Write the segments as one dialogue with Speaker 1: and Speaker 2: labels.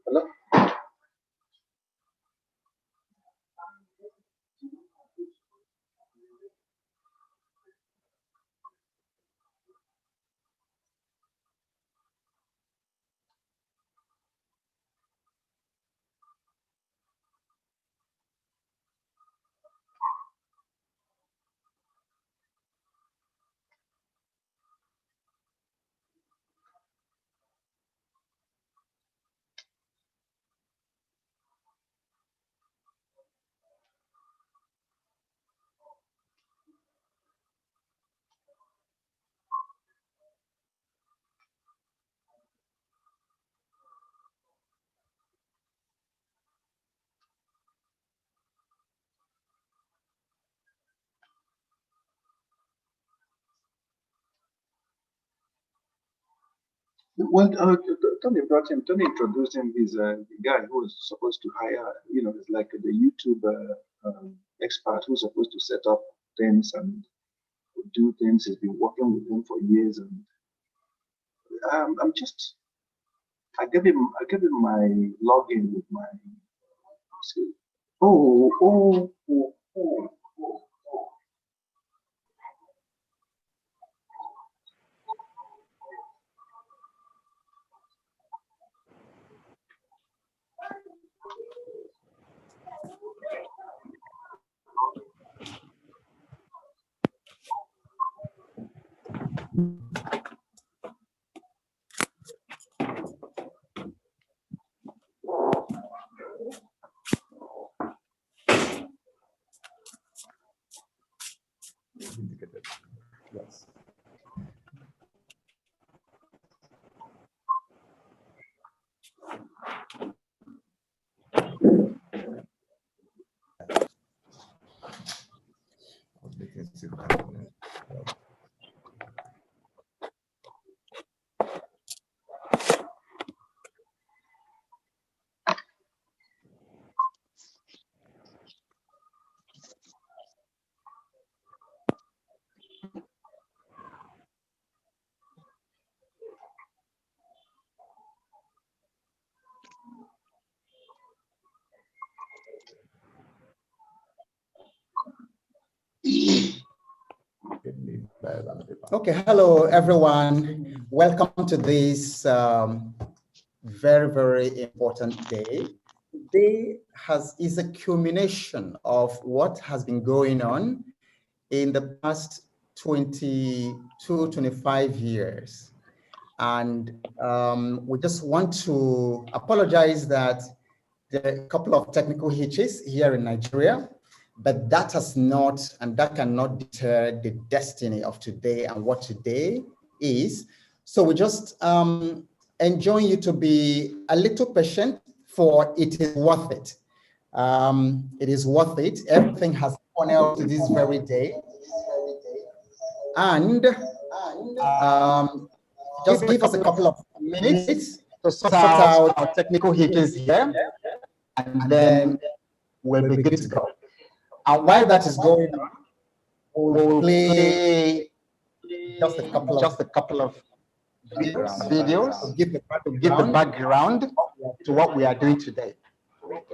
Speaker 1: Hello? Well, Tony brought him. Tony introduced him. He's a guy who was supposed to hire. He's like the YouTube expert who's supposed to set up things and do things. He's been working with him for years, and I'm just. I gave him my login with my. Oh, oh, oh, oh, oh.
Speaker 2: Yes. Okay, hello everyone. Welcome to this very, very important day. Today is a culmination of what has been going on in the past 22, 25 years. And we just want to apologize that there are a couple of technical hitches here in Nigeria, but that has not, and that cannot deter the destiny of today and what today is. So we just enjoy you to be a little patient, for it is worth it. It is worth it. Everything has funneled to this very day. And just give us a couple of minutes to sort out our technical hitches here, and then we'll be good to go. And while that is going on, we'll play just a couple of videos to give the background to what we are doing today,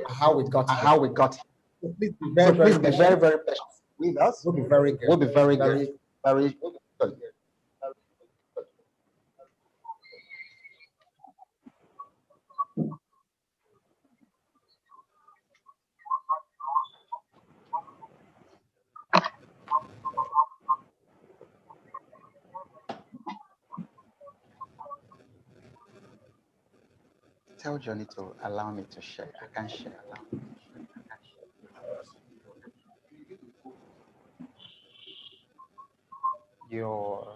Speaker 2: how we got it. So please be very, very patient with us. We'll be very good. We'll be very good. Very good. Tell Johnny to allow me to share. I can't share. Your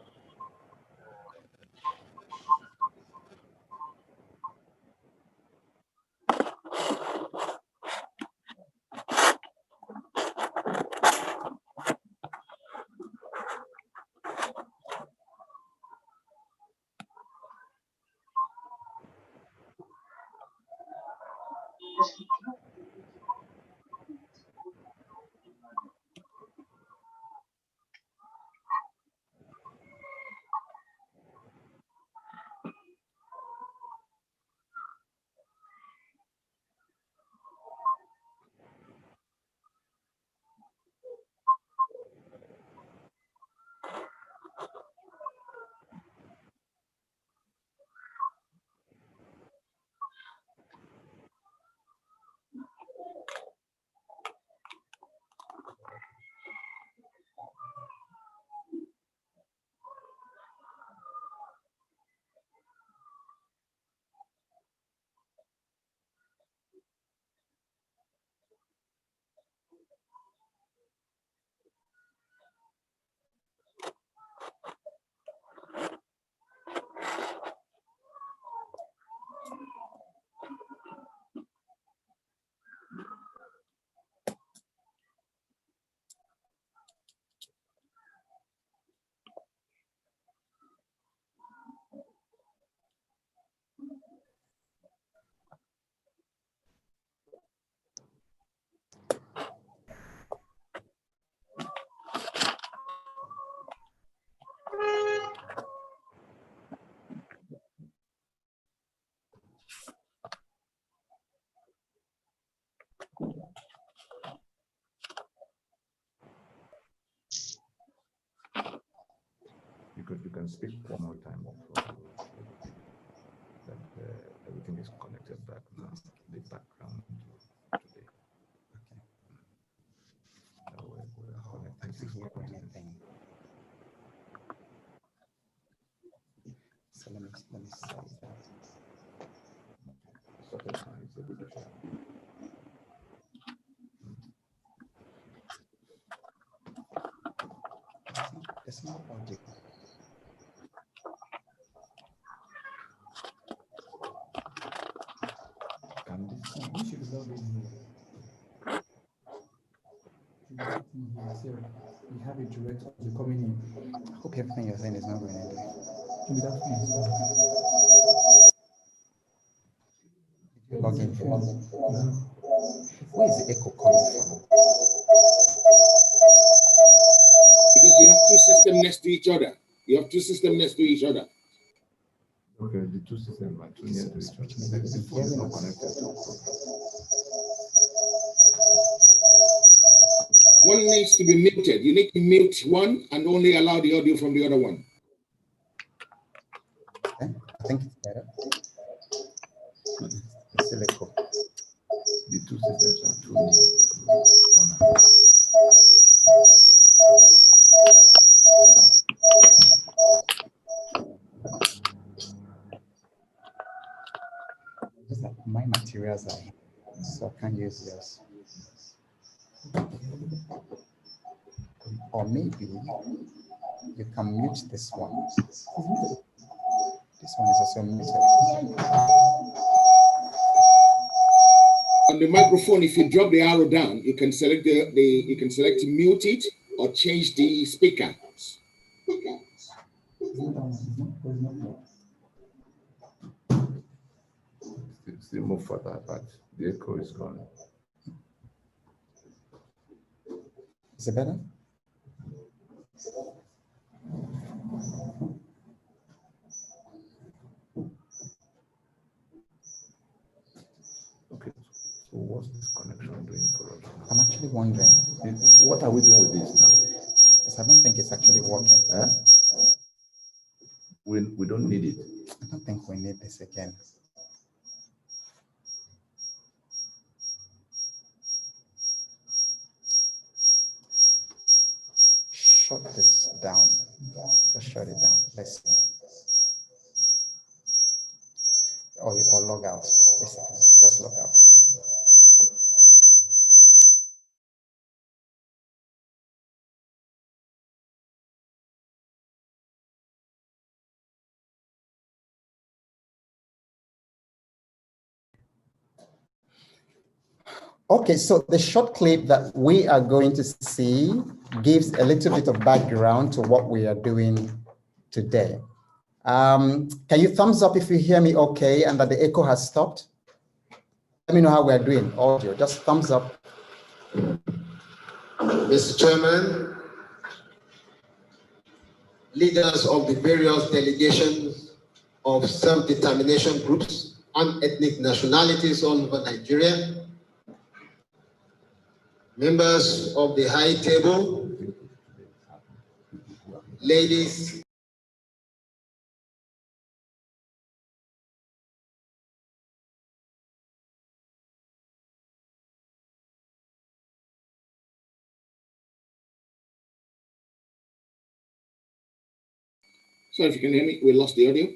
Speaker 3: Because you can speak one more time also. That everything is connected back now. The background today. Okay. We're
Speaker 2: I can't hear anything. So let me save that.
Speaker 3: So it's a good shot.
Speaker 2: There's no audio.
Speaker 3: Can this
Speaker 4: You should log in here. We have it direct on the coming in.
Speaker 2: I hope everything you're saying is not going anywhere.
Speaker 4: Maybe that one is
Speaker 2: You log in here.
Speaker 4: Yeah.
Speaker 2: Where is the echo coming from?
Speaker 5: Because you have two systems next to each other. You have two systems next to each other.
Speaker 3: okay? The two systems are too near to each other.
Speaker 2: Is it
Speaker 3: The phone is not
Speaker 2: hearing us?
Speaker 3: connected to the program.
Speaker 5: One needs to be muted. You need to mute one and only allow the audio from the other one.
Speaker 2: Okay. I think it's better. It's still echo.
Speaker 3: The two systems are too near to one another.
Speaker 2: Just that my materials are here, so I can't use yours. Or maybe you can mute this one. This one is also muted.
Speaker 5: On the microphone, if you drop the arrow down, you can select you can select to mute it or change the speaker.
Speaker 3: Still move further, but the echo is gone.
Speaker 2: Is it better?
Speaker 3: Okay, so what's this connection doing for us?
Speaker 2: I'm actually wondering,
Speaker 3: What are we doing with this now?
Speaker 2: because I don't think it's actually working.
Speaker 3: Huh? We don't need it.
Speaker 2: I don't think we need this again. Shut this down. Just shut it down. Let's see. Or log out. Basically, just log out. Okay, so the short clip that we are going to see gives a little bit of background to what we are doing today. Can you thumbs up if you hear me okay and that the echo has stopped? Let me know how we're doing. Audio, just thumbs up.
Speaker 6: Mr. Chairman, leaders of the various delegations of self-determination groups and ethnic nationalities all over Nigeria, members of the high table, ladies
Speaker 5: Sorry if you can hear me, we lost the audio.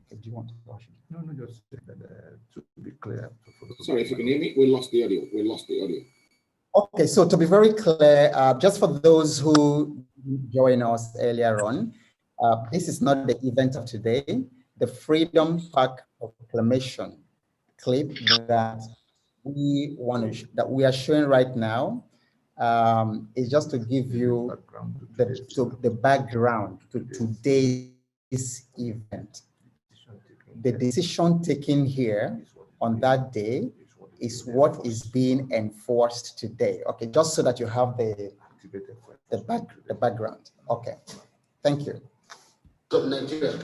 Speaker 4: Do you want to rush it?
Speaker 3: No, just that, to be clear.
Speaker 5: Sorry if you can hear me, we lost the audio. We lost the audio.
Speaker 2: Okay, so to be very clear, just for those who joined us earlier on, this is not the event of today. The Freedom Park Proclamation clip that we are showing right now is just to give you the background to today's event. The decision taken here on that day is what is being enforced today. Okay, just so that you have the background. Okay, thank you.
Speaker 6: of Nigeria.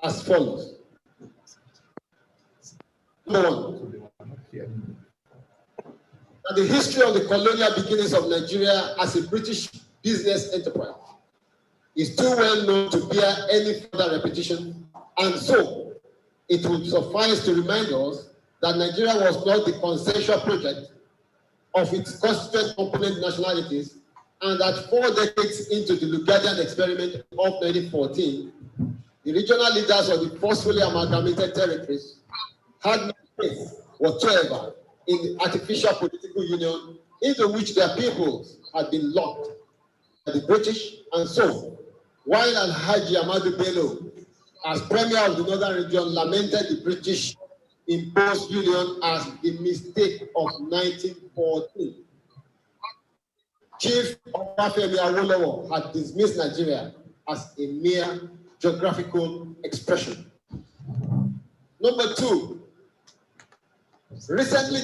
Speaker 6: As follows. Number one, the history of the colonial beginnings of Nigeria as a British business enterprise is too well known to bear any further repetition, and so it would suffice to remind us that Nigeria was not the consensual project of its constituent component nationalities, and that 4 decades into the Lugadian experiment of 1914, the regional leaders of the forcefully amalgamated territories had no faith whatsoever in the artificial political union into which their peoples had been locked by the British, and so, while Alhaji Ahmadu Bello, as Premier of the Northern Region, lamented the British imposed union as the mistake of 1914, Chief Obafemi Awolowo had dismissed Nigeria as a mere geographical expression. Number two, recently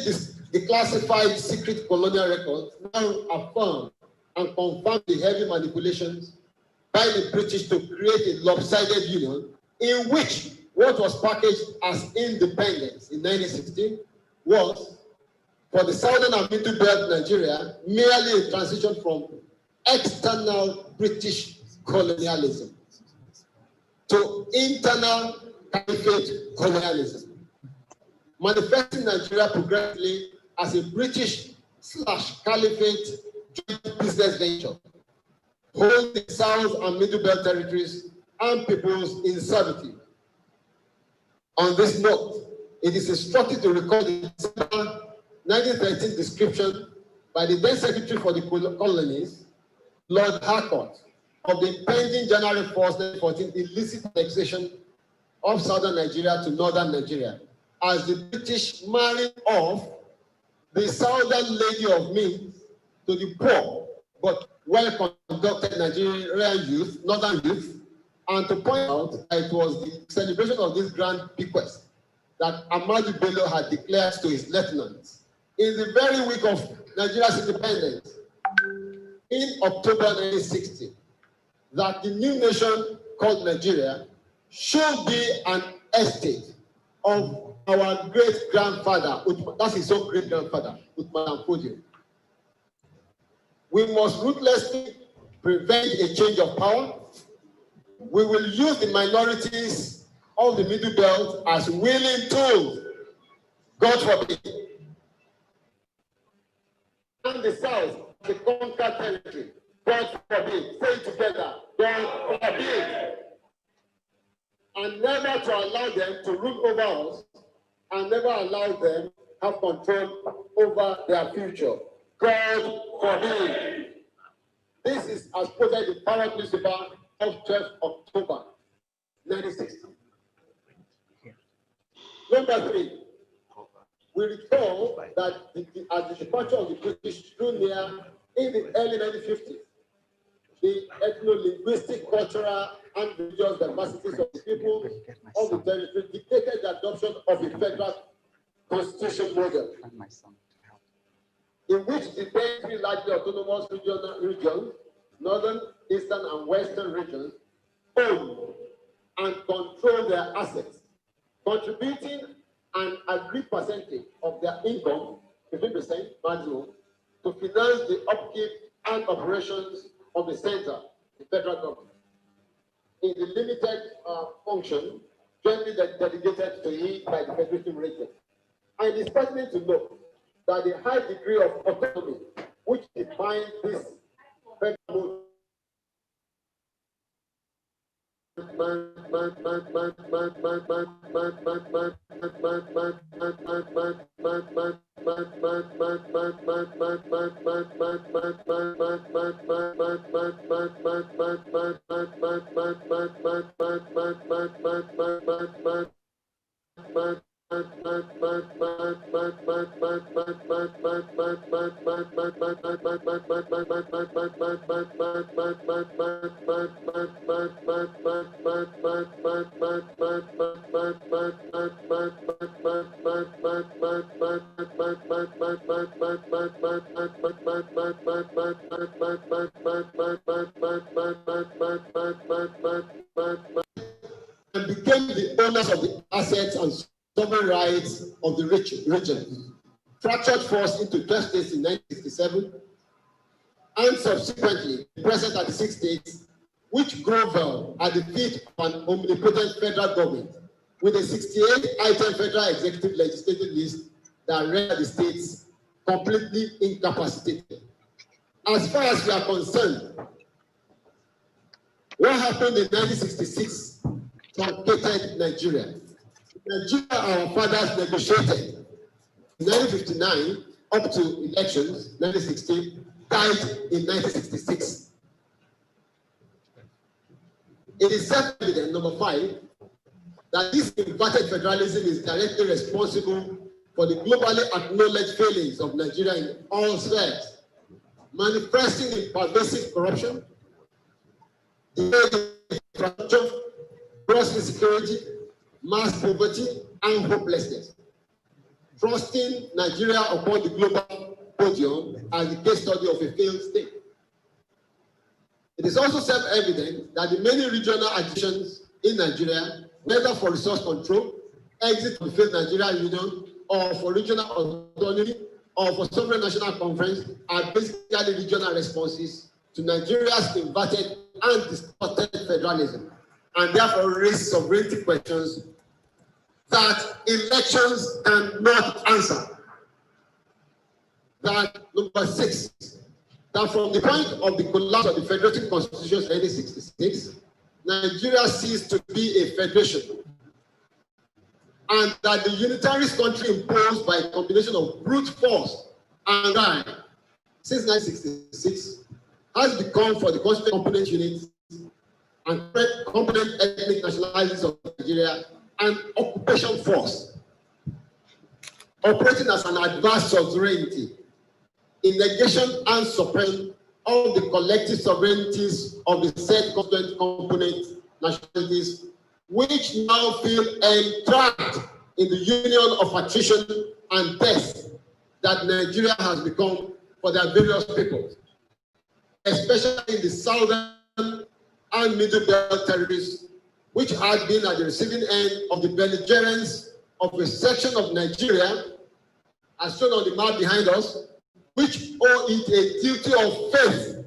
Speaker 6: declassified secret colonial records now affirm and confirm the heavy manipulations by the British to create a lopsided union in which what was packaged as independence in 1916 was, for the Southern and Middle Belt Nigeria, merely a transition from external British colonialism to internal caliphate colonialism, manifesting Nigeria progressively as a British/caliphate joint business venture, holding the South and Middle Belt territories and peoples in servitude. On this note, it is instructive to recall the December 1913 description by the then Secretary for the Colonies, Lord Harcourt, of the impending January 1st, 1914 illicit annexation of southern Nigeria to northern Nigeria, as the British married off the southern lady of means to the poor but well-conducted Nigerian youth, northern youth, and to point out that it was the celebration of this grand bequest that Ahmadu Bello had declared to his lieutenants in the very week of Nigeria's independence in October 1960, that the new nation called Nigeria should be an estate of our great-grandfather, that's his own great-grandfather, Uthman Fodio. We must ruthlessly prevent a change of power. We will use the minorities of the Middle Belt as willing tools, God forbid. And the South, the conquered territory, God forbid. Say it together, God forbid. And never to allow them to rule over us, and never allow them to have control over their future. God forbid. This is as quoted in Parrot newspaper of 12th October 1960. Number 3, we recall that at the departure of the British drew near in the early 1950s, the ethno-linguistic, cultural, and religious diversities of the people of the territory dictated the adoption of a federal constitution model, in which the then 3 largely autonomous regions, northern, eastern, and western regions, own and control their assets, contributing an agreed percentage of their income, 15% maximum, to finance the upkeep and operations of the center, the federal government, in the limited function jointly delegated to it by the federative region. And it is pertinent to note that the high degree of autonomy which defines this federal and became the owners of the assets and sovereign rights of the region, fractured first into 12 states in 1967, and subsequently present at the 6 states, which grovel at the feet of an omnipotent federal government, with a 68-item federal executive legislative list that rendered the states completely incapacitated. As far as we are concerned, what happened in 1966 truncated Nigeria. Nigeria, our fathers negotiated in 1959 up to elections, 1960, died in 1966. It is self-evident, number 5, that this inverted federalism is directly responsible for the globally acknowledged failings of Nigeria in all spheres, manifesting in pervasive corruption, infrastructure, gross insecurity, mass poverty, and hopelessness, thrusting Nigeria upon the global podium as the case study of a failed state. It is also self-evident that the many regional additions in Nigeria, whether for resource control, exit from the failed Nigeria Union, or for regional autonomy, or for sovereign national conference, are basically regional responses to Nigeria's inverted and distorted federalism, and therefore raise sovereignty questions that elections cannot answer. That number 6, that from the point of the collapse of the Federative Constitution in 1966, Nigeria ceased to be a federation. and that the unitarist country imposed by a combination of brute force and crime since 1966 has become for the constituent component units and component ethnic nationalities of Nigeria an occupation force operating as an adverse sovereignty in negation and suppression of the collective sovereignties of the said constituent component nationalities, which now feel entrapped in the union of attrition and death that Nigeria has become for their various peoples, especially in the southern and middle belt territories, which had been at the receiving end of the belligerence of a section of Nigeria, as shown on the map behind us, which owe it a duty of faith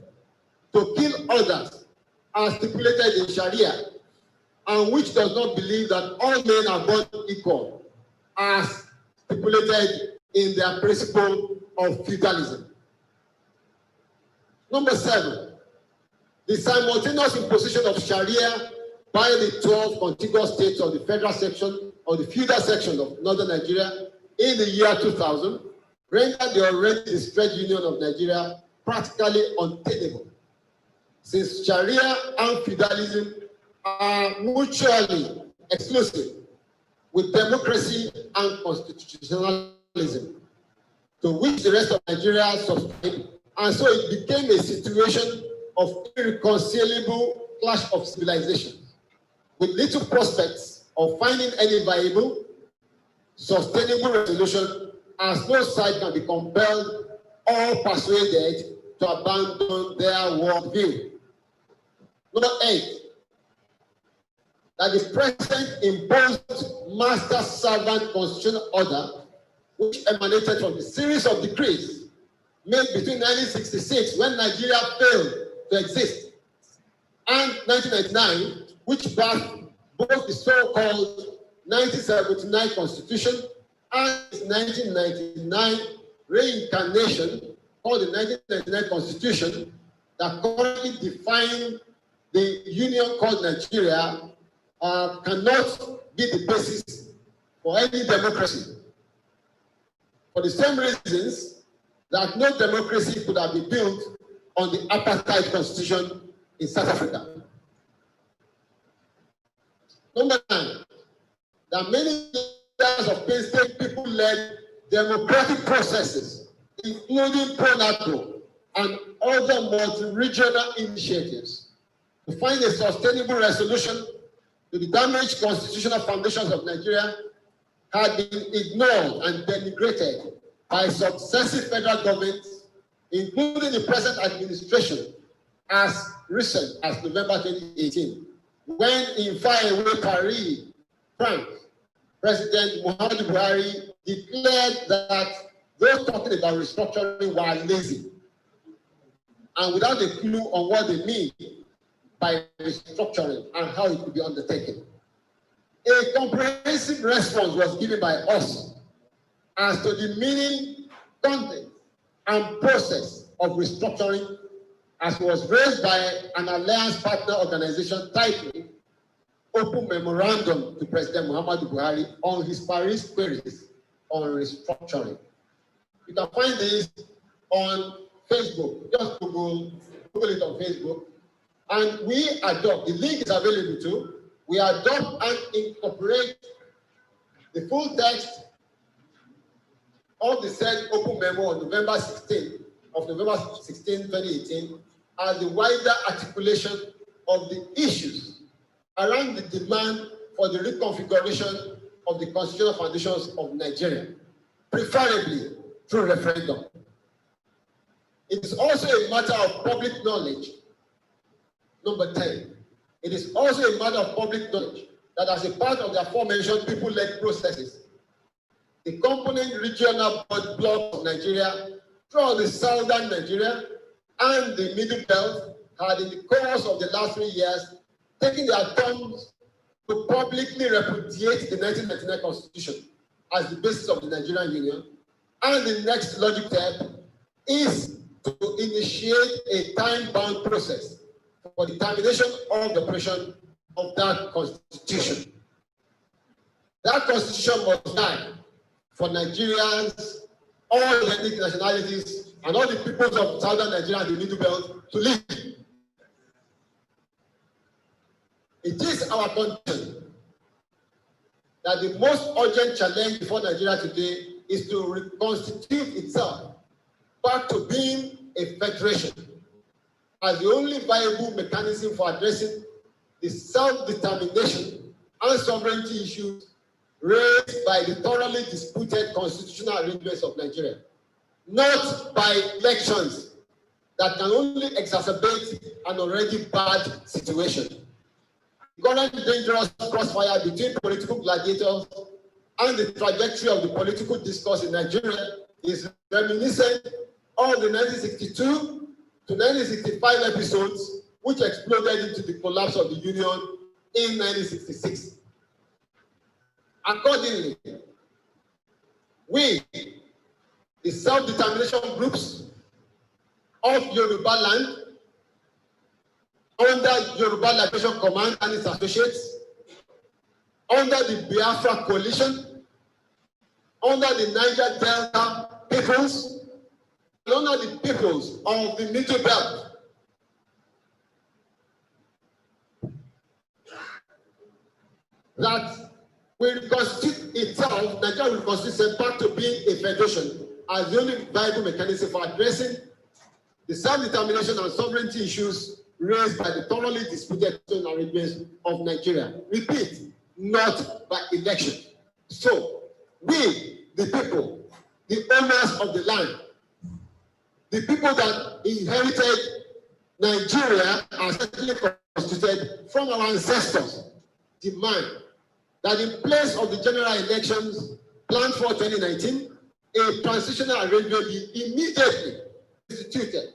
Speaker 6: to kill others as stipulated in Sharia, and which does not believe that all men are born equal, as stipulated in their principle of feudalism. Number 7, the simultaneous imposition of Sharia by the 12 contiguous states of the federal section or the feudal section of northern Nigeria in the year 2000 rendered the already distressed union of Nigeria practically untenable, since Sharia and feudalism are mutually exclusive with democracy and constitutionalism, to which the rest of Nigeria subscribed, and so it became a situation of irreconcilable clash of civilizations, with little prospects of finding any viable, sustainable resolution, as no side can be compelled or persuaded to abandon their worldview. Number 8, that the present imposed master-servant constitutional order, which emanated from the series of decrees made between 1966, when Nigeria failed to exist, and 1999, which birthed both the so-called 1979 Constitution and its 1999 reincarnation, called the 1999 Constitution, that currently define the union called Nigeria, cannot be the basis for any democracy. For the same reasons that no democracy could have been built on the apartheid constitution in South Africa. Number 9, that many years of painstaking people-led democratic processes, including pro-NATO and other multi-regional initiatives, to find a sustainable resolution to the damaged constitutional foundations of Nigeria had been ignored and denigrated by successive federal governments, including the present administration, as recent as November 2018, when in faraway Paris, France, President Muhammadu Buhari declared that those talking about restructuring were lazy, and without a clue on what they mean by restructuring and how it could be undertaken. A comprehensive response was given by us as to the meaning, content, and process of restructuring, as was raised by an alliance partner organization titled Open Memorandum to President Muhammadu Buhari on his Paris queries on restructuring. You can find this on Facebook. Just Google it on Facebook. And we adopt, the link is available too, we adopt and incorporate the full text of the said open memo on November 16, 2018, as the wider articulation of the issues around the demand for the reconfiguration of the constitutional foundations of Nigeria, preferably through referendum. It is also a matter of public knowledge. Number 10, it is also a matter of public knowledge that as a part of the aforementioned people-led processes, the component regional blocks of Nigeria, throughout the southern Nigeria and the middle belt, had in the course of the last 3 years taken their turns to publicly repudiate the 1999 Constitution as the basis of the Nigerian Union, and the next logical step is to initiate a time-bound process for the termination of the operation of that Constitution. That constitution must die for Nigerians, all the ethnic nationalities, and all the peoples of southern Nigeria and the Middle Belt to live. It is our condition that the most urgent challenge before Nigeria today is to reconstitute itself back to being a federation as the only viable mechanism for addressing the self-determination and sovereignty issues raised by the thoroughly disputed constitutional arrangements of Nigeria, not by elections that can only exacerbate an already bad situation. The current dangerous crossfire between political gladiators and the trajectory of the political discourse in Nigeria is reminiscent of the 1962 to 1965 episodes, which exploded into the collapse of the Union in 1966. Accordingly, we, the self-determination groups of Yoruba land, under Yoruba Liberation Command and its associates, under the Biafra Coalition, under the Niger Delta peoples, and under the peoples of the Middle Belt, that will reconstitute itself, Nigeria will reconstitute itself back to being a federation as the only viable mechanism for addressing the self-determination and sovereignty issues raised by the thoroughly disputed arrangements of Nigeria. Repeat, not by election. So, we, the people, the owners of the land, the people that inherited Nigeria as certainly constituted from our ancestors, demand that in place of the general elections planned for 2019, a transitional arrangement be immediately instituted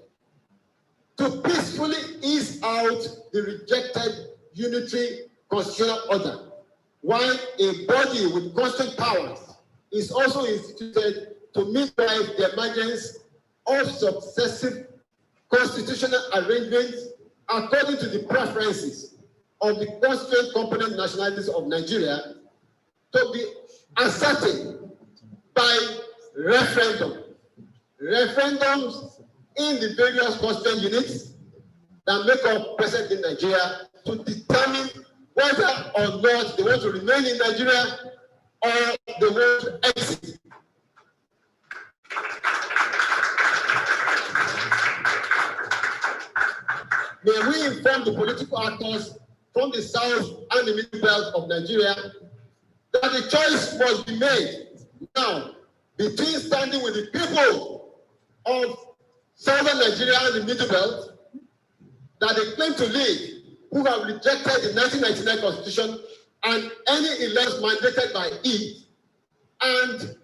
Speaker 6: to peacefully ease out the rejected unitary constitutional order, while a body with constant powers is also instituted to midwife the emergence of successive constitutional arrangements according to the preferences of the constituent component nationalities of Nigeria to be ascertained by referendum. Referendums in the various constituent units that make up present in Nigeria to determine whether or not they want to remain in Nigeria or they want to exit. May we inform the political actors from the south and the middle belt of Nigeria that the choice must be made now between standing with the people of southern Nigeria and the middle belt that they claim to lead, who have rejected the 1999 constitution and any elections mandated by it, and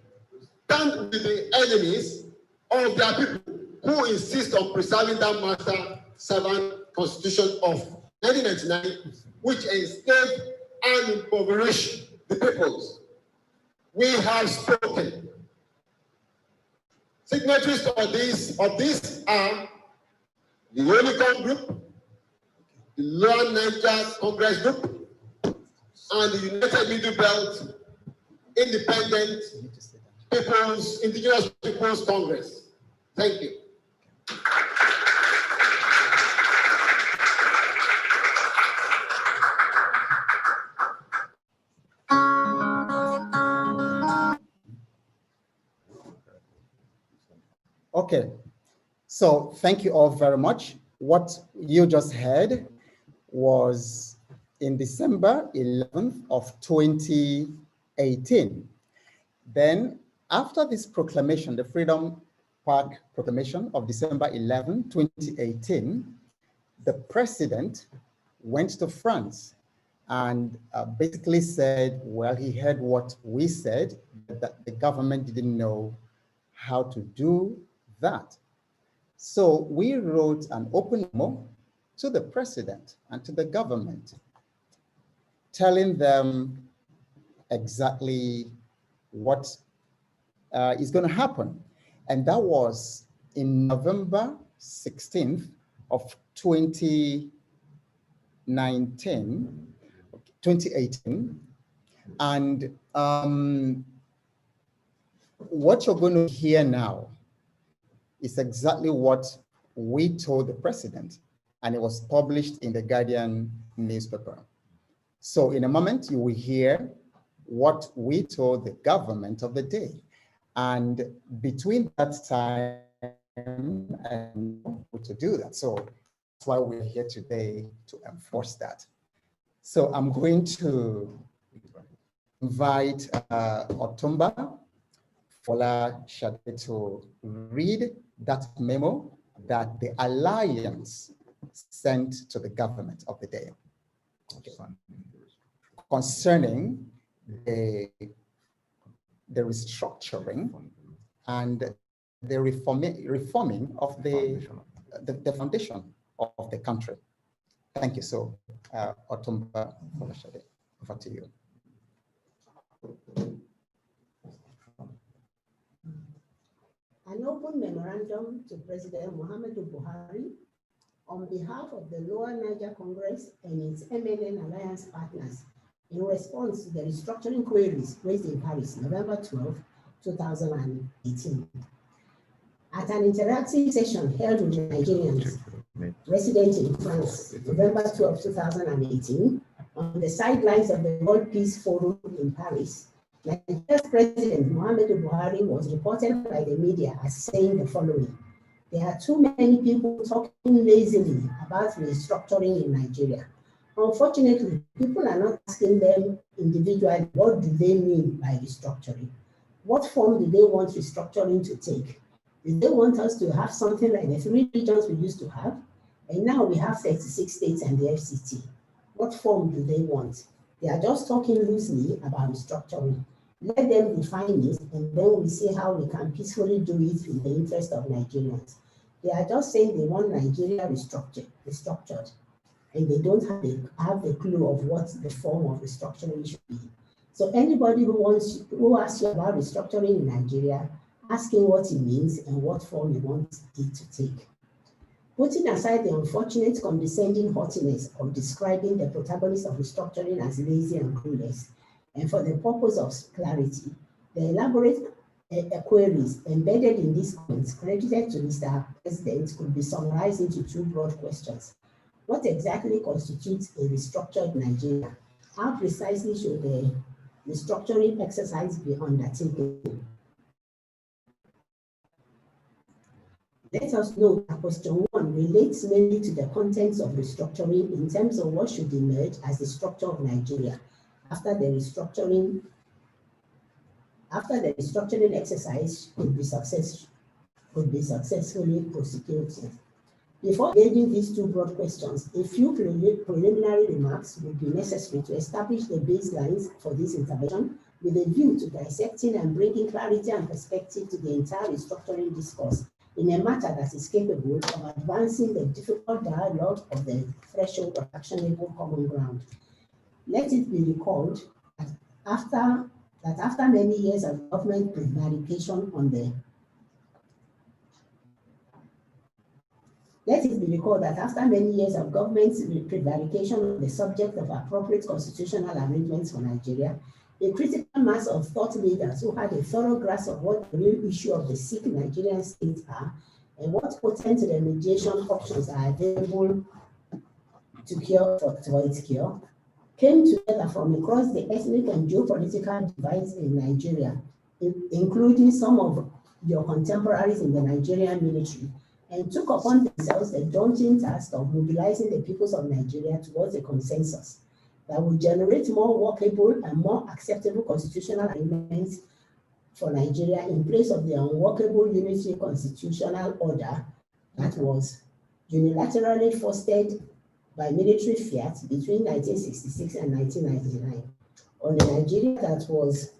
Speaker 6: stand with the enemies of their people who insist on preserving that master servant constitution of 1999, which enslaved and impoverished the peoples. We have spoken. Signatories of this are the Olicon Group, the Lower Niger Congress Group, and the United Middle Belt Independent Peoples, Indigenous Peoples Congress. Thank you.
Speaker 2: Okay, so thank you all very much. What you just heard was in December 11th of 2018. Then after this proclamation, the Freedom Park Proclamation of December 11, 2018, the president went to France and basically said, well, he heard what we said, that the government didn't know how to do that. So we wrote an open memo to the president and to the government, telling them exactly what is going to happen. And that was in November 16th of 2018. And What you're going to hear now is exactly what we told the president, and it was published in the Guardian newspaper. So in a moment, you will hear what we told the government of the day. And between that time and to do that. So that's why we're here today, to enforce that. So I'm going to invite Otumba Fola Shade to read that memo that the Alliance sent to the government of the day. Okay. Concerning the restructuring and the reforming of the foundation of the country. Thank you. So, Otumba Fola Shade, over to you.
Speaker 7: An open memorandum to President Muhammadu Buhari on behalf of the Lower Niger Congress and its MNN alliance partners in response to the restructuring queries raised in Paris, November 12, 2018. At an interactive session held with Nigerians resident in France, November 12, 2018, on the sidelines of the World Peace Forum in Paris, Nigeria's President Muhammadu Buhari was reported by the media as saying the following: "There are too many people talking lazily about restructuring in Nigeria. Unfortunately, people are not asking them individually, what do they mean by restructuring? What form do they want restructuring to take? Do they want us to have something like the 3 regions we used to have? And now we have 36 states and the FCT. What form do they want? They are just talking loosely about restructuring. Let them define it, and then we see how we can peacefully do it in the interest of Nigerians. They are just saying they want Nigeria restructured, and they don't have the clue of what the form of restructuring should be. So anybody who asks you about restructuring in Nigeria, ask him what it means and what form he wants it to take. Putting aside the unfortunate condescending haughtiness of describing the protagonists of restructuring as lazy and clueless, and for the purpose of clarity, the elaborate queries embedded in these comments credited to Mr. President could be summarized into 2 broad questions. What exactly constitutes a restructured Nigeria? How precisely should the restructuring exercise be undertaken? Let us note that question 1 relates mainly to the contents of restructuring in terms of what should emerge as the structure of Nigeria after the restructuring exercise could be successfully prosecuted. Before engaging these 2 broad questions, a few preliminary remarks would be necessary to establish the baselines for this intervention with a view to dissecting and bringing clarity and perspective to the entire restructuring discourse in a matter that is capable of advancing the difficult dialogue of the threshold of actionable common ground. Let it be recalled that after many years of government prevarication on the subject of appropriate constitutional arrangements for Nigeria, a critical mass of thought leaders who had a thorough grasp of what the real issue of the sick Nigerian state are and what potent remediation options are available to its cure, came together from across the ethnic and geopolitical divides in Nigeria, including some of your contemporaries in the Nigerian military, and took upon themselves the daunting task of mobilizing the peoples of Nigeria towards a consensus that will generate more workable and more acceptable constitutional arrangements for Nigeria in place of the unworkable unitary constitutional order that was unilaterally fostered by military fiat between 1966 and 1999 on a Nigeria that was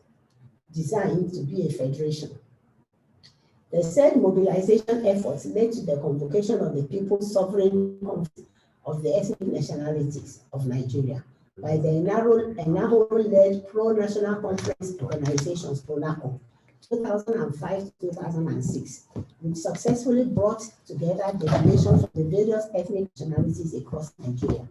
Speaker 7: designed to be a federation. The said mobilization efforts led to the convocation of the People's Sovereign Conference of the Ethnic Nationalities of Nigeria by the Enahoro-led Pro-National Conference Organizations, PRONACO, 2005-2006, which successfully brought together delegations from the various ethnic nationalities across Nigeria.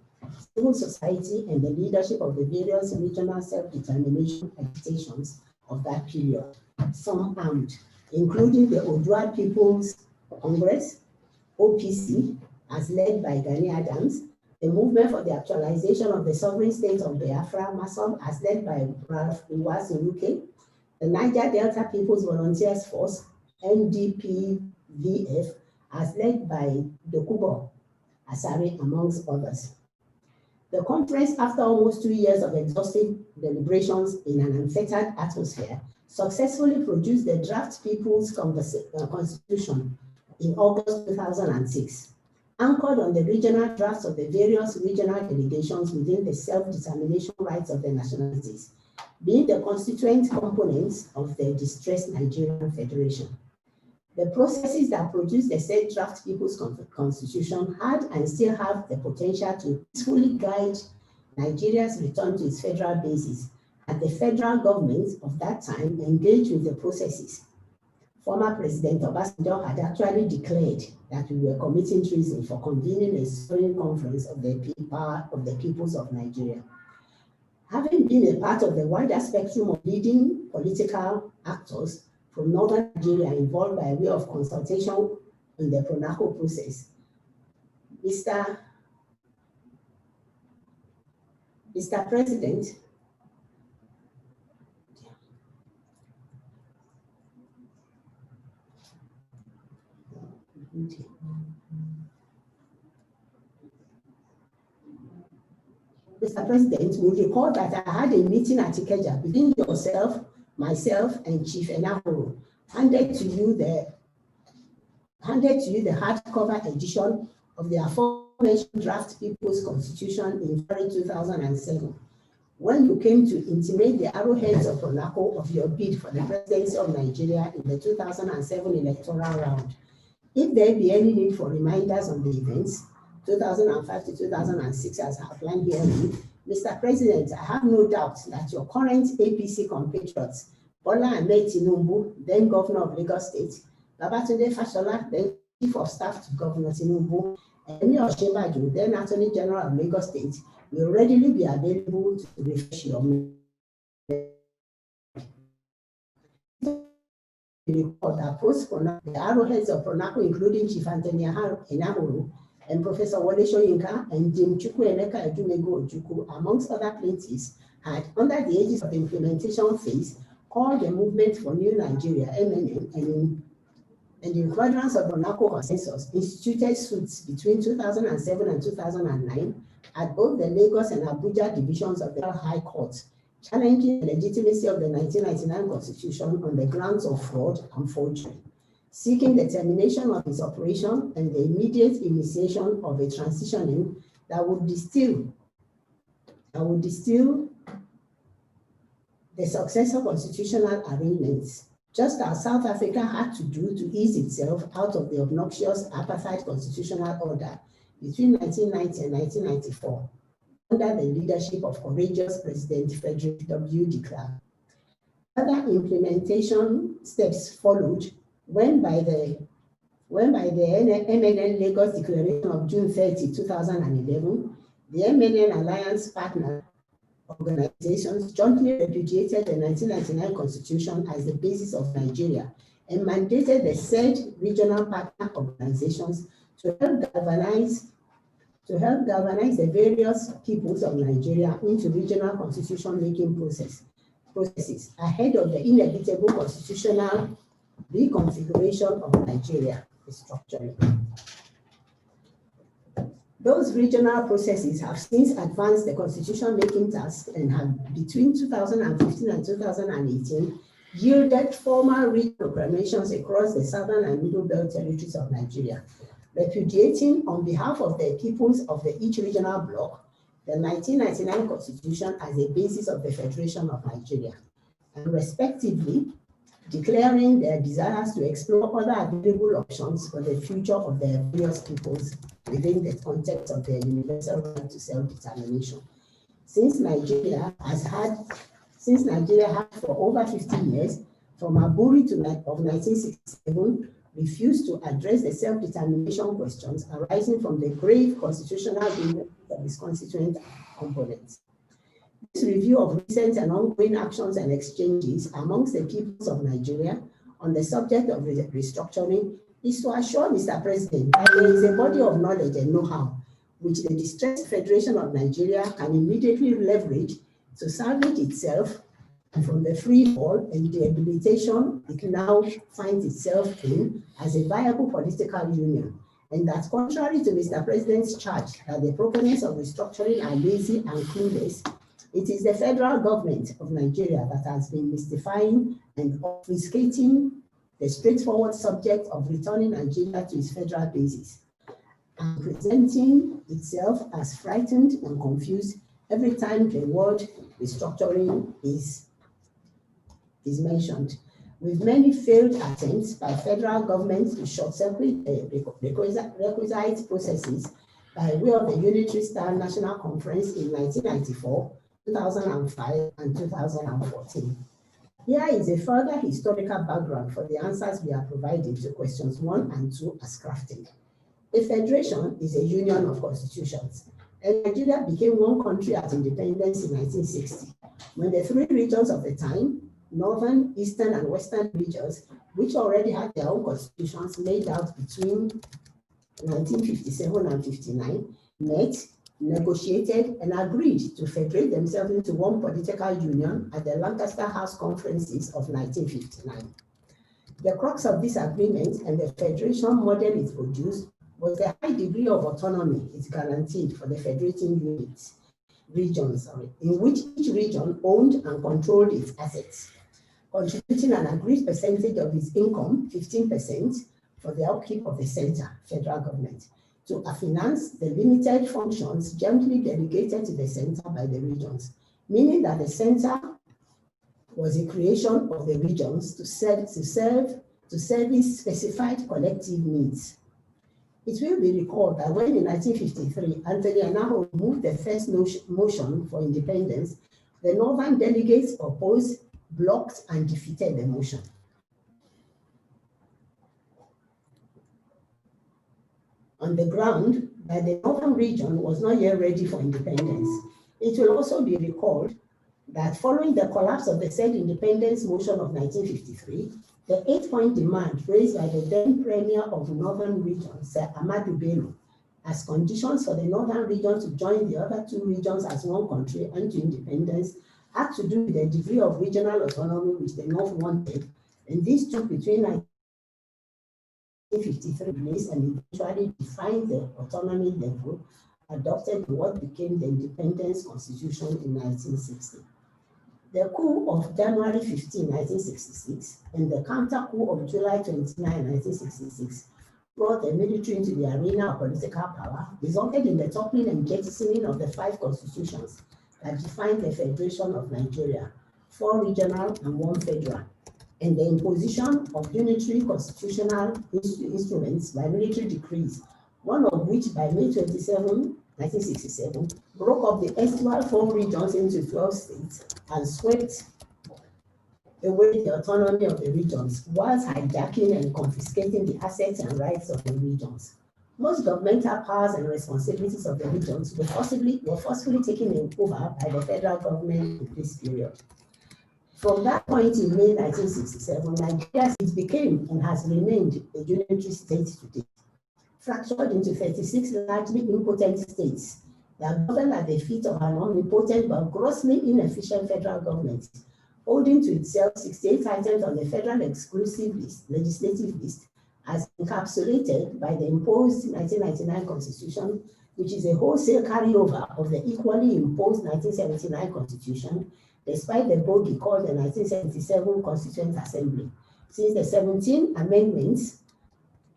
Speaker 7: civil society, and the leadership of the various regional self-determination agitations of that period, some armed, including the Odua People's Congress, OPC, as led by Gani Adams, the Movement for the Actualization of the Sovereign State of Biafra, MASOB, as led by Ralph Uwazuruke, the Niger Delta People's Volunteers Force, NDPVF, as led by Dokubo Asare, amongst others. The conference, after almost 2 years of exhaustive deliberations in an unfettered atmosphere, successfully produced the draft People's Constitution in August 2006, anchored on the regional drafts of the various regional delegations within the self-determination rights of the nationalities, being the constituent components of the distressed Nigerian Federation. The processes that produced the said draft People's Constitution had and still have the potential to peacefully guide Nigeria's return to its federal basis, and the federal government of that time engaged with the processes. Former President Obasanjo had actually declared that we were committing treason for convening a sovereign conference of the peoples of Nigeria. Having been a part of the wider spectrum of leading political actors from northern Nigeria involved by way of consultation in the PRONACO process, Mr. President, Mr. President, will recall that I had a meeting at Ikeja between yourself, myself, and Chief Enahoro, handed to you the hardcover edition of the aforementioned draft People's Constitution in February 2007, when you came to intimate the arrowheads of PRONACO of your bid for the presidency of Nigeria in the 2007 electoral round. If there be any need for reminders on the events, 2005 to 2006, as outlined here, Mr. President, I have no doubt that your current APC compatriots, Bola Ahmed Tinubu, then Governor of Lagos State, Babatunde Fashola, then Chief of Staff to Governor Tinubu, and Emi Osinbajo, then Attorney General of Lagos State, will readily be available to refresh your memory. Report that post-PRONACO, the arrowheads of PRONACO, including Chief Anthony Enahoro and Professor Wole Soyinka and Jim Chukwuemeka Edumego Ojukwu, amongst other plaintiffs, had, under the aegis of the implementation phase, called the Movement for New Nigeria, MNN, and in furtherance of PRONACO consensus, instituted suits between 2007 and 2009 at both the Lagos and Abuja divisions of the High Court, challenging the legitimacy of the 1999 Constitution on the grounds of fraud and forgery, seeking the termination of its operation and the immediate initiation of a transitioning that would distill the successor constitutional arrangements, just as South Africa had to do to ease itself out of the obnoxious apartheid constitutional order between 1990 and 1994, under the leadership of courageous President Frederick W. de Klerk. Other implementation steps followed when by the MNN Lagos Declaration of June 30, 2011, the MNN Alliance partner organizations jointly repudiated the 1999 Constitution as the basis of Nigeria and mandated the said regional partner organizations to help galvanize the various peoples of Nigeria into regional constitution-making processes ahead of the inevitable constitutional reconfiguration of Nigeria structurally. Those regional processes have since advanced the constitution-making task and have, between 2015 and 2018, yielded formal regional proclamations across the southern and middle belt territories of Nigeria, repudiating on behalf of the peoples of each regional bloc the 1999 Constitution as a basis of the Federation of Nigeria, and respectively declaring their desires to explore other available options for the future of their various peoples within the context of their universal right to self-determination. Since Nigeria had for over 50 years, from Aburi of 1967, refused to address the self-determination questions arising from the grave constitutional grievances of its constituent components. This review of recent and ongoing actions and exchanges amongst the peoples of Nigeria on the subject of restructuring is to assure Mr. President that there is a body of knowledge and know-how which the distressed Federation of Nigeria can immediately leverage to salvage itself from the free fall and debilitation it now finds itself in as a viable political union. And that contrary to Mr. President's charge that the proponents of restructuring are lazy and clueless, it is the federal government of Nigeria that has been mystifying and obfuscating the straightforward subject of returning Nigeria to its federal basis and presenting itself as frightened and confused every time the word restructuring is mentioned. With many failed attempts by federal governments to short-circuit requisite processes by way of the Unitary Star National Conference in 1994, 2005, and 2014. Here is a further historical background for the answers we are providing to questions 1 and 2 as crafted. A federation is a union of constitutions, and Nigeria became one country at independence in 1960, when the 3 regions of the time, Northern, Eastern, and Western regions, which already had their own constitutions laid out between 1957 and 59, met, negotiated, and agreed to federate themselves into one political union at the Lancaster House Conferences of 1959. The crux of this agreement and the federation model it produced was the high degree of autonomy it guaranteed for the federating regions, in which each region owned and controlled its assets, contributing an agreed percentage of its income, 15%, for the upkeep of the center, federal government, to finance the limited functions gently delegated to the center by the regions, meaning that the center was a creation of the regions to service specified collective needs. It will be recalled that when in 1953, Anthony Anaho moved the first motion for independence, the Northern delegates opposed, blocked, and defeated the motion. On the ground that the Northern region was not yet ready for independence. It will also be recalled that following the collapse of the said independence motion of 1953, the 8-point demand raised by the then Premier of Northern Region, Sir Ahmadu Bello, as conditions for the Northern region to join the other 2 regions as one country and to independence had to do with the degree of regional autonomy which the North wanted, and these took between 1953 place and eventually defined the autonomy level adopted in what became the Independence Constitution in 1960. The coup of January 15, 1966, and the counter coup of July 29, 1966, brought the military into the arena of political power, resulted in the toppling and jettisoning of the 5 constitutions that defined the Federation of Nigeria, 4 regional and 1 federal, and the imposition of unitary constitutional instruments by military decrees, one of which by May 27, 1967, broke up the erstwhile 4 regions into 12 states and swept away the autonomy of the regions, whilst hijacking and confiscating the assets and rights of the regions. Most governmental powers and responsibilities of the regions were forcefully taken over by the federal government in this period. From that point in May 1967, Nigeria became and has remained a unitary state today, fractured into 36 largely impotent states that govern at the feet of an omnipotent but grossly inefficient federal government, holding to itself 68 items on the federal exclusive list, legislative list, as encapsulated by the imposed 1999 Constitution, which is a wholesale carryover of the equally imposed 1979 Constitution, despite the bogey called the 1977 Constituent Assembly. Since the 17 amendments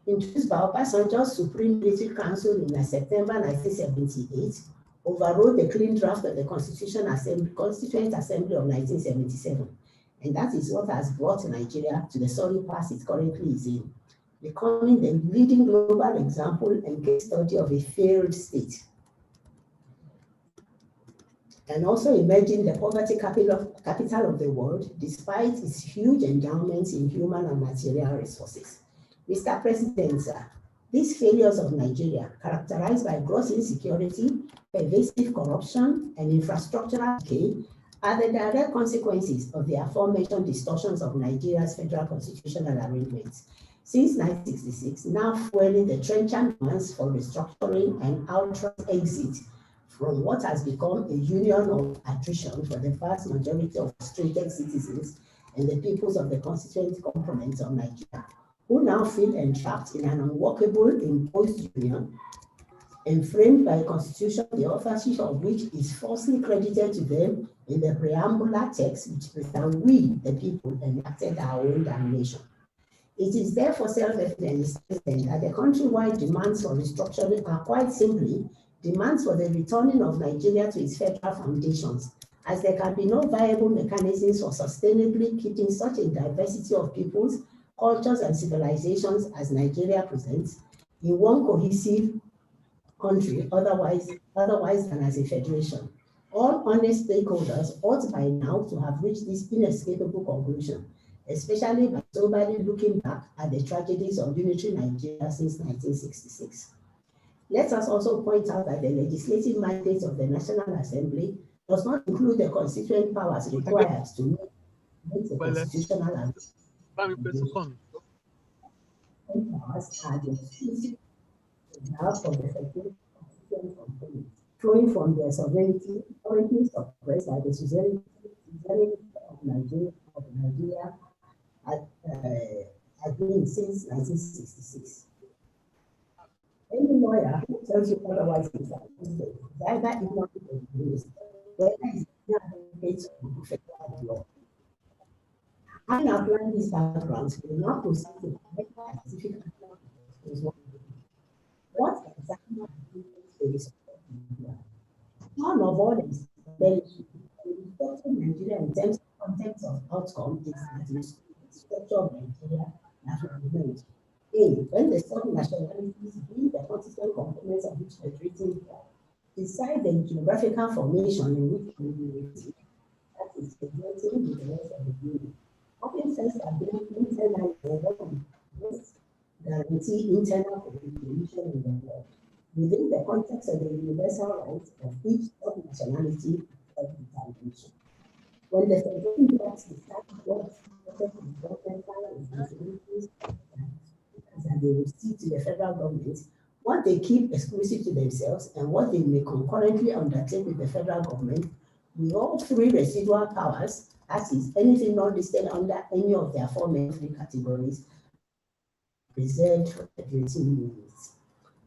Speaker 7: introduced by Obasanjo's Supreme Military Council in September 1978 overrode the clean draft of the Constituent Assembly of 1977. And that is what has brought Nigeria to the sorry pass it currently is in, becoming the leading global example and case study of a failed state, and also emerging the poverty capital of the world, despite its huge endowments in human and material resources. Mr. President, sir, these failures of Nigeria, characterized by gross insecurity, pervasive corruption, and infrastructural decay, are the direct consequences of the aforementioned distortions of Nigeria's federal constitutional arrangements since 1966, now fueling the trenchant demands for restructuring and outright exit from what has become a union of attrition for the vast majority of frustrated citizens and the peoples of the constituent components of Nigeria, who now feel entrapped in an unworkable imposed union and framed by a constitution, the authorship of which is falsely credited to them in the preambular text, which presents we, the people, enacted our own damnation. It is therefore self-evident that the countrywide demands for restructuring are quite simply demands for the returning of Nigeria to its federal foundations, as there can be no viable mechanisms for sustainably keeping such a diversity of peoples, cultures, and civilizations as Nigeria presents in one cohesive country, otherwise than as a federation. All honest stakeholders ought by now to have reached this inescapable conclusion, especially by soberly looking back at the tragedies of unitary Nigeria since 1966. Let us also point out that the legislative mandate of the National Assembly does not include the constituent powers required to make the constitutional and powers are the exclusive of the federal constituent component, flowing from their sovereignty, currently suppressed by the suzerainty of Nigeria has been since 1966. Any lawyer who tells you otherwise is either ignorant of the rules, whether it's not federal law. Having outlined these backgrounds, we will now proceed to correct the specific what exactly is one of all is Nigeria in terms of context of outcome is that the structure of Nigeria that will remain. A, when the sub-nationalities, be the constituent components of which federating decide the geographical formation in which we will receive, that is federating with the rest of the union. Often first ability internal guarantee internal cohesion in the world within the context of the universal rights of each sub-nationality of determination. When the federation blocks decide what governmental responsibilities that they will see to the federal government, what they keep exclusive to themselves, and what they may concurrently undertake with the federal government, with all three residual powers, that is, anything not listed under any of their four main three categories, reserved for federating units.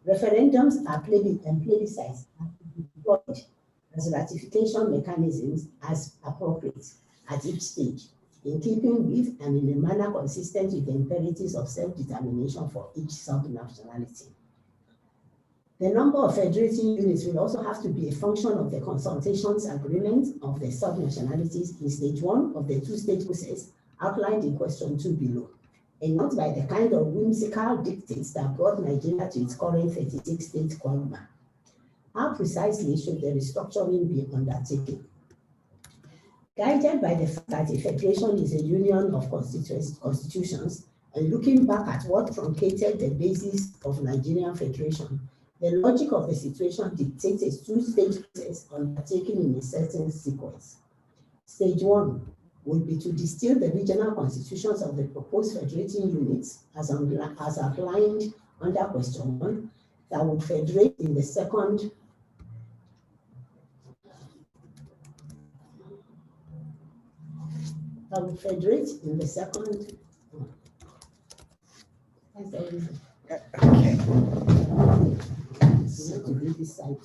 Speaker 7: Referendums are plebiscites are deployed as ratification mechanisms as appropriate at each stage, in keeping with and in a manner consistent with the imperatives of self-determination for each sub-nationality. The number of federating units will also have to be a function of the consultations agreement of the sub-nationalities in stage 1 of the two-stage process outlined in question 2 below, and not by the kind of whimsical dictates that brought Nigeria to its current 36-state quagmire. How precisely should the restructuring be undertaken? Guided by the fact that a federation is a union of constitutions, and looking back at what truncated the basis of Nigerian federation, the logic of the situation dictates a two-stage process undertaken in a certain sequence. Stage 1 would be to distill the regional constitutions of the proposed federating units as outlined under question 1, that would federate in the second
Speaker 2: Okay.
Speaker 7: So to read this side.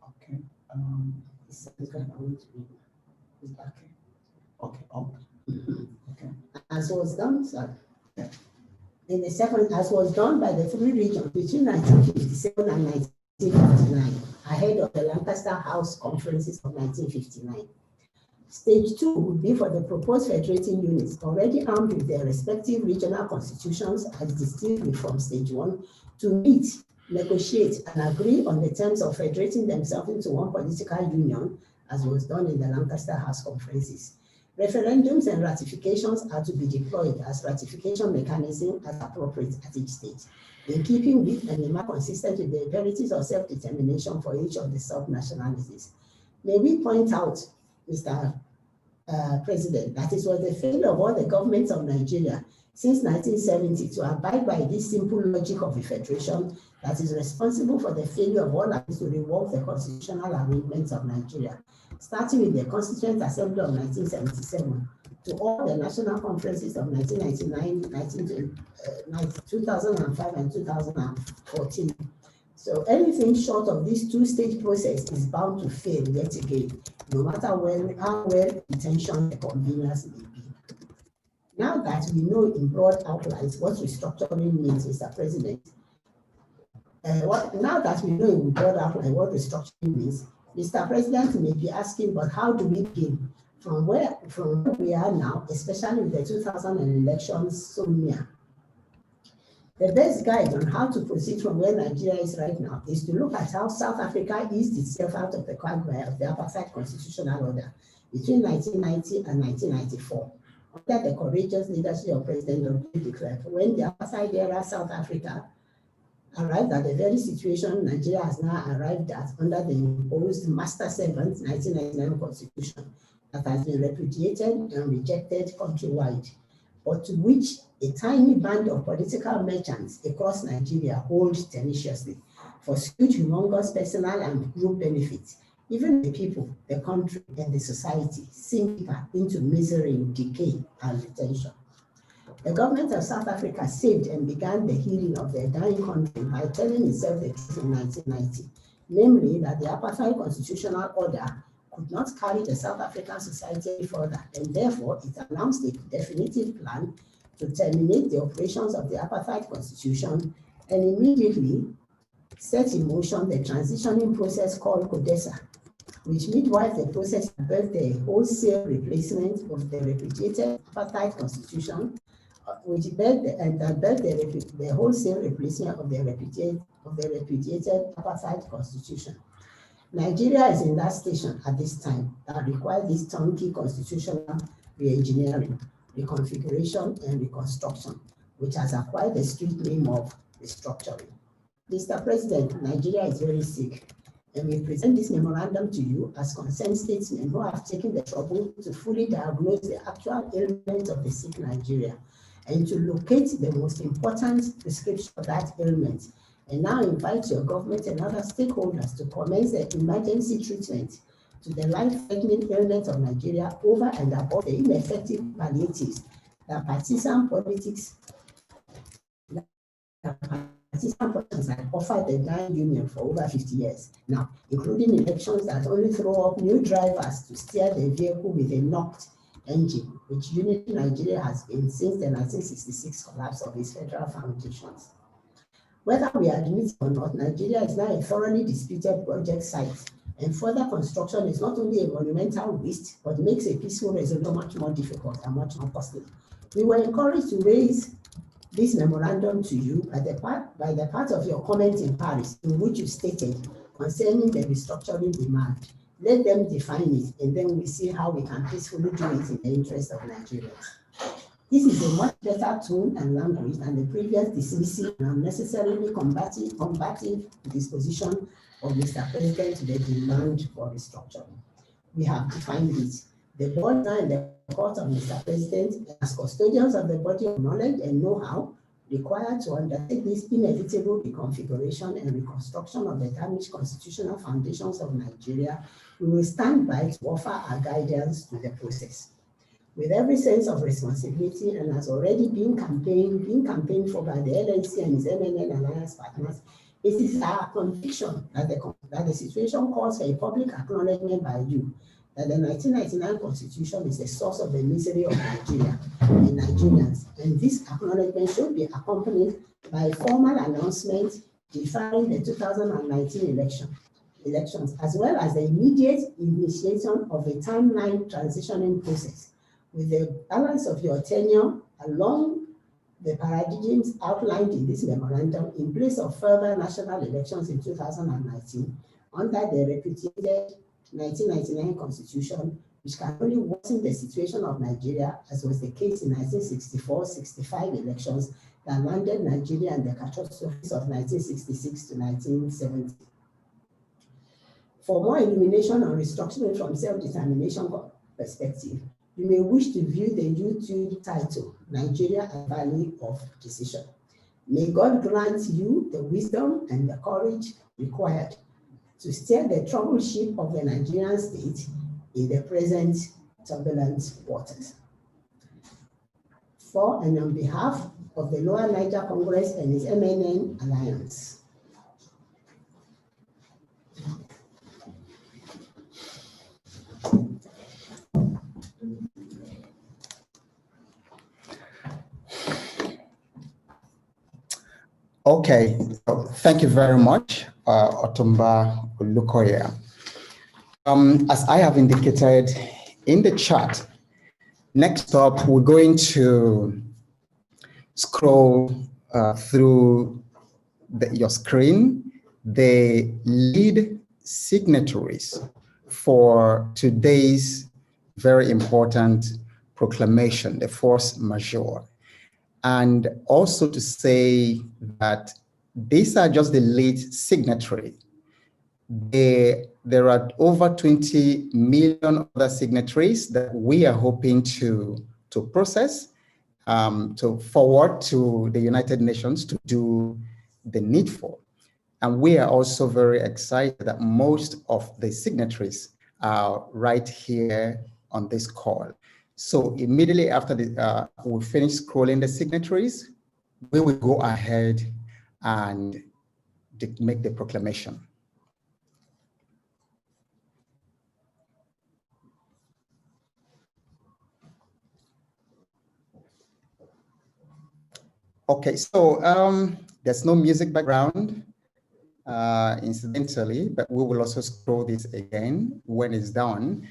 Speaker 4: Okay. Okay. Okay.
Speaker 7: As was done, sir. In the second, as was done by the three regions between 1957 and 1959, ahead of the Lancaster House conferences of 1959. Stage 2 would be for the proposed federating units already armed with their respective regional constitutions as distilled from stage 1 to meet, negotiate, and agree on the terms of federating themselves into one political union, as was done in the Lancaster House conferences. Referendums and ratifications are to be deployed as ratification mechanism as appropriate at each stage, in keeping with and more consistent with the imperatives of self-determination for each of the sub-nationalities. May we point out, Mr. President, that it was the failure of all the governments of Nigeria since 1970 to abide by this simple logic of the federation that is responsible for the failure of all attempts to rework the constitutional arrangements of Nigeria, starting with the Constituent Assembly of 1977 to all the national conferences of 1999, 2005, and 2014. So anything short of this two-stage process is bound to fail yet again, no matter how well intentioned the conveners may be. Now that we know in broad outlines what restructuring means, Mr. President, now that we know in broad outline what restructuring means, Mr. President may be asking, but how do we begin? From where we are now, especially with the 2000 elections so near? The best guide on how to proceed from where Nigeria is right now is to look at how South Africa eased itself out of the quagmire of the apartheid constitutional order between 1990 and 1994, under the courageous leadership of President Dr. de Klerk, when the apartheid era South Africa arrived at the very situation Nigeria has now arrived at under the imposed Master Servant 1999 Constitution that has been repudiated and rejected countrywide, but to which a tiny band of political merchants across Nigeria hold tenaciously for huge, humongous personal and group benefits. Even the people, the country, and the society sink deeper into misery, decay, and retention. The government of South Africa saved and began the healing of their dying country by telling itself the truth in 1990, namely that the apartheid constitutional order could not carry the South African society further, and therefore it announced a definitive plan to terminate the operations of the apartheid constitution and immediately set in motion the transitioning process called CODESA, which midwife the process birthed the wholesale replacement of the repudiated apartheid constitution, which birthed the wholesale replacement of the repudiated apartheid constitution. Nigeria is in that station at this time that requires this turnkey constitutional re-engineering, reconfiguration, and reconstruction, which has acquired the street name of restructuring. Mr. President, Nigeria is very sick, and we present this memorandum to you as concerned statesmen who have taken the trouble to fully diagnose the actual ailment of the sick Nigeria and to locate the most important prescription for that ailment, and now invite your government and other stakeholders to commence the emergency treatment to the life-threatening ailment of Nigeria over and above the ineffective palliatives that partisan politics have offered the dying union for over 50 years now, including elections that only throw up new drivers to steer the vehicle with a knocked engine, which Unity Nigeria has been since the 1966 collapse of its federal foundations. Whether we admit or not, Nigeria is now a thoroughly disputed project site, and further construction is not only a monumental waste, but makes a peaceful resolution much more difficult and much more costly. We were encouraged to raise this memorandum to you by the part of your comment in Paris, in which you stated concerning the restructuring demand. Let them define it, and then we see how we can peacefully do it in the interest of Nigerians. This is a much better tone and language than the previous dismissive and unnecessarily combative disposition of Mr. President to the demand for restructuring. We have defined it. The board now in the court of Mr. President, as custodians of the body of knowledge and know-how required to undertake this inevitable reconfiguration and reconstruction of the damaged constitutional foundations of Nigeria, we will stand by to offer our guidance to the process. With every sense of responsibility, and has already been campaigned for by the LNC and its MNN alliance partners, it is our conviction that the situation calls for a public acknowledgement by you that the 1999 Constitution is the source of the misery of Nigeria and Nigerians, and this acknowledgement should be accompanied by a formal announcement defining the 2019 elections, as well as the immediate initiation of a timeline transitioning process, with the balance of your tenure along the paradigms outlined in this memorandum in place of further national elections in 2019 under the repudiated 1999 Constitution, which can only worsen the situation of Nigeria, as was the case in 1964-65 elections that landed Nigeria in the catastrophes of 1966 to 1970. For more illumination on restructuring from self-determination perspective, you may wish to view the YouTube title, Nigeria, a Valley of Decision. May God grant you the wisdom and the courage required to steer the troubled ship of the Nigerian state in the present turbulent waters. For and on behalf of the Lower Niger Congress and its MNN Alliance,
Speaker 2: Okay, so thank you very much, Otumba Olukoya. As I have indicated in the chat, next up, we're going to scroll through your screen, the lead signatories for today's very important proclamation, the force majeure. And also to say that these are just the lead signatory. There are over 20 million other signatories that we are hoping to process, to forward to the United Nations to do the needful. And we are also very excited that most of the signatories are right here on this call. So immediately after we finish scrolling the signatories, we will go ahead and make the proclamation. Okay, so there's no music background, incidentally, but we will also scroll this again when it's done.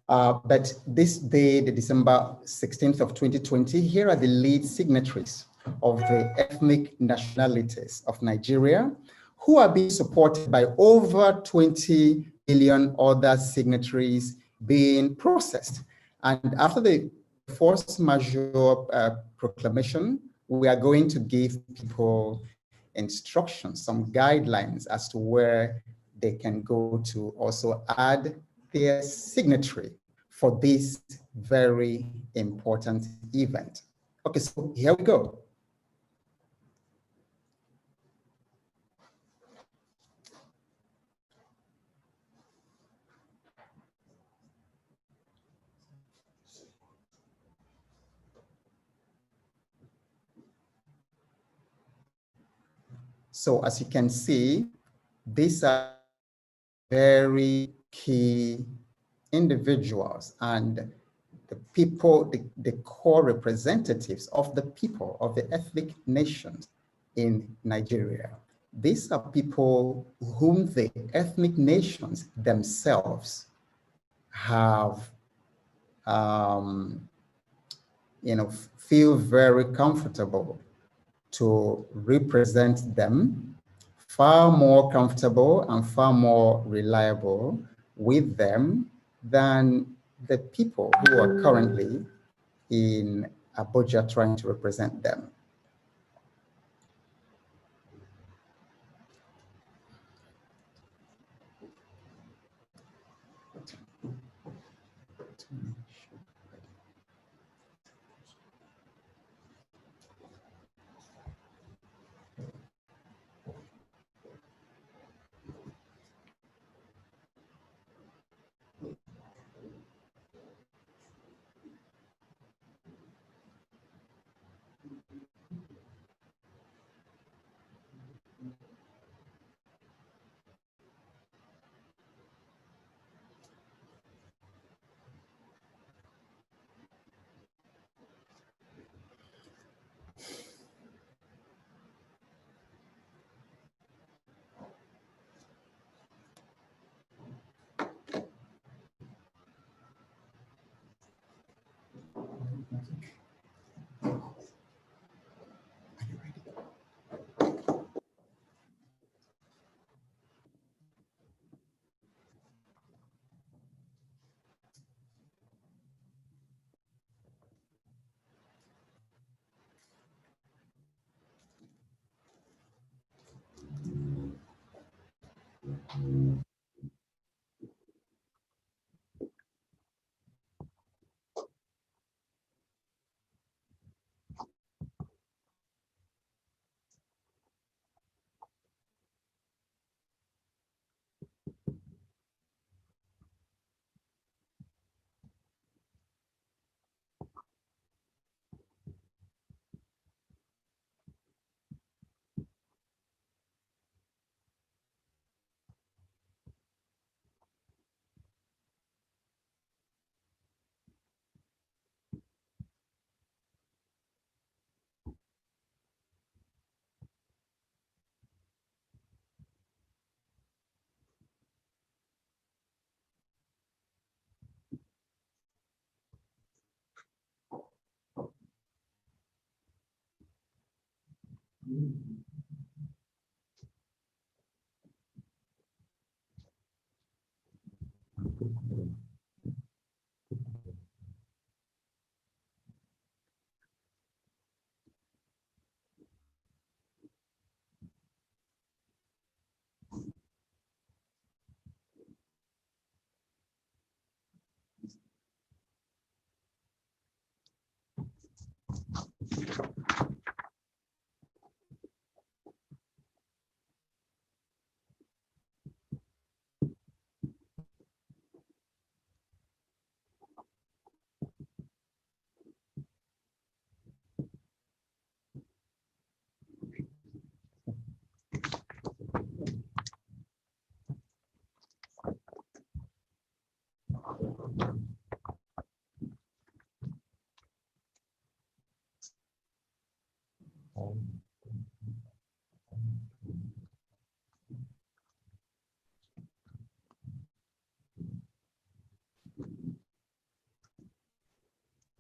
Speaker 2: But this day, the December 16th of 2020, here are the lead signatories of the ethnic nationalities of Nigeria, who are being supported by over 20 million other signatories being processed. And after the force majeure proclamation, we are going to give people instructions, some guidelines as to where they can go to also add their signatory for this very important event. Okay, so here we go. So as you can see, these are very key individuals and the people, the core representatives of the people of the ethnic nations in Nigeria. These are people whom the ethnic nations themselves have, feel very comfortable to represent them, far more comfortable and far more reliable with them than the people who are currently in Abuja trying to represent them.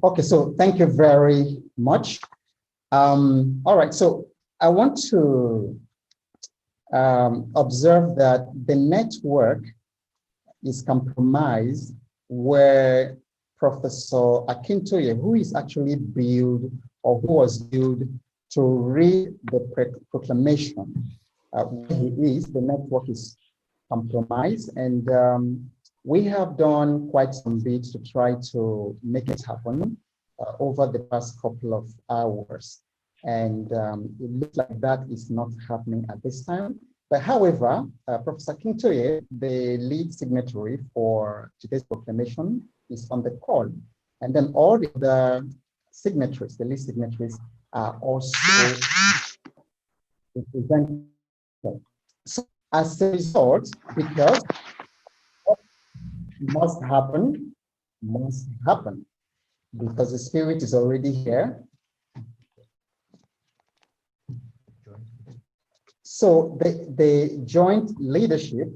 Speaker 2: Okay, so thank you very much. All right, so I want to observe that the network is compromised where Professor Akintoye, who is actually billed or who was billed to read the proclamation, where he is, the network is compromised, and we have done quite some bits to try to make it happen over the past couple of hours. And it looks like that is not happening at this time. But however, Professor Akintoye, the lead signatory for today's proclamation, is on the call. And then all the other signatories, the lead signatories, are also represented. So as a result, because what must happen, because the spirit is already here. So the joint leadership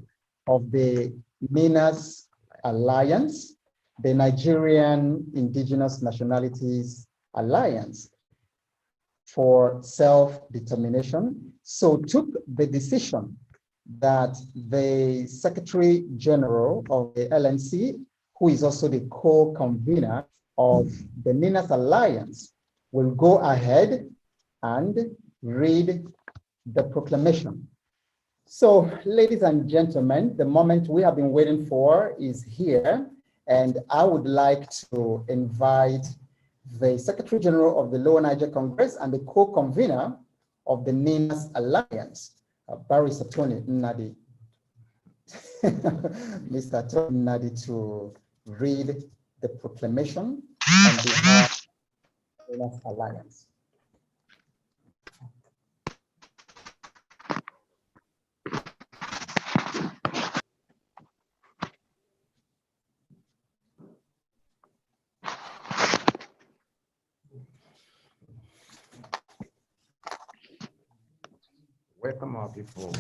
Speaker 2: of the NINAS Alliance, the Nigerian Indigenous Nationalities Alliance for Self-Determination, so took the decision that the Secretary General of the LNC, who is also the co-convener of the NINAS Alliance, will go ahead and read the proclamation. So, ladies and gentlemen, the moment we have been waiting for is here, and I would like to invite the Secretary General of the Lower Niger Congress and the co-convener of the NINAS Alliance, Barrister Tony Nnadi, Mr. Tony Nnadi, to read the proclamation on behalf of the NINAS Alliance.
Speaker 3: Welcome our people.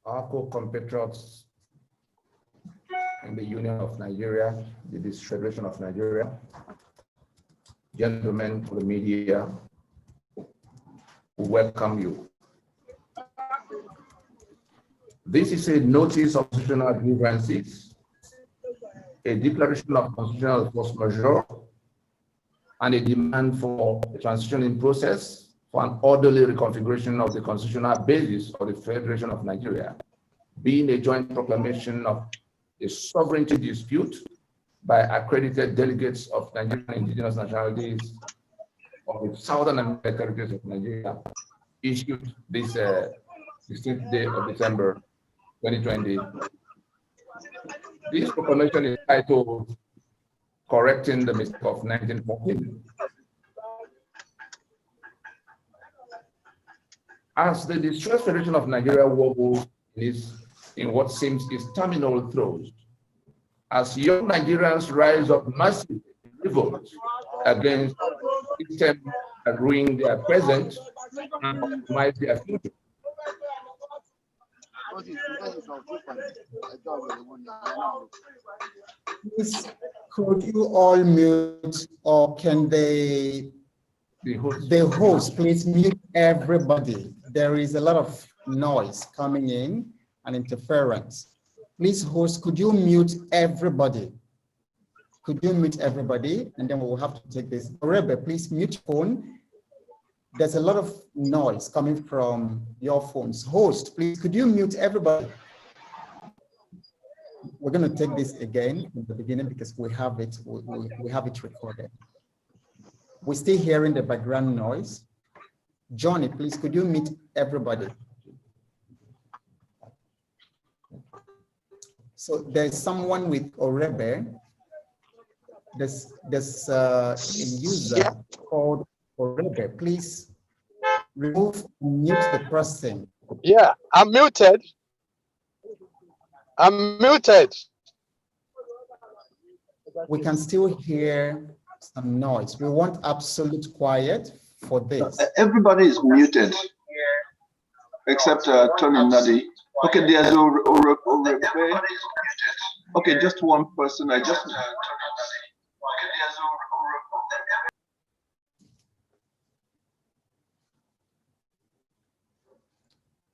Speaker 3: Our co-compatriots in the Union of Nigeria, the Federation of Nigeria, gentlemen from the media, we welcome you. This is a notice of constitutional grievances, a declaration of constitutional force majeure, and a demand for a transitioning process for an orderly reconfiguration of the constitutional basis of the Federation of Nigeria, being a joint proclamation of a sovereignty dispute by accredited delegates of Nigerian indigenous nationalities of the Southern and Western territories of Nigeria, issued this 16th day of December 2020. This proclamation is titled Correcting the Mistake of 1914. As the distressed Federation of Nigeria wobbles in what seems its terminal throes, as young Nigerians rise up massively in revolt against the system that ruin their present and compromise their future.
Speaker 2: Please, could you all mute, or can the host please mute everybody? There is a lot of noise coming in and interference. Please, host, could you mute everybody? Could you mute everybody? And then we will have to take this. Orebe, please mute phone. There's a lot of noise coming from your phones. Host, please, could you mute everybody? We're going to take this again in the beginning because we have it. We have it recorded. We're still hearing the background noise. Johnny, please, could you mute everybody? So there's someone with Orebe. There's a user called Orebe. Please remove, mute the person.
Speaker 8: Yeah, I'm muted. I'm muted.
Speaker 2: We can still hear some noise. We want absolute quiet for this.
Speaker 1: Everybody is muted except Tony Nadi. Okay, there's Orebe. Okay, just one person. I just.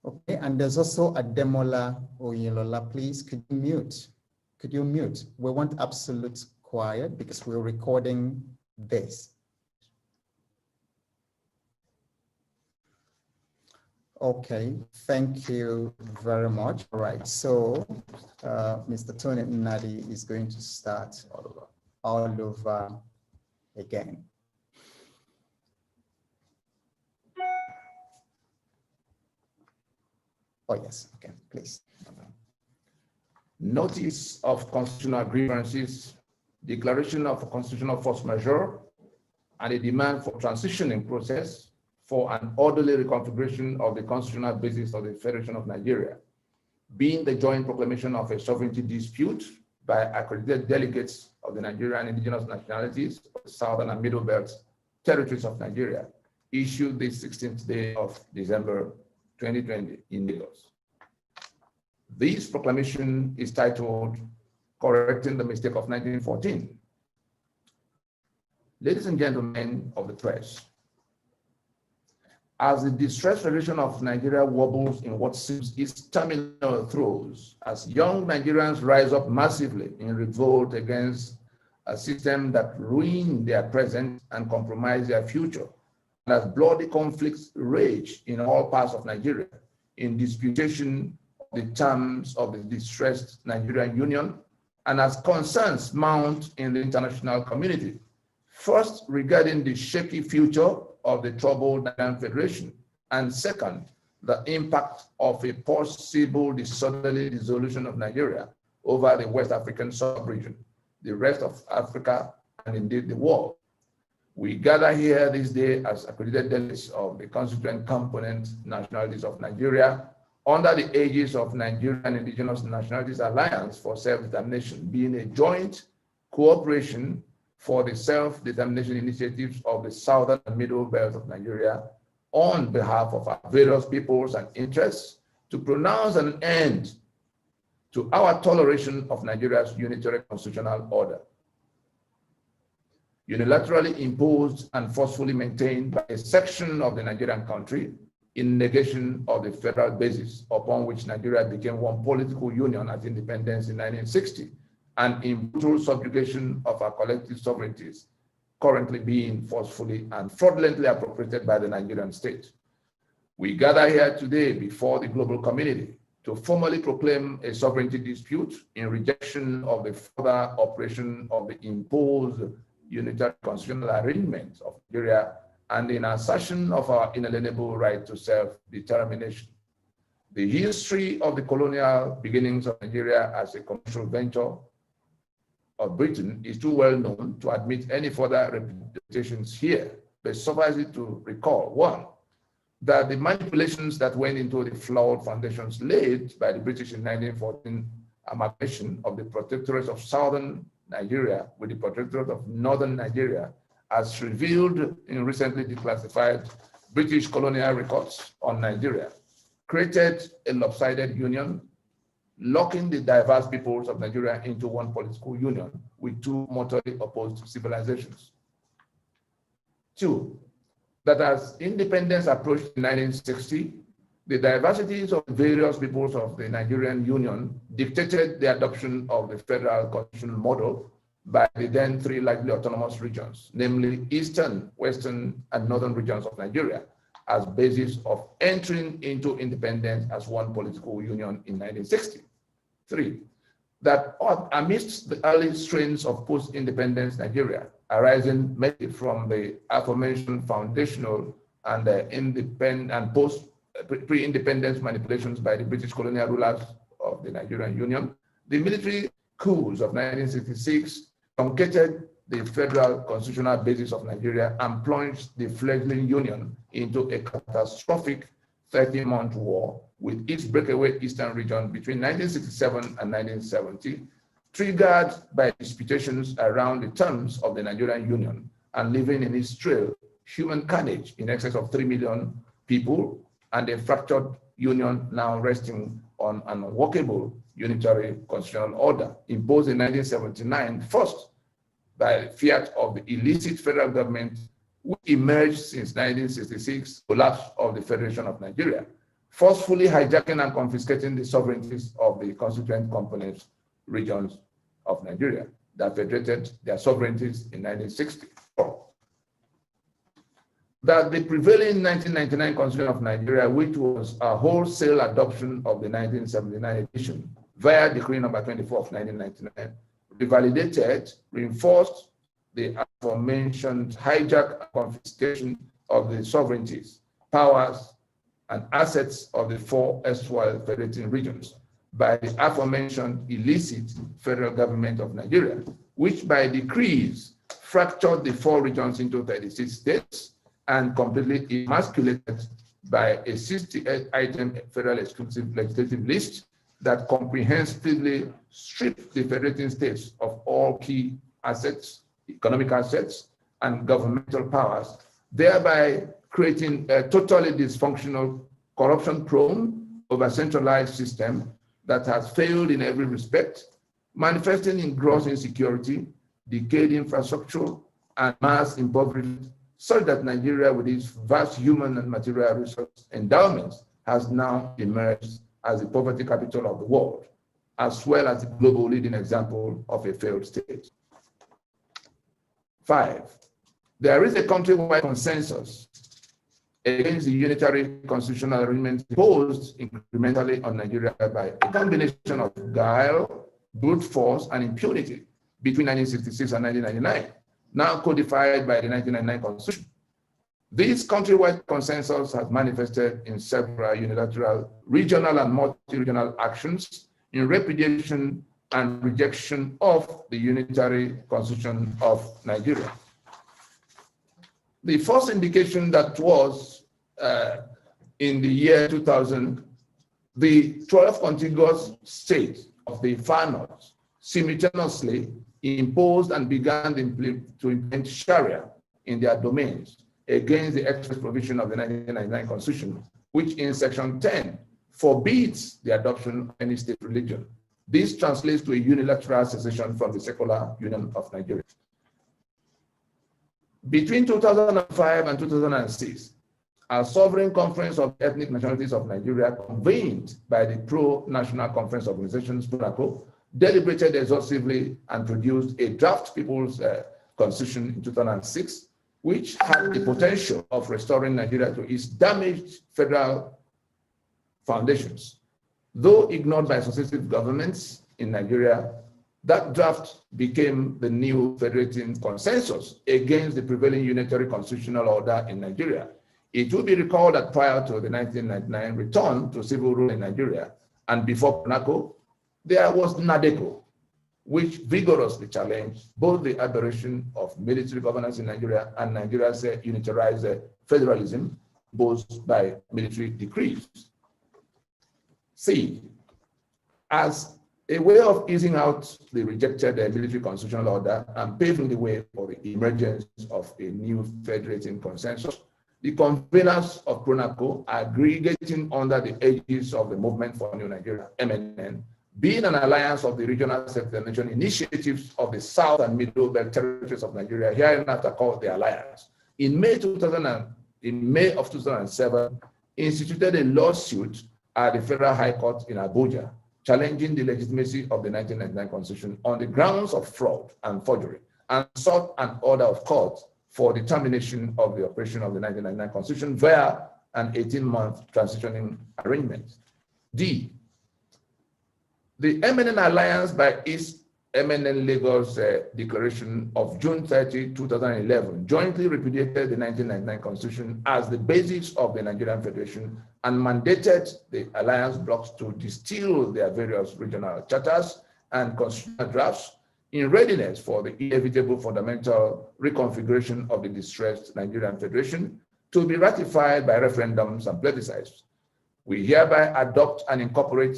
Speaker 2: Okay, and there's also Ademola Oyelola. Please, could you mute? Could you mute? We want absolute quiet because we're recording this. Okay, thank you very much. All right, so Mr. Tony Nadi is going to start all over again. Oh, yes, okay, please.
Speaker 3: Notice of constitutional grievances, declaration of constitutional force majeure, and a demand for transitioning process for an orderly reconfiguration of the constitutional basis of the Federation of Nigeria, being the joint proclamation of a sovereignty dispute by accredited delegates of the Nigerian indigenous nationalities of the Southern and Middle Belt territories of Nigeria, issued the 16th day of December 2020 in Lagos. This proclamation is titled Correcting the Mistake of 1914. Ladies and gentlemen of the press, as the distressed Federation of Nigeria wobbles in what seems its terminal throes, as young Nigerians rise up massively in revolt against a system that ruined their present and compromised their future, and as bloody conflicts rage in all parts of Nigeria in disputation of the terms of the distressed Nigerian Union, and as concerns mount in the international community, first regarding the shaky future of the troubled Nigerian Federation, and second, the impact of a possible disorderly dissolution of Nigeria over the West African sub-region, the rest of Africa, and indeed the world. We gather here this day as accredited delegates of the constituent component nationalities of Nigeria under the aegis of Nigerian Indigenous Nationalities Alliance for Self-Determination, being a joint cooperation for the self-determination initiatives of the Southern and Middle Belt of Nigeria on behalf of our various peoples and interests to pronounce an end to our toleration of Nigeria's unitary constitutional order, unilaterally imposed and forcefully maintained by a section of the Nigerian country in negation of the federal basis upon which Nigeria became one political union at independence in 1960, and in brutal subjugation of our collective sovereignties, currently being forcefully and fraudulently appropriated by the Nigerian state. We gather here today before the global community to formally proclaim a sovereignty dispute in rejection of the further operation of the imposed unitary constitutional arrangements of Nigeria and in assertion of our inalienable right to self-determination. The history of the colonial beginnings of Nigeria as a commercial venture of Britain is too well known to admit any further repetitions here, but suffice it to recall, one, that the manipulations that went into the flawed foundations laid by the British in 1914 amalgamation of the Protectorate of Southern Nigeria with the Protectorate of Northern Nigeria, as revealed in recently declassified British colonial records on Nigeria, created a lopsided union, locking the diverse peoples of Nigeria into one political union with two mortally opposed civilizations. Two, that as independence approached in 1960, the diversities of various peoples of the Nigerian Union dictated the adoption of the federal constitutional model by the then three largely autonomous regions, namely Eastern, Western, and Northern regions of Nigeria, as basis of entering into independence as one political union in 1960. Three, that amidst the early strains of post-independence Nigeria, arising mainly from the aforementioned foundational and independent and pre-independence manipulations by the British colonial rulers of the Nigerian Union, the military coups of 1966 truncated the federal constitutional basis of Nigeria and plunged the fledgling union into a catastrophic 30-month war with its breakaway eastern region between 1967 and 1970, triggered by disputations around the terms of the Nigerian Union and leaving in its trail human carnage in excess of 3 million people and a fractured union now resting on an unworkable unitary constitutional order imposed in 1979, first by fiat of the illicit federal government, which emerged since 1966, collapse of the Federation of Nigeria, forcefully hijacking and confiscating the sovereignties of the constituent component regions of Nigeria that federated their sovereignties in 1960. That the prevailing 1999 Constitution of Nigeria, which was a wholesale adoption of the 1979 edition via Decree number 24 of 1999, revalidated, reinforced the aforementioned hijack and confiscation of the sovereignties, powers, and assets of the four erstwhile federating regions by the aforementioned illicit federal government of Nigeria, which by decrees fractured the four regions into 36 states and completely emasculated by a 68-item federal exclusive legislative list that comprehensively stripped the federating states of all key assets, economic assets, and governmental powers, thereby creating a totally dysfunctional, corruption-prone, over-centralized system that has failed in every respect, manifesting in gross insecurity, decayed infrastructure, and mass impoverishment, such that Nigeria, with its vast human and material resource endowments, has now emerged as the poverty capital of the world, as well as the global leading example of a failed state. 5, there is a countrywide consensus against the unitary constitutional arrangement imposed incrementally on Nigeria by a combination of guile, brute force, and impunity between 1966 and 1999, now codified by the 1999 Constitution. This countrywide consensus has manifested in several unilateral, regional, and multi-regional actions in repudiation and rejection of the unitary Constitution of Nigeria. The first indication that was in the year 2000, the 12 contiguous states of the Far North simultaneously imposed and began to implement Sharia in their domains against the express provision of the 1999 Constitution, which in Section 10 forbids the adoption of any state religion. This translates to a unilateral secession from the secular Union of Nigeria. Between 2005 and 2006, a sovereign conference of ethnic nationalities of Nigeria, convened by the Pro-National Conference Organization, PRONACO, deliberated exhaustively and produced a draft People's Constitution in 2006, which had the potential of restoring Nigeria to its damaged federal foundations. Though ignored by successive governments in Nigeria, that draft became the new federating consensus against the prevailing unitary constitutional order in Nigeria. It will be recalled that prior to the 1999 return to civil rule in Nigeria and before PRONACO, there was NADECO, which vigorously challenged both the aberration of military governance in Nigeria and Nigeria's unitarized federalism imposed by military decrees. C, as a way of easing out the rejected military constitutional order and paving the way for the emergence of a new federating consensus. The conveners of PRONACO, aggregating under the aegis of the Movement for New Nigeria, MNN, being an alliance of the regional self-determination initiatives of the South and Middle Belt territories of Nigeria, hereinafter called the Alliance, in May of 2007, instituted a lawsuit at the Federal High Court in Abuja, challenging the legitimacy of the 1999 Constitution on the grounds of fraud and forgery, and sought an order of court for the termination of the operation of the 1999 Constitution via an 18-month transitioning arrangement. D, the MNN Alliance by its MNN Lagos Declaration of June 30, 2011, jointly repudiated the 1999 Constitution as the basis of the Nigerian Federation and mandated the alliance blocks to distill their various regional charters and constitutional drafts in readiness for the inevitable fundamental reconfiguration of the distressed Nigerian Federation to be ratified by referendums and plebiscites. We hereby adopt and incorporate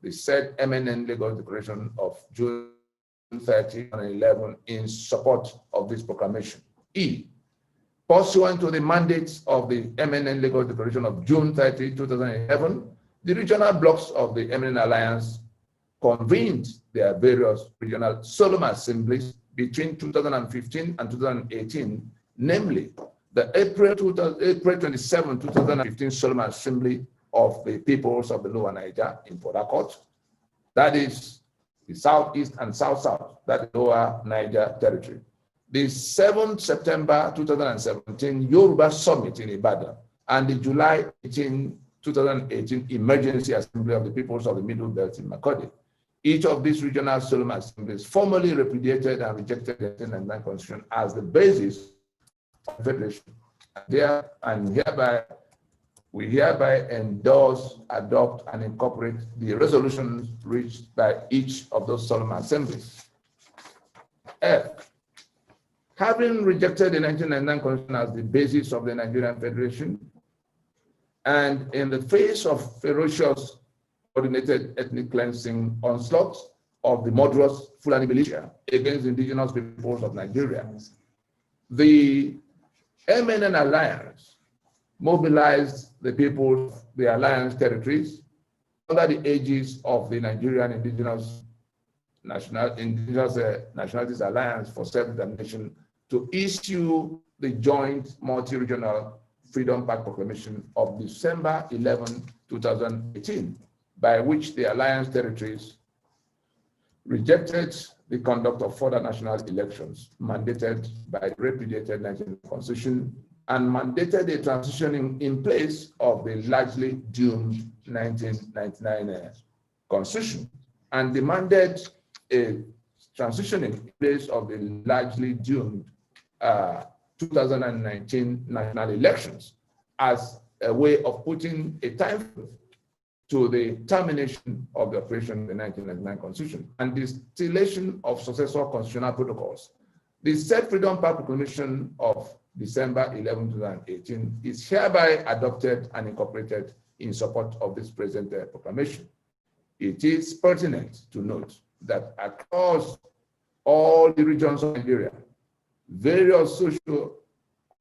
Speaker 3: the said MNN Lagos Declaration of June 30, 2011 in support of this proclamation. E, pursuant to the mandates of the MNN Lagos Declaration of June 30, 2011, the regional blocks of the MNN Alliance convened their various regional solemn assemblies between 2015 and 2018, namely the April 27, 2015 solemn assembly of the peoples of the Lower Niger in Port Harcourt, that is the Southeast and South-South, that is Lower Niger Territory. The 7th September 2017 Yoruba Summit in Ibadan, and the July 18, 2018 Emergency Assembly of the Peoples of the Middle Belt in Makurdi. Each of these regional solemn assemblies formally repudiated and rejected the 1999 Constitution as the basis of the Federation. We hereby endorse, adopt, and incorporate the resolutions reached by each of those solemn assemblies. F, having rejected the 1999 Constitution as the basis of the Nigerian Federation, and in the face of ferocious coordinated ethnic cleansing onslaughts of the murderous Fulani militia against indigenous peoples of Nigeria, the MNN Alliance mobilized the people, the alliance territories, under the aegis of the Nigerian Indigenous Nationalities Alliance for Self-Determination to issue the joint multi-regional Freedom Pact Proclamation of December 11, 2018, by which the alliance territories rejected the conduct of further national elections mandated by the repudiated 1999 Constitution and mandated a transition in place of the largely doomed 1999 Constitution, and demanded a transition in place of the largely doomed 2019 national elections as a way of putting a time to the termination of the operation of the 1999 Constitution and distillation of successor constitutional protocols. The said Freedom Pact Proclamation of December 11, 2018 is hereby adopted and incorporated in support of this present proclamation. It is pertinent to note that across all the regions of Nigeria, various social,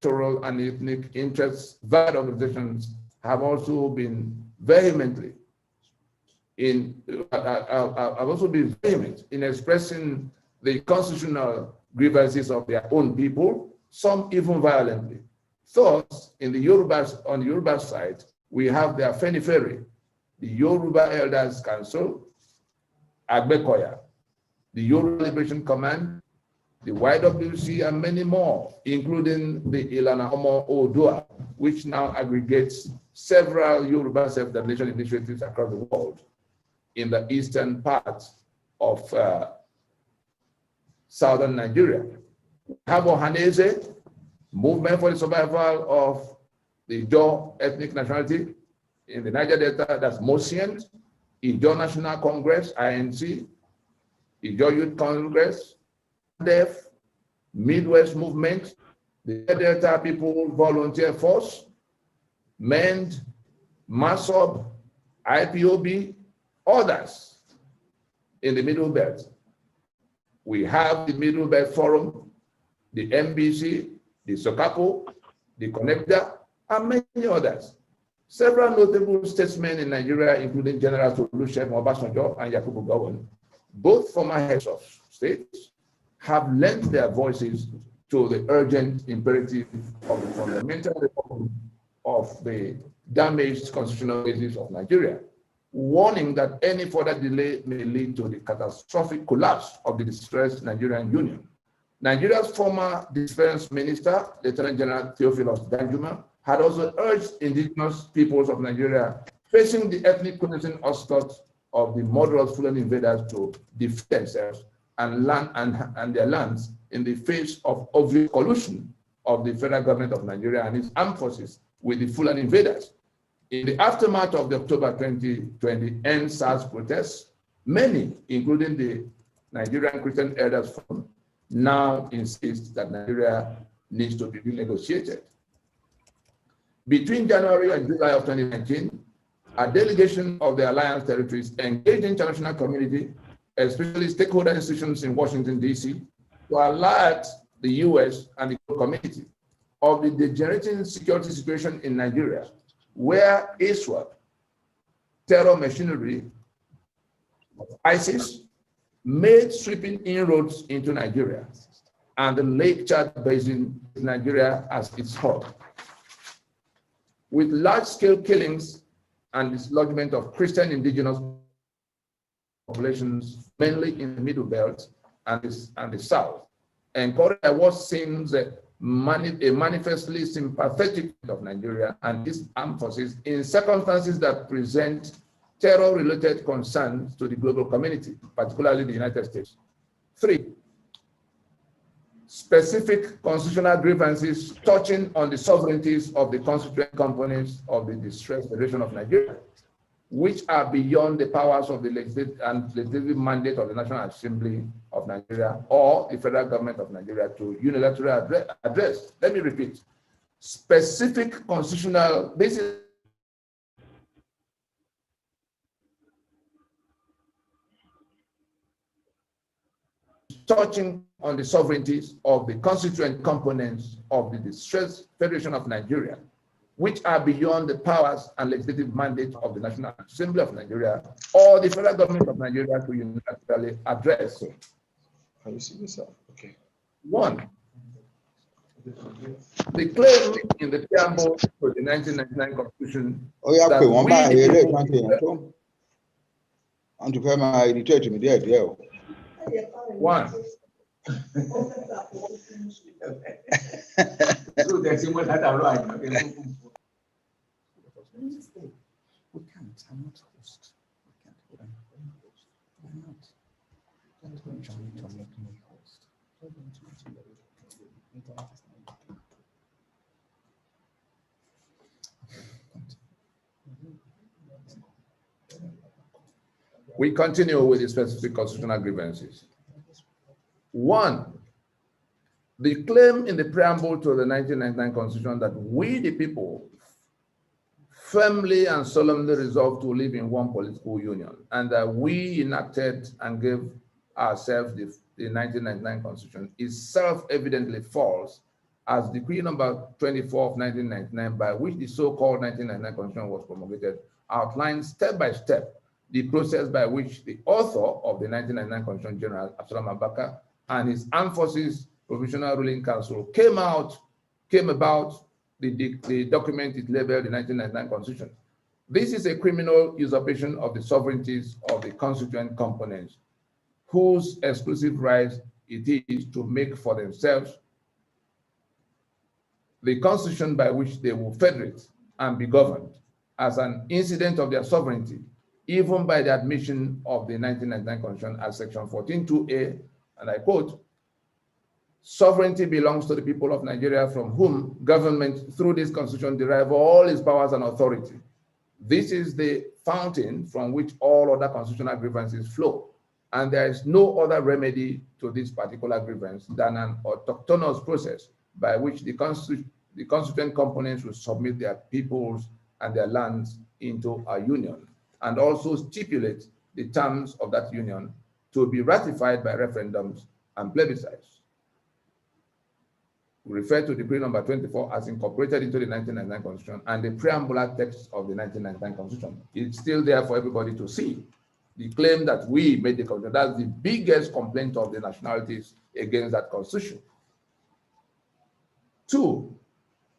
Speaker 3: cultural, and ethnic interests, varied organizations have also been vehement in expressing the constitutional grievances of their own people, some even violently. Thus, on the Yoruba side, we have the Afenifere, the Yoruba Elders Council, Agbekoya, the Yoruba Liberation Command, the YWC, and many more, including the Ilana Omo Odua, which now aggregates several Yoruba self-determination initiatives across the world in the eastern part of southern Nigeria. We have Ohanese, Movement for the Survival of the Ijaw ethnic nationality in the Niger Delta, that's Mosian, Ijaw National Congress, INC, Ijaw Youth Congress, DEF, Midwest Movement, the Delta People Volunteer Force, MEND, MASOB, IPOB, others. in the Middle Belt. We have the Middle Belt Forum, the MBC, the SOCAPO, the CONECTA, and many others. Several notable statesmen in Nigeria, including General Olusegun Obasanjo and Yakubu Gowon, both former heads of states, have lent their voices to the urgent imperative of the fundamental reform of the damaged constitutional basis of Nigeria, warning that any further delay may lead to the catastrophic collapse of the distressed Nigerian Union. Nigeria's former defense minister, Lieutenant General Theophilus Danjuma, had also urged indigenous peoples of Nigeria facing the ethnic cleansing onslaught of the murderous Fulani invaders to defend themselves and their lands in the face of obvious collusion of the federal government of Nigeria and its armed forces with the Fulani invaders. In the aftermath of the October 2020 EndSARS protests, many, including the Nigerian Christian Elders Forum, now insist that Nigeria needs to be renegotiated. Between January and July of 2019, a delegation of the Alliance territories engaged the international community, especially stakeholder institutions in Washington, D.C., to alert the U.S. and the community of the degenerating security situation in Nigeria, where ISWAP, terror machinery of ISIS, made sweeping inroads into Nigeria and the Lake Chad Basin, Nigeria as its hub, with large-scale killings and dislodgement of Christian indigenous populations, mainly in the Middle Belt and the South, encouraged by what seems a manifestly sympathetic of Nigeria and its armed forces in circumstances that present terror-related concerns to the global community, particularly the United States. 3, specific constitutional grievances touching on the sovereignties of the constituent components of the distressed Federation of Nigeria, which are beyond the powers of the legislative mandate of the National Assembly of Nigeria or the federal government of Nigeria to unilaterally address. Let me repeat, specific constitutional basis touching on the sovereignties of the constituent components of the distressed Federation of Nigeria, which are beyond the powers and legislative mandate of the National Assembly of Nigeria or the federal government of Nigeria to unilaterally address.
Speaker 1: Can you see yourself? Okay.
Speaker 3: 1, the claim in the preamble to the 1999 Constitution that one,
Speaker 2: We can't. I'm not host. We can't. Why not? Don't want Johnny to make me host.
Speaker 3: we continue with the specific constitutional grievances. 1, the claim in the preamble to the 1999 Constitution that we, the people, firmly and solemnly resolved to live in one political union, and that we enacted and gave ourselves the 1999 Constitution is self-evidently false, as Decree number 24 of 1999, by which the so-called 1999 Constitution was promulgated, outlines step by step the process by which the author of the 1999 Constitution, General Absalom Abaka, and his Armed Forces Provisional Ruling Council came about the document it labeled the 1999 Constitution. This is a criminal usurpation of the sovereignties of the constituent components, whose exclusive right it is to make for themselves the constitution by which they will federate and be governed as an incident of their sovereignty, even by the admission of the 1999 Constitution as Section 14(2)(a), and I quote, "Sovereignty belongs to the people of Nigeria, from whom government through this Constitution derive all its powers and authority. This is the fountain from which all other constitutional grievances flow, and there is no other remedy to this particular grievance than an autochthonous process by which the constituent components will submit their peoples and their lands into a union, and also stipulate the terms of that union to be ratified by referendums and plebiscites. We refer to Decree number 24 as incorporated into the 1999 Constitution and the preambular text of the 1999 Constitution. It's still there for everybody to see. The claim that we made the Constitution, that's the biggest complaint of the nationalities against that Constitution. Two,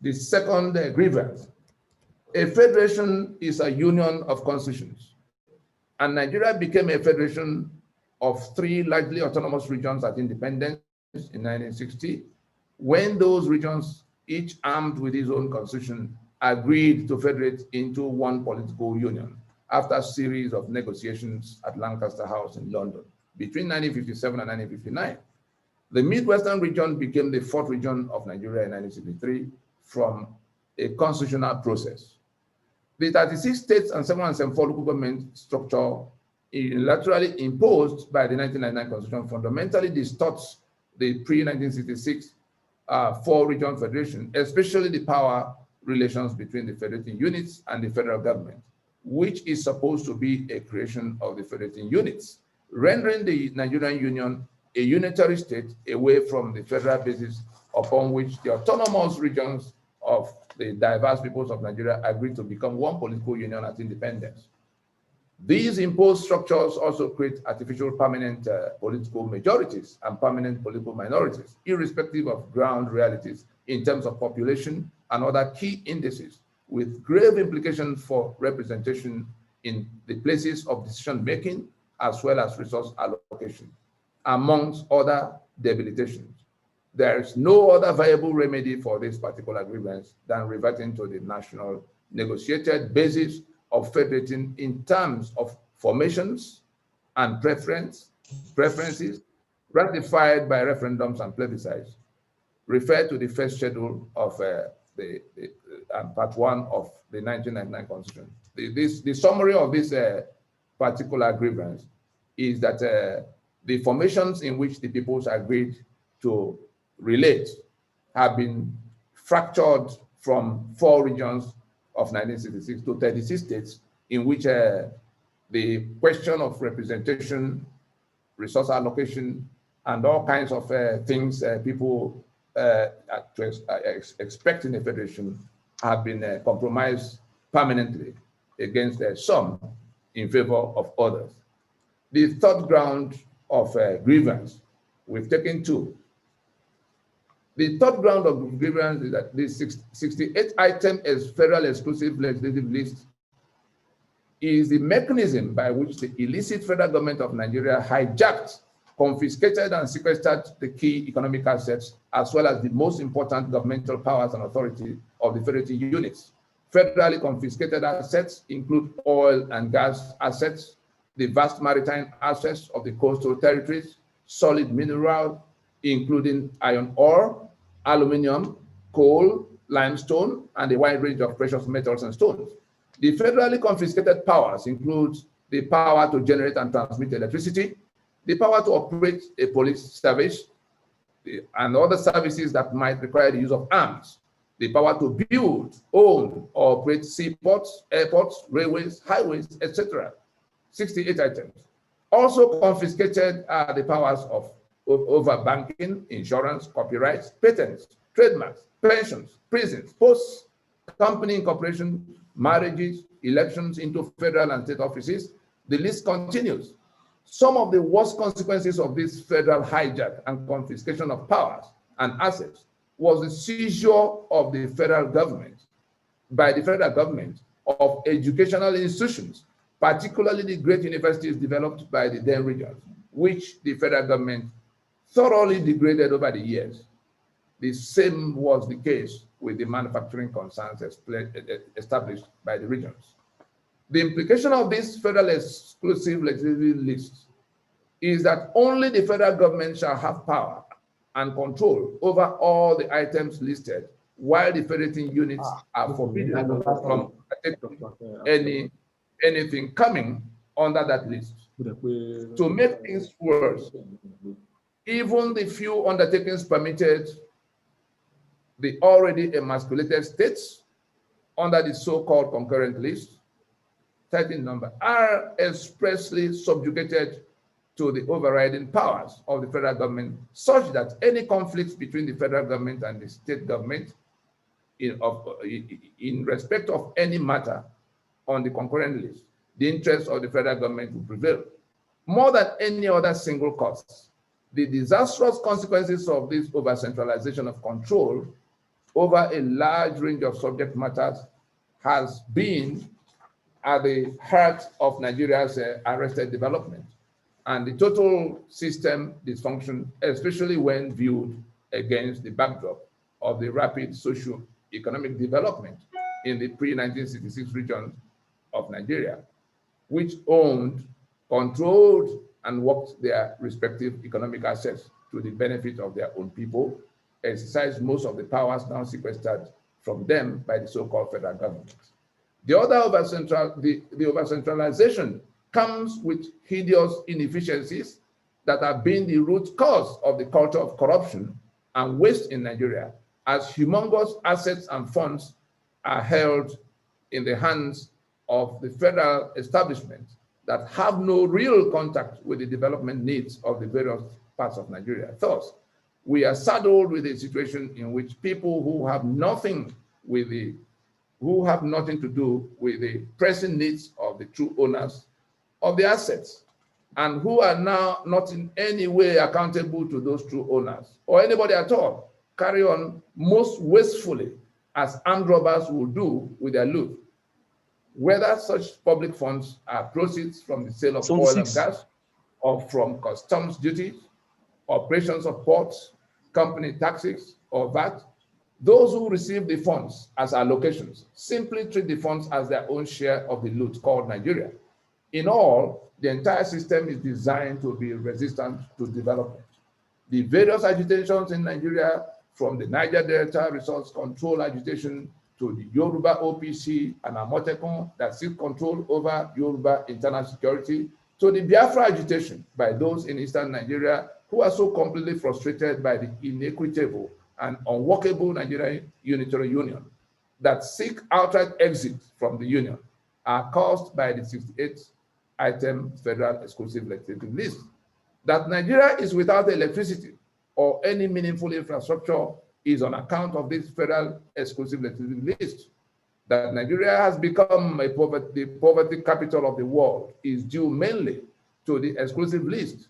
Speaker 3: the second grievance. A federation is a union of constitutions, and Nigeria became a federation of 3 largely autonomous regions at independence in 1960, when those regions, each armed with its own constitution, agreed to federate into one political union after a series of negotiations at Lancaster House in London between 1957 and 1959. The Midwestern region became the 4th region of Nigeria in 1963 from a constitutional process. The 36 states and 774 local government structure unilaterally imposed by the 1999 Constitution fundamentally distorts the pre-1966 4-region federation, especially the power relations between the federating units and the federal government, which is supposed to be a creation of the federating units, rendering the Nigerian Union a unitary state away from the federal basis upon which the autonomous regions of the diverse peoples of Nigeria agreed to become one political union at independence. These imposed structures also create artificial permanent political majorities and permanent political minorities, irrespective of ground realities in terms of population and other key indices, with grave implications for representation in the places of decision-making as well as resource allocation, amongst other debilitations. There is no other viable remedy for this particular grievance than reverting to the national negotiated basis of federating in terms of formations and preferences ratified by referendums and plebiscites. Refer to the first schedule of part 1 of the 1999 Constitution. The summary of this particular grievance is that the formations in which the peoples agreed to relate have been fractured from 4 regions of 1966 to 36 states, in which the question of representation, resource allocation, and all kinds of things people expect in a federation have been compromised permanently against some in favor of others. The third ground of grievance, we've taken 2. The third ground of grievance is that the 68 item as federal exclusive legislative list is the mechanism by which the illicit federal government of Nigeria hijacked, confiscated, and sequestered the key economic assets, as well as the most important governmental powers and authority of the federating units. Federally confiscated assets include oil and gas assets, the vast maritime assets of the coastal territories, solid mineral, including iron ore, aluminum, coal, limestone, and a wide range of precious metals and stones. The federally confiscated powers include the power to generate and transmit electricity, the power to operate a police service, and other services that might require the use of arms, the power to build, own, or operate seaports, airports, railways, highways, etc. 68 items. Also confiscated are the powers of over banking, insurance, copyrights, patents, trademarks, pensions, prisons, posts, company incorporation, marriages, elections into federal and state offices. The list continues. Some of the worst consequences of this federal hijack and confiscation of powers and assets was the seizure of the federal government, by the federal government, of educational institutions, particularly the great universities developed by the then regions, which the federal government thoroughly degraded over the years. The same was the case with the manufacturing concerns established by the regions. The implication of this federal exclusive legislative list is that only the federal government shall have power and control over all the items listed, while the federating units are forbidden from anything coming under that list. To make things worse, even the few undertakings permitted the already emasculated states under the so-called concurrent list, 13 number, are expressly subjugated to the overriding powers of the federal government, such that any conflicts between the federal government and the state government in respect of any matter on the concurrent list, the interests of the federal government will prevail. More than any other single cause, the disastrous consequences of this over-centralization of control over a large range of subject matters has been at the heart of Nigeria's arrested development and the total system dysfunction, especially when viewed against the backdrop of the rapid socio-economic development in the pre-1966 region of Nigeria, which owned, controlled, and worked their respective economic assets to the benefit of their own people, exercised most of the powers now sequestered from them by the so-called federal government. The other over-centralization comes with hideous inefficiencies that have been the root cause of the culture of corruption and waste in Nigeria, as humongous assets and funds are held in the hands of the federal establishment that have no real contact with the development needs of the various parts of Nigeria. Thus, we are saddled with a situation in which people who have nothing to do with the pressing needs of the true owners of the assets, and who are now not in any way accountable to those true owners or anybody at all, carry on most wastefully as armed robbers will do with their loot. Whether such public funds are proceeds from the sale of oil and gas, or from customs duties, operations of ports, company taxes, or VAT, those who receive the funds as allocations simply treat the funds as their own share of the loot called Nigeria. In all, the entire system is designed to be resistant to development. The various agitations in Nigeria, from the Niger Delta Resource Control agitation to the Yoruba OPC and Amotekun that seek control over Yoruba internal security, to the Biafra agitation by those in eastern Nigeria who are so completely frustrated by the inequitable and unworkable Nigerian Unitary Union that seek outright exit from the union, are caused by the 68-item federal exclusive legislative list. That Nigeria is without electricity or any meaningful infrastructure is on account of this federal exclusive legislative list. That Nigeria has become the poverty capital of the world is due mainly to the exclusive list.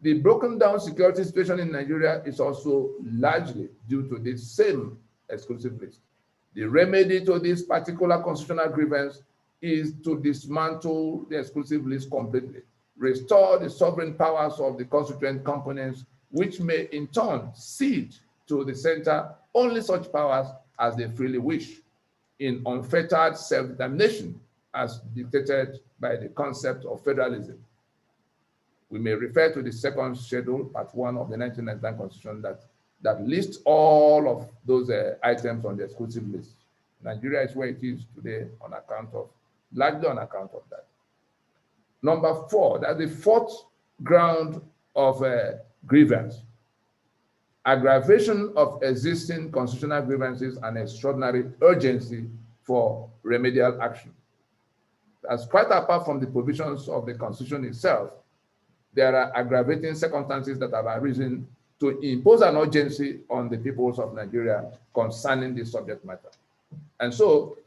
Speaker 3: The broken down security situation in Nigeria is also largely due to this same exclusive list. The remedy to this particular constitutional grievance is to dismantle the exclusive list completely, restore the sovereign powers of the constituent components, which may in turn cede to the center only such powers as they freely wish, in unfettered self-determination as dictated by the concept of federalism. We may refer to the second schedule, part 1 of the 1999 Constitution that lists all of those items on the exclusive list. Nigeria is where it is today largely on account of that. Number 4, that's the fourth ground of grievance. Aggravation of existing constitutional grievances and extraordinary urgency for remedial action. As quite apart from the provisions of the Constitution itself, there are aggravating circumstances that have arisen to impose an urgency on the peoples of Nigeria concerning this subject matter. And so,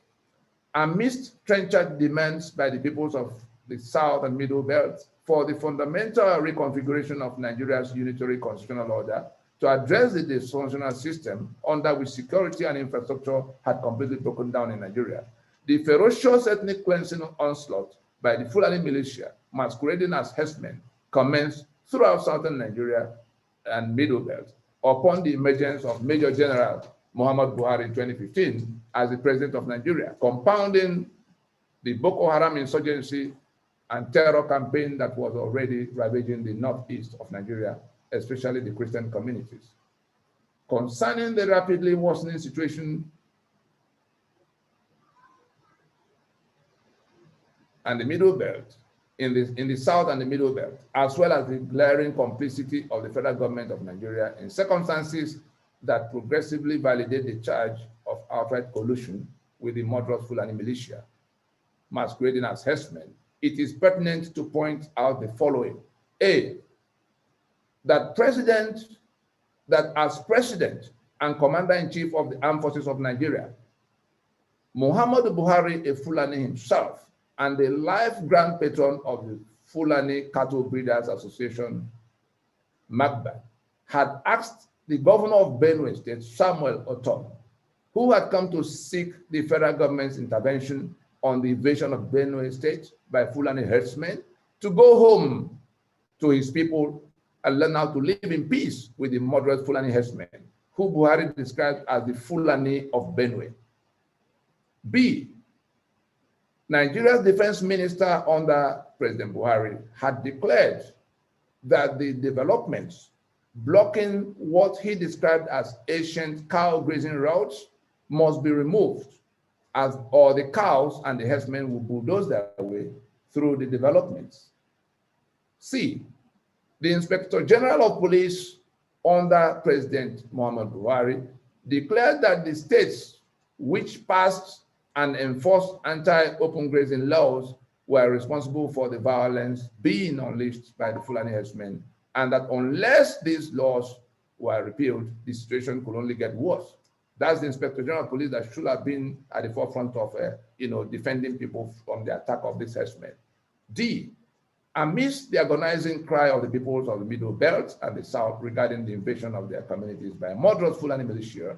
Speaker 3: amidst trenchant demands by the peoples of the South and Middle Belt for the fundamental reconfiguration of Nigeria's unitary constitutional order to address the dysfunctional system under which security and infrastructure had completely broken down in Nigeria, the ferocious ethnic cleansing onslaught by the Fulani militia, masquerading as herdsmen, commenced throughout southern Nigeria and Middle Belt upon the emergence of Major General Muhammad Buhari in 2015 as the president of Nigeria, compounding the Boko Haram insurgency and terror campaign that was already ravaging the northeast of Nigeria, especially the Christian communities. Concerning the rapidly worsening situation and the Middle Belt, in the South and the Middle Belt, as well as the glaring complicity of the federal government of Nigeria in circumstances that progressively validate the charge of outright collusion with the murderous Fulani militia, masquerading as herdsmen, it is pertinent to point out the following A, that as president and commander-in-chief of the armed forces of Nigeria, Muhammadu Buhari, a Fulani himself, and the life grand patron of the Fulani Cattle Breeders Association, MAGBA, had asked the governor of Benue State, Samuel Otom, who had come to seek the federal government's intervention on the invasion of Benue State by Fulani herdsmen, to go home to his people and learn how to live in peace with the moderate Fulani herdsmen, who Buhari described as the Fulani of Benue. B, Nigeria's defense minister under President Buhari had declared that the developments blocking what he described as ancient cow grazing routes must be removed, or the cows and the herdsmen will bulldoze their way through the developments. C, the Inspector General of Police under President Muhammadu Buhari declared that the states which passed and enforced anti-open grazing laws were responsible for the violence being unleashed by the Fulani herdsmen, and that unless these laws were repealed, the situation could only get worse. That's the Inspector General of Police that should have been at the forefront of, defending people from the attack of these herdsmen. D, amidst the agonizing cry of the peoples of the Middle Belt and the South regarding the invasion of their communities by moderate Fulani militia,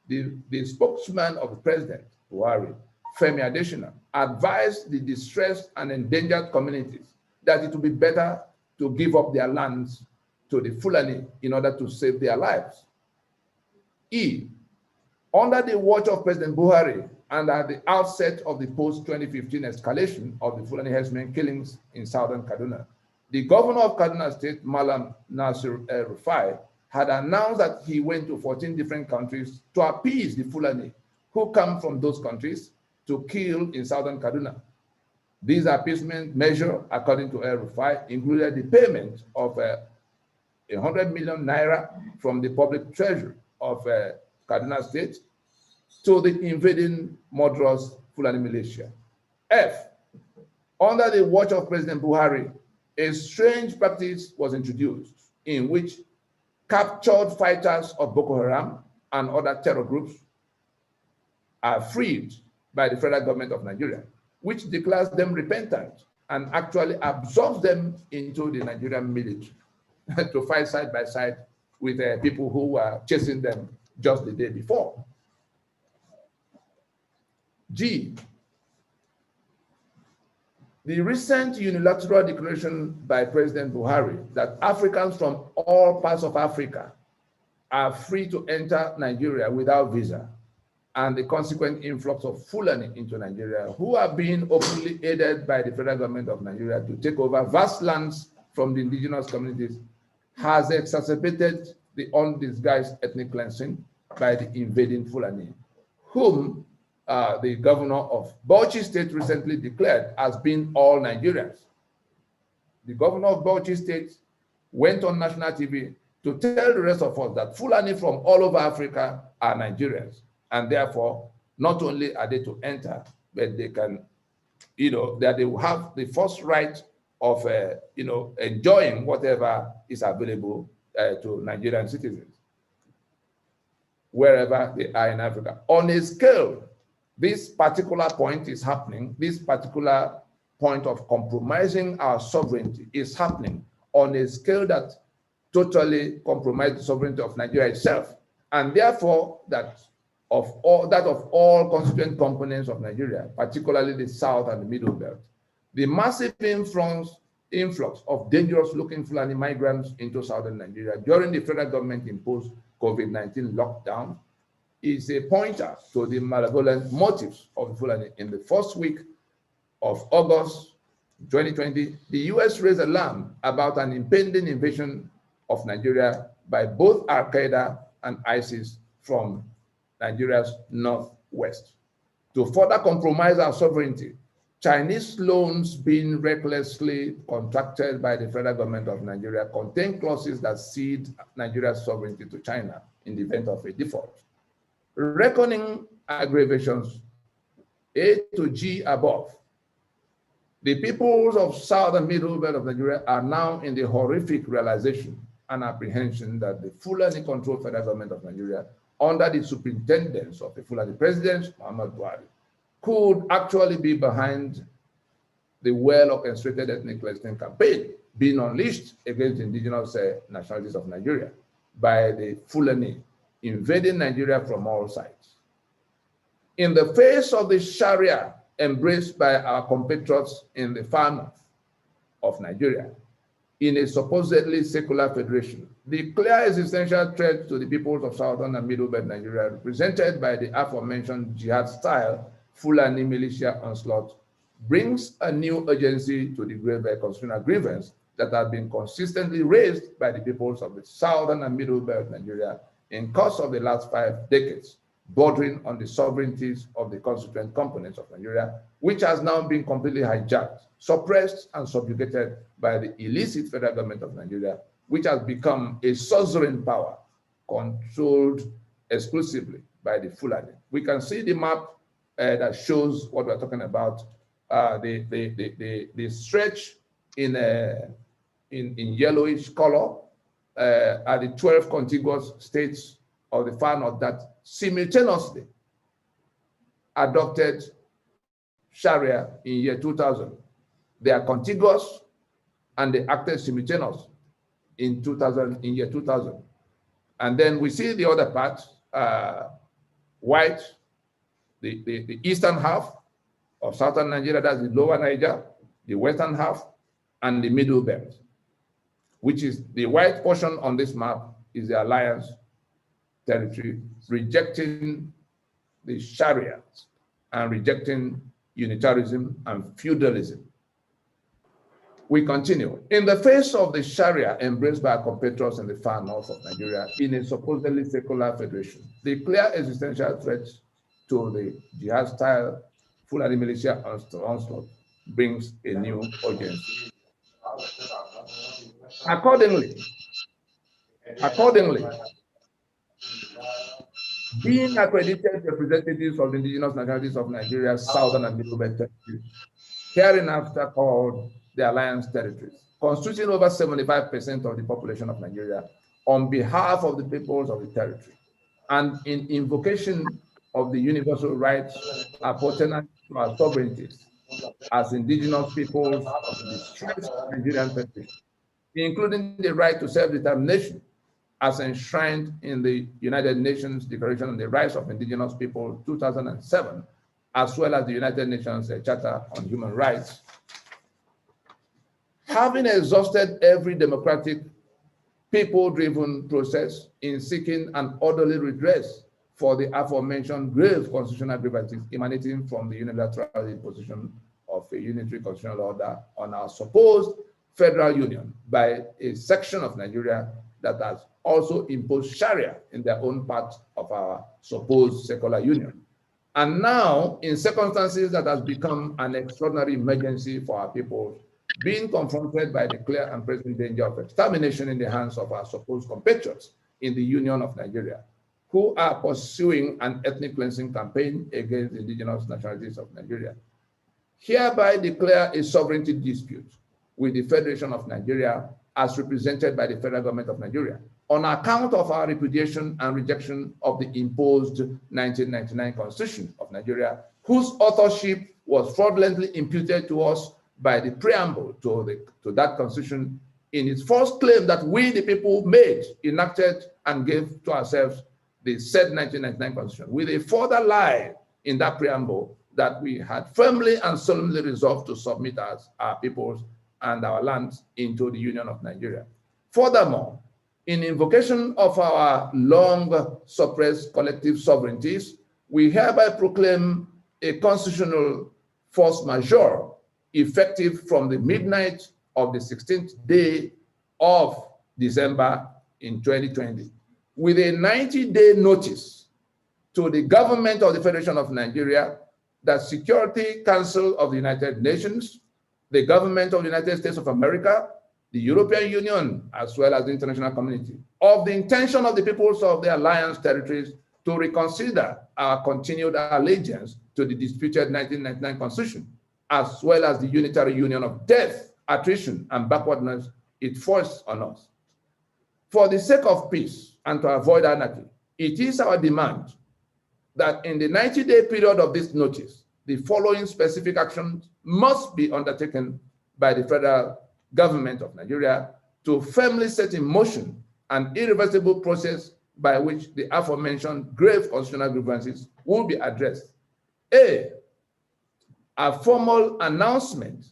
Speaker 3: the spokesman of the president, Buhari, Femi Adesina, advised the distressed and endangered communities that it would be better to give up their lands to the Fulani in order to save their lives. E, under the watch of President Buhari and at the outset of the post-2015 escalation of the Fulani herdsmen killings in southern Kaduna, the governor of Kaduna State, Malam Nasir El-Rufai, had announced that he went to 14 different countries to appease the Fulani who come from those countries to kill in southern Kaduna. These appeasement measures, according to El-Rufai, included the payment of 100 million naira from the public treasury of Kaduna State to the invading Madras Fulani militia. F, under the watch of President Buhari, a strange practice was introduced in which captured fighters of Boko Haram and other terror groups are freed by the federal government of Nigeria, which declares them repentant and actually absorbs them into the Nigerian military to fight side by side with people who were chasing them just the day before. G, the recent unilateral declaration by President Buhari that Africans from all parts of Africa are free to enter Nigeria without visa, and the consequent influx of Fulani into Nigeria, who are being openly aided by the federal government of Nigeria to take over vast lands from the indigenous communities, has exacerbated the undisguised ethnic cleansing by the invading Fulani, whom the governor of Bauchi State recently declared as being all Nigerians. The governor of Bauchi State went on national TV to tell the rest of us that Fulani from all over Africa are Nigerians, and therefore, not only are they to enter, but they can, that they will have the first right of, enjoying whatever is available to Nigerian citizens, wherever they are in Africa. On a scale, this particular point is happening, this particular point of compromising our sovereignty is happening on a scale that totally compromises the sovereignty of Nigeria itself, and therefore that of all constituent components of Nigeria, particularly the South and the Middle Belt. The massive influx of dangerous-looking Fulani migrants into southern Nigeria during the federal government-imposed COVID-19 lockdown is a pointer to the malevolent motives of the Fulani. In the first week of August 2020, the US raised alarm about an impending invasion of Nigeria by both Al-Qaeda and ISIS from Nigeria's northwest. To further compromise our sovereignty, Chinese loans being recklessly contracted by the federal government of Nigeria contain clauses that cede Nigeria's sovereignty to China in the event of a default. Reckoning aggravations A to G above, The peoples of South and Middle Belt of Nigeria are now in the horrific realization and apprehension that the Fulani-controlled federal government of Nigeria, under the superintendence of the Fulani president, Muhammad Buhari, could actually be behind the well-orchestrated ethnic cleansing campaign being unleashed against the indigenous nationalities of Nigeria by the Fulani invading Nigeria from all sides. In the face of the Sharia embraced by our compatriots in the far north of Nigeria, in a supposedly secular federation, the clear existential threat to the peoples of Southern and Middle Belt Nigeria, represented by the aforementioned jihad-style Fulani militia onslaught, brings a new urgency to the grave constitutional grievance that has been consistently raised by the peoples of the Southern and Middle Belt Nigeria in course of the last 5 decades, bordering on the sovereignties of the constituent components of Nigeria, which has now been completely hijacked, suppressed, and subjugated by the illicit federal government of Nigeria, which has become a suzerain power controlled exclusively by the Fulani. We can see the map that shows what we're talking about. The stretch in yellowish color are the 12 contiguous states of the far north that simultaneously adopted Sharia in year 2000. They are contiguous and they acted simultaneous in year 2000. And then we see the other part, white, the eastern half of southern Nigeria, that's the lower Niger, the western half, and the middle belt, which is the white portion on this map is the alliance territory, rejecting the Sharia and rejecting unitarism and feudalism. We continue. In the face of the Sharia embraced by our compatriots in the far north of Nigeria in a supposedly secular federation, the clear existential threat to the jihad-style Fulani militia onslaught brings a new urgency. Accordingly, being accredited representatives of the indigenous nationalities of Nigeria's southern and middle belt territories, hereinafter called the Alliance Territories, constituting over 75% of the population of Nigeria, on behalf of the peoples of the territory, and in invocation of the universal rights appertaining to our sovereignties as indigenous peoples of the distressed Nigerian country, including the right to self-determination as enshrined in the United Nations Declaration on the Rights of Indigenous People 2007, as well as the United Nations Charter on Human Rights. Having exhausted every democratic, people-driven process in seeking an orderly redress for the aforementioned grave constitutional grievances emanating from the unilateral imposition of a unitary constitutional order on our supposed federal union by a section of Nigeria that has also imposed Sharia in their own part of our supposed secular union. And now, in circumstances that has become an extraordinary emergency for our people, being confronted by the clear and present danger of extermination in the hands of our supposed compatriots in the Union of Nigeria, who are pursuing an ethnic cleansing campaign against the indigenous nationalities of Nigeria, hereby declare a sovereignty dispute with the Federation of Nigeria as represented by the federal government of Nigeria on account of our repudiation and rejection of the imposed 1999 Constitution of Nigeria, whose authorship was fraudulently imputed to us by the preamble to that Constitution in its first claim that we, the people, made, enacted, and gave to ourselves the said 1999 Constitution, with a further lie in that preamble that we had firmly and solemnly resolved to submit as our peoples and our lands into the Union of Nigeria. Furthermore, in invocation of our long suppressed collective sovereignties, we hereby proclaim a constitutional force majeure effective from the midnight of the 16th day of December in 2020, with a 90-day notice to the government of the Federation of Nigeria, the Security Council of the United Nations, the government of the United States of America, the European Union, as well as the international community, of the intention of the peoples of the alliance territories to reconsider our continued allegiance to the disputed 1999 Constitution, as well as the unitary union of death, attrition, and backwardness it forced on us. For the sake of peace and to avoid anarchy, it is our demand that in the 90-day period of this notice, the following specific actions must be undertaken by the federal government of Nigeria to firmly set in motion an irreversible process by which the aforementioned grave constitutional grievances will be addressed. A formal announcement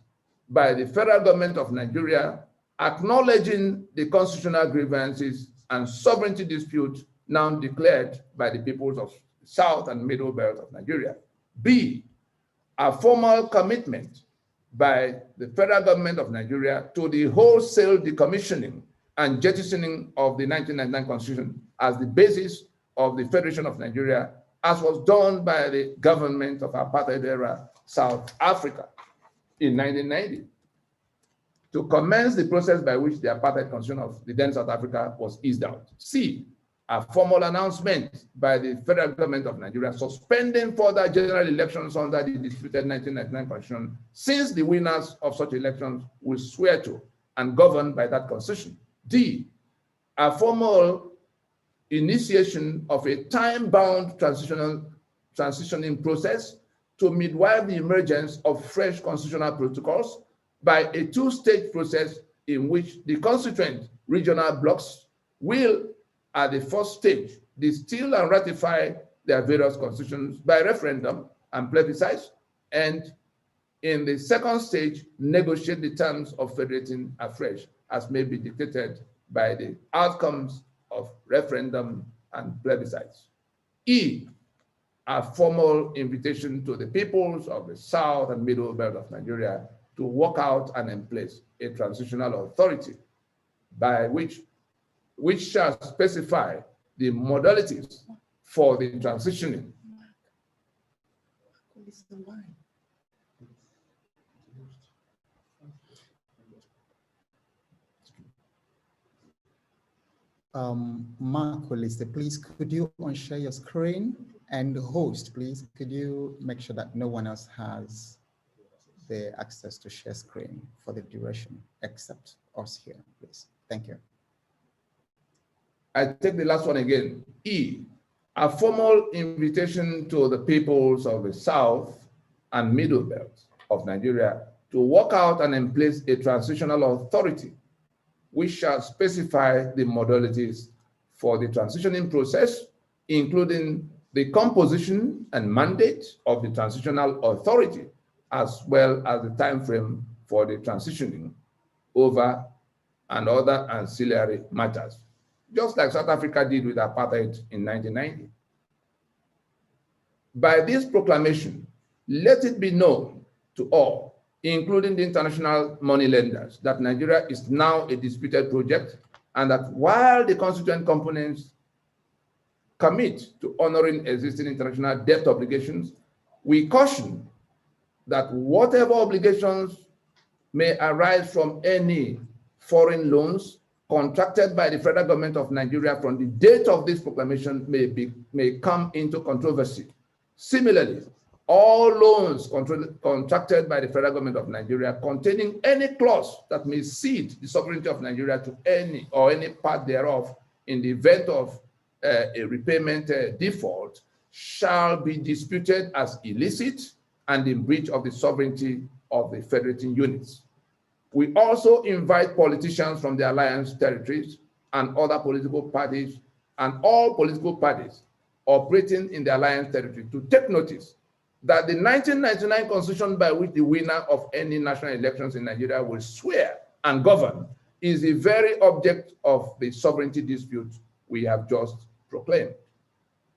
Speaker 3: by the federal government of Nigeria acknowledging the constitutional grievances and sovereignty dispute now declared by the peoples of South and Middle Belt of Nigeria. B, a formal commitment by the federal government of Nigeria to the wholesale decommissioning and jettisoning of the 1999 Constitution as the basis of the Federation of Nigeria, as was done by the government of apartheid era South Africa in 1990, to commence the process by which the apartheid constitution of the then South Africa was eased out. C, a formal announcement by the federal government of Nigeria suspending further general elections under the disputed 1999 constitution, since the winners of such elections will swear to and govern by that constitution. D, a formal initiation of a time-bound transitioning process to midwife the emergence of fresh constitutional protocols by a two-stage process in which the constituent regional blocks will, at the first stage, distill and ratify their various constitutions by referendum and plebiscite, and in the second stage, negotiate the terms of federating afresh as may be dictated by the outcomes of referendum and plebiscites. E, a formal invitation to the peoples of the South and Middle Belt of Nigeria to work out and in place a transitional authority by which shall specify the modalities for the transitioning.
Speaker 2: Mark Olise, please, could you unshare your screen? And host, please, could you make sure that no one else has the access to share screen for the duration, except us here, please. Thank you.
Speaker 3: I take the last one again. E, a formal invitation to the peoples of the South and Middle Belt of Nigeria to work out and in place a transitional authority which shall specify the modalities for the transitioning process, including the composition and mandate of the transitional authority, as well as the time frame for the transitioning over and other ancillary matters, just like South Africa did with apartheid in 1990. By this proclamation, let it be known to all, including the international money lenders, that Nigeria is now a disputed project, and that while the constituent components commit to honoring existing international debt obligations, we caution that whatever obligations may arise from any foreign loans contracted by the federal government of Nigeria from the date of this proclamation may come into controversy. Similarly, all loans contracted by the federal government of Nigeria containing any clause that may cede the sovereignty of Nigeria to any or any part thereof in the event of a repayment default shall be disputed as illicit and in breach of the sovereignty of the federating units. We also invite politicians from the alliance territories and other political parties and all political parties operating in the alliance territory to take notice that the 1999 constitution by which the winner of any national elections in Nigeria will swear and govern is the very object of the sovereignty dispute we have just proclaimed,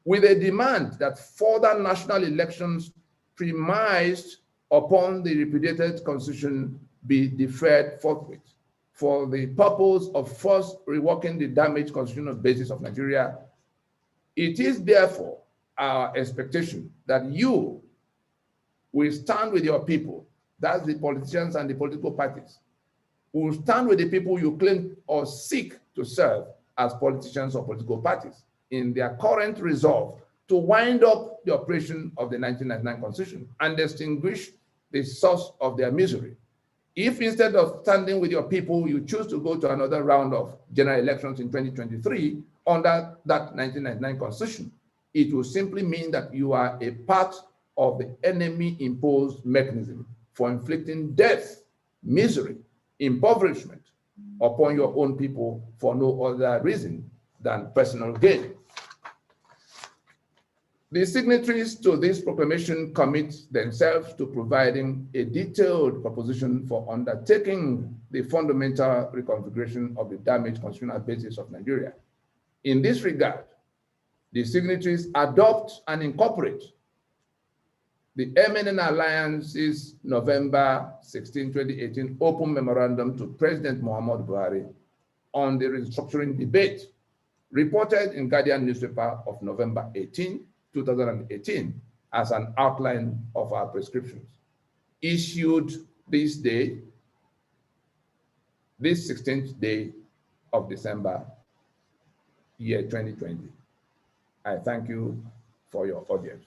Speaker 3: with a demand that further national elections premised upon the repudiated constitution be deferred forthwith for the purpose of first reworking the damaged constitutional basis of Nigeria. It is therefore our expectation that you will stand with your people, that's the politicians and the political parties, will stand with the people you claim or seek to serve as politicians or political parties in their current resolve to wind up the operation of the 1999 Constitution and extinguish the source of their misery. If instead of standing with your people, you choose to go to another round of general elections in 2023 under that 1999 constitution, it will simply mean that you are a part of the enemy-imposed mechanism for inflicting death, misery, impoverishment upon your own people for no other reason than personal gain. The signatories to this proclamation commit themselves to providing a detailed proposition for undertaking the fundamental reconfiguration of the damaged constitutional basis of Nigeria. In this regard, the signatories adopt and incorporate the MNN Alliance's November 16, 2018 open memorandum to President Muhammadu Buhari on the restructuring debate, reported in Guardian newspaper of November 18, 2018, as an outline of our prescriptions, issued this day, this 16th day of December, year 2020. I thank you for your audience.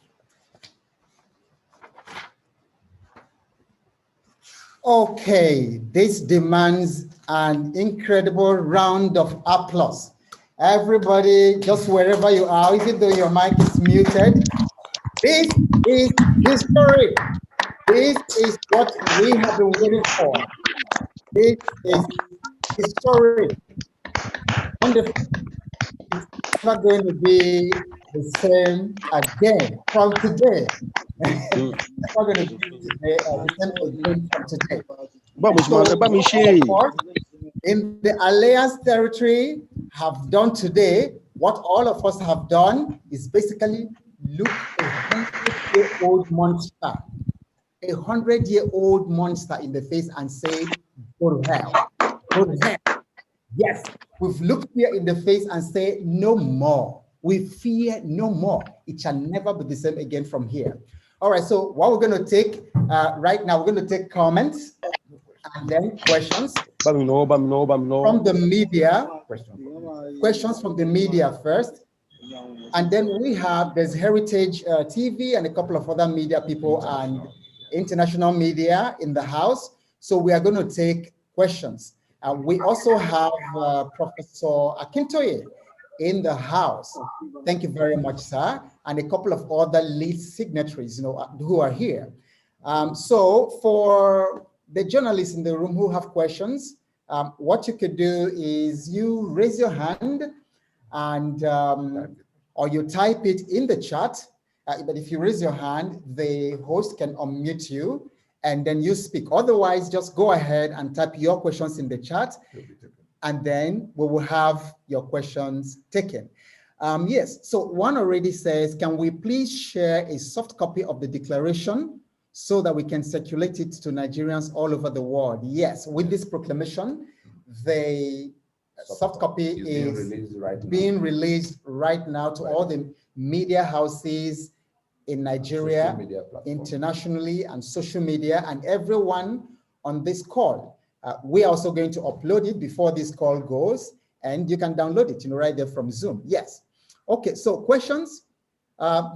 Speaker 2: Okay, this demands an incredible round of applause. Everybody, just wherever you are, even though your mic is muted, this is historic. This is what we have been waiting for. This is historic. Wonderful. It's not going to be the same again from today. It's not going to be the same again from today. So, what in the Alliance territory have done today, what all of us have done is basically look a 100-year-old monster, a 100-year-old monster in the face and say, go to hell, go to hell. Yes, we've looked here in the face and say, no more. We fear no more. It shall never be the same again from here. All right, so what we're going to take right now, we're going to take comments and then questions from the media. Questions from the media first. And then there's Heritage TV and a couple of other media people and international media in the house. So we are going to take questions. We also have Professor Akintoye in the house. Thank you very much, sir. And a couple of other lead signatories, who are here. So for the journalists in the room who have questions, what you could do is you raise your hand and or you type it in the chat. But if you raise your hand, the host can unmute you and then you speak. Otherwise, just go ahead and type your questions in the chat and then we will have your questions taken. Yes, so one already says, can we please share a soft copy of the declaration so that we can circulate it to Nigerians all over the world? Yes, with this proclamation, the soft copy is being released right now to all the media houses in Nigeria, internationally, and social media, and everyone on this call. We are also going to upload it before this call goes, and you can download it, right there from Zoom. Yes. Okay, so questions?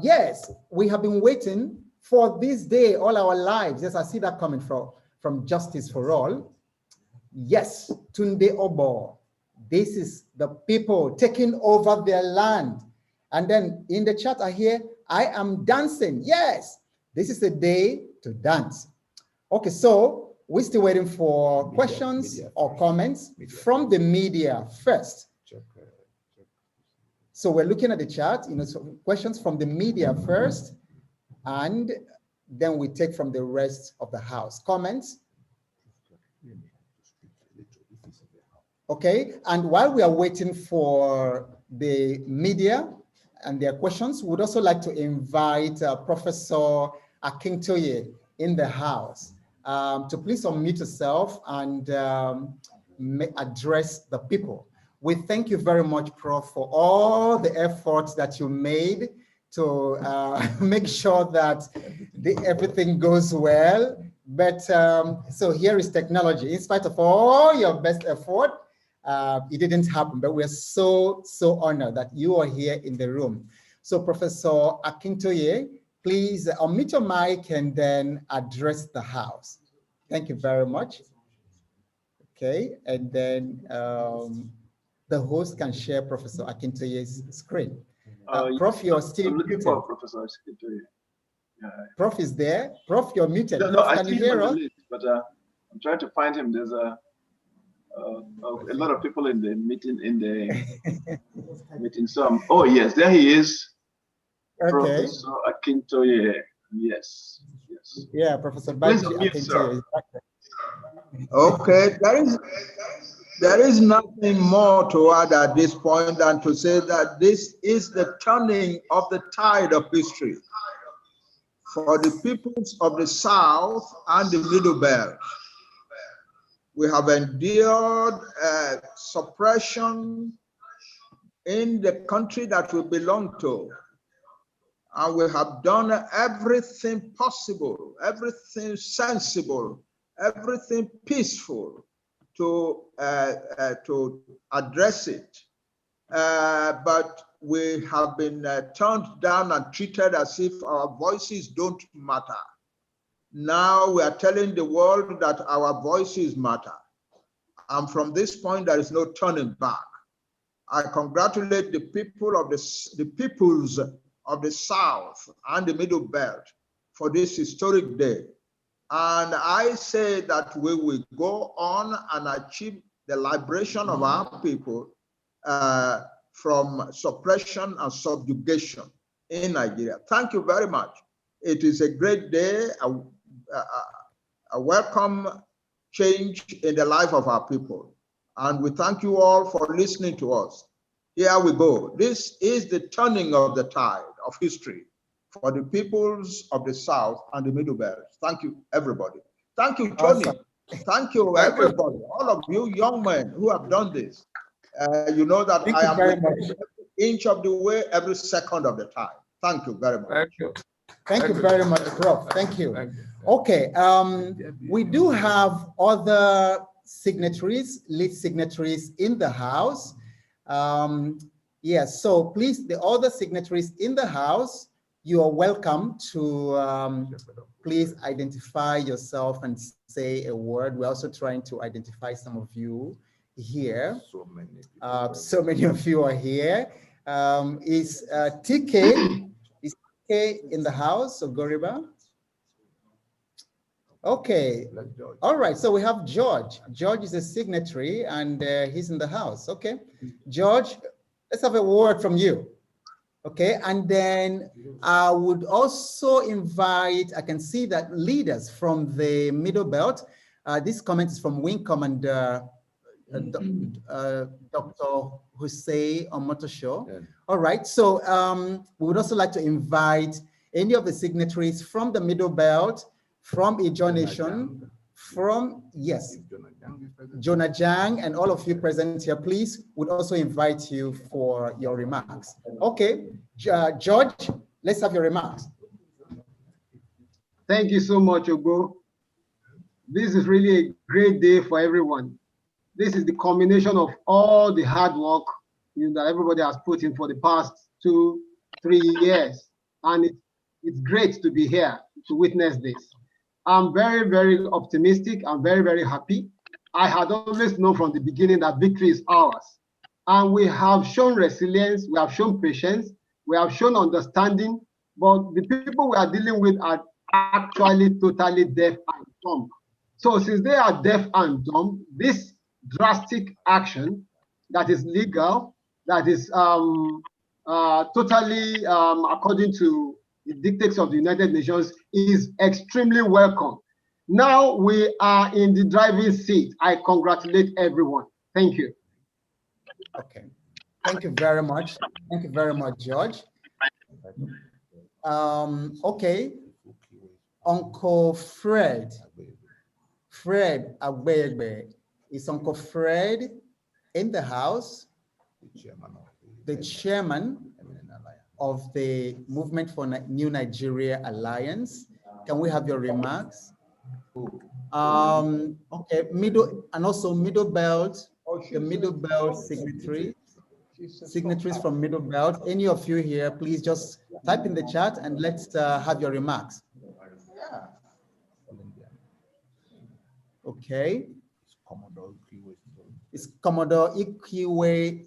Speaker 2: Yes, we have been waiting for this day all our lives. Yes, I see that coming from Justice for All. Yes, Tunde Obo. This is the people taking over their land. And then in the chat I hear, I am dancing. Yes, this is a day to dance. Okay, so we're still waiting for questions or comments from the media first. So we're looking at the chat, so questions from the media first, and then we take from the rest of the house. Comments? Okay, and while we are waiting for the media and their questions, we'd also like to invite Professor Akintoye in the house to please unmute yourself and address the people. We thank you very much, Prof, for all the efforts that you made to make sure that everything goes well. But so here is technology. In spite of all your best effort, it didn't happen, but we're so honored that you are here in the room. So Professor Akintoye, please unmute your mic and then address the House. Thank you very much. Okay, and then the host can share Professor Akintoye's screen. Prof, you're still muted.
Speaker 1: Professor Akintoye.
Speaker 2: Prof is there. Prof, you're muted.
Speaker 1: No,
Speaker 2: Prof,
Speaker 1: I
Speaker 2: can
Speaker 1: see
Speaker 2: you
Speaker 1: him
Speaker 2: hear
Speaker 1: on
Speaker 2: us?
Speaker 1: the list, but I'm trying to find him. There's a lot of people in the meeting meeting. So, oh yes, there he is.
Speaker 2: Okay.
Speaker 1: Professor Akintoye. Yes. Yes.
Speaker 2: Yeah, Professor
Speaker 1: Please
Speaker 2: Banji
Speaker 1: unmute,
Speaker 2: Akintoye.
Speaker 9: Okay, there is nothing more to add at this point than to say that this is the turning of the tide of history for the peoples of the South and the Middle Belt. We have endured suppression in the country that we belong to, and we have done everything possible, everything sensible, everything peaceful to address it. But we have been turned down and treated as if our voices don't matter. Now we are telling the world that our voices matter. And from this point, there is no turning back. I congratulate the people of the peoples of the South and the Middle Belt for this historic day. And I say that we will go on and achieve the liberation of our people from suppression and subjugation in Nigeria. Thank you very much. It is a great day, a welcome change in the life of our people. And we thank you all for listening to us. Here we go. This is the turning of the tide of history for the peoples of the South and the Middle Belt. Thank you, everybody. Thank you, Tony.
Speaker 2: Awesome.
Speaker 9: Thank you, everybody. All of you young men who have done this. You know that I am every inch of the way, every second of the time. Thank you very much.
Speaker 3: Thank you.
Speaker 2: Thank you very much, Prof. Thank you. Okay, we do have other signatories, lead signatories in the House. Yes, so please, the other signatories in the House, you are welcome to please identify yourself and say a word. We're also trying to identify some of you here. So many of you are here. Is TK in the House of Goriba? Okay, all right, so we have George. George is a signatory and he's in the House. Okay, George, let's have a word from you. Okay, and then I would also invite, I can see that leaders from the Middle Belt, this comment is from Wing Commander Dr. Hussein Omotosho. Yeah. All right, so we would also like to invite any of the signatories from the Middle Belt, from Ijaw Nation, from, yes, Jonah Jang, and all of you present here, please, would also invite you for your remarks. Okay, George, let's have your remarks.
Speaker 10: Thank you so much, Ogbo. This is really a great day for everyone. This is the culmination of all the hard work that everybody has put in for the past 2-3 years. And it's great to be here to witness this. I'm very, very optimistic. I'm very, very happy. I had always known from the beginning that victory is ours. And we have shown resilience, we have shown patience, we have shown understanding, but the people we are dealing with are actually totally deaf and dumb. So since they are deaf and dumb, this drastic action that is legal, that is totally according to the dictates of the United Nations, is extremely welcome. Now we are in the driving seat. I congratulate everyone. Thank you.
Speaker 2: Okay. Thank you very much. Thank you very much, George. Okay. Uncle Fred Agbegbe. Is Uncle Fred in the House? The chairman of the Movement for New Nigeria Alliance. Can we have your remarks? Okay, Middle Belt, the Middle Belt signatories from Middle Belt. Any of you here, please just Type in the chat and let's have your remarks. Okay. Is Commodore Ikiwe,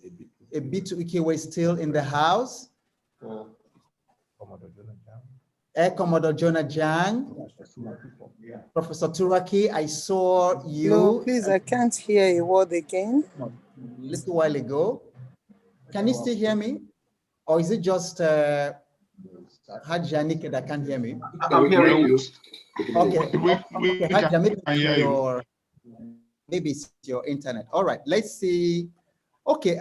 Speaker 2: Ebitu Ikiwe still in the house? Commodore Jonah Jang. Professor Turaki, I saw you.
Speaker 11: No, please, I can't hear a word again.
Speaker 2: A little while ago. Can you still hear me? Or is it just Hajanike that can't hear me?
Speaker 5: I'm hearing you.
Speaker 2: Okay. Hajanike, maybe it's your internet. All right, let's see. Okay,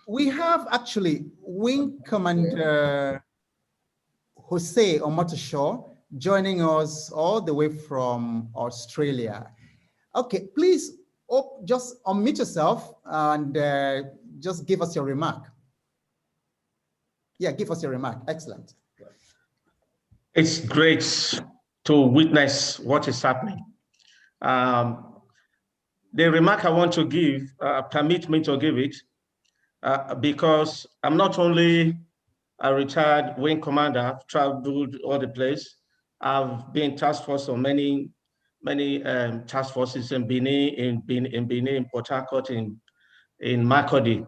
Speaker 2: we have actually Wing Commander Jose Omotosho joining us all the way from Australia. Okay, please just unmute yourself and just give us your remark. Yeah, give us your remark. Excellent.
Speaker 12: It's great to witness what is happening. The remark I want to give, permit me to give it, because I'm not only a retired wing commander, I've traveled all the place. I've been task force on many task forces in Benin, in Port Harcourt, in Makurdi.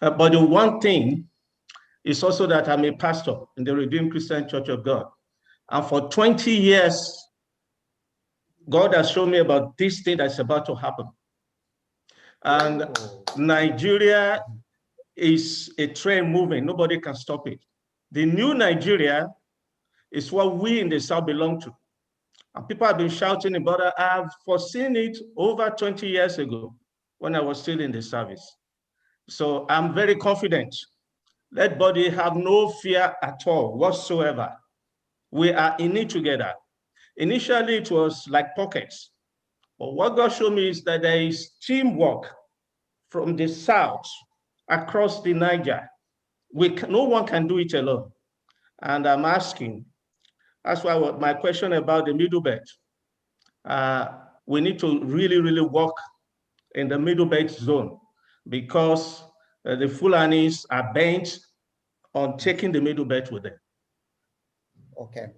Speaker 12: But the one thing is also that I'm a pastor in the Redeemed Christian Church of God. And for 20 years, God has shown me about this thing that's about to happen. And Nigeria is a train moving. Nobody can stop it. The new Nigeria is what we in the South belong to. And people have been shouting about it. I've foreseen it over 20 years ago when I was still in the service. So I'm very confident. Let body have no fear at all whatsoever. We are in it together. Initially, it was like pockets. But what God showed me is that there is teamwork from the South across the Niger. No one can do it alone. And I'm asking, that's why my question about the Middle Belt. We need to really, really work in the Middle Belt zone because the Fulanis are bent on taking the Middle Belt with them.
Speaker 2: Okay.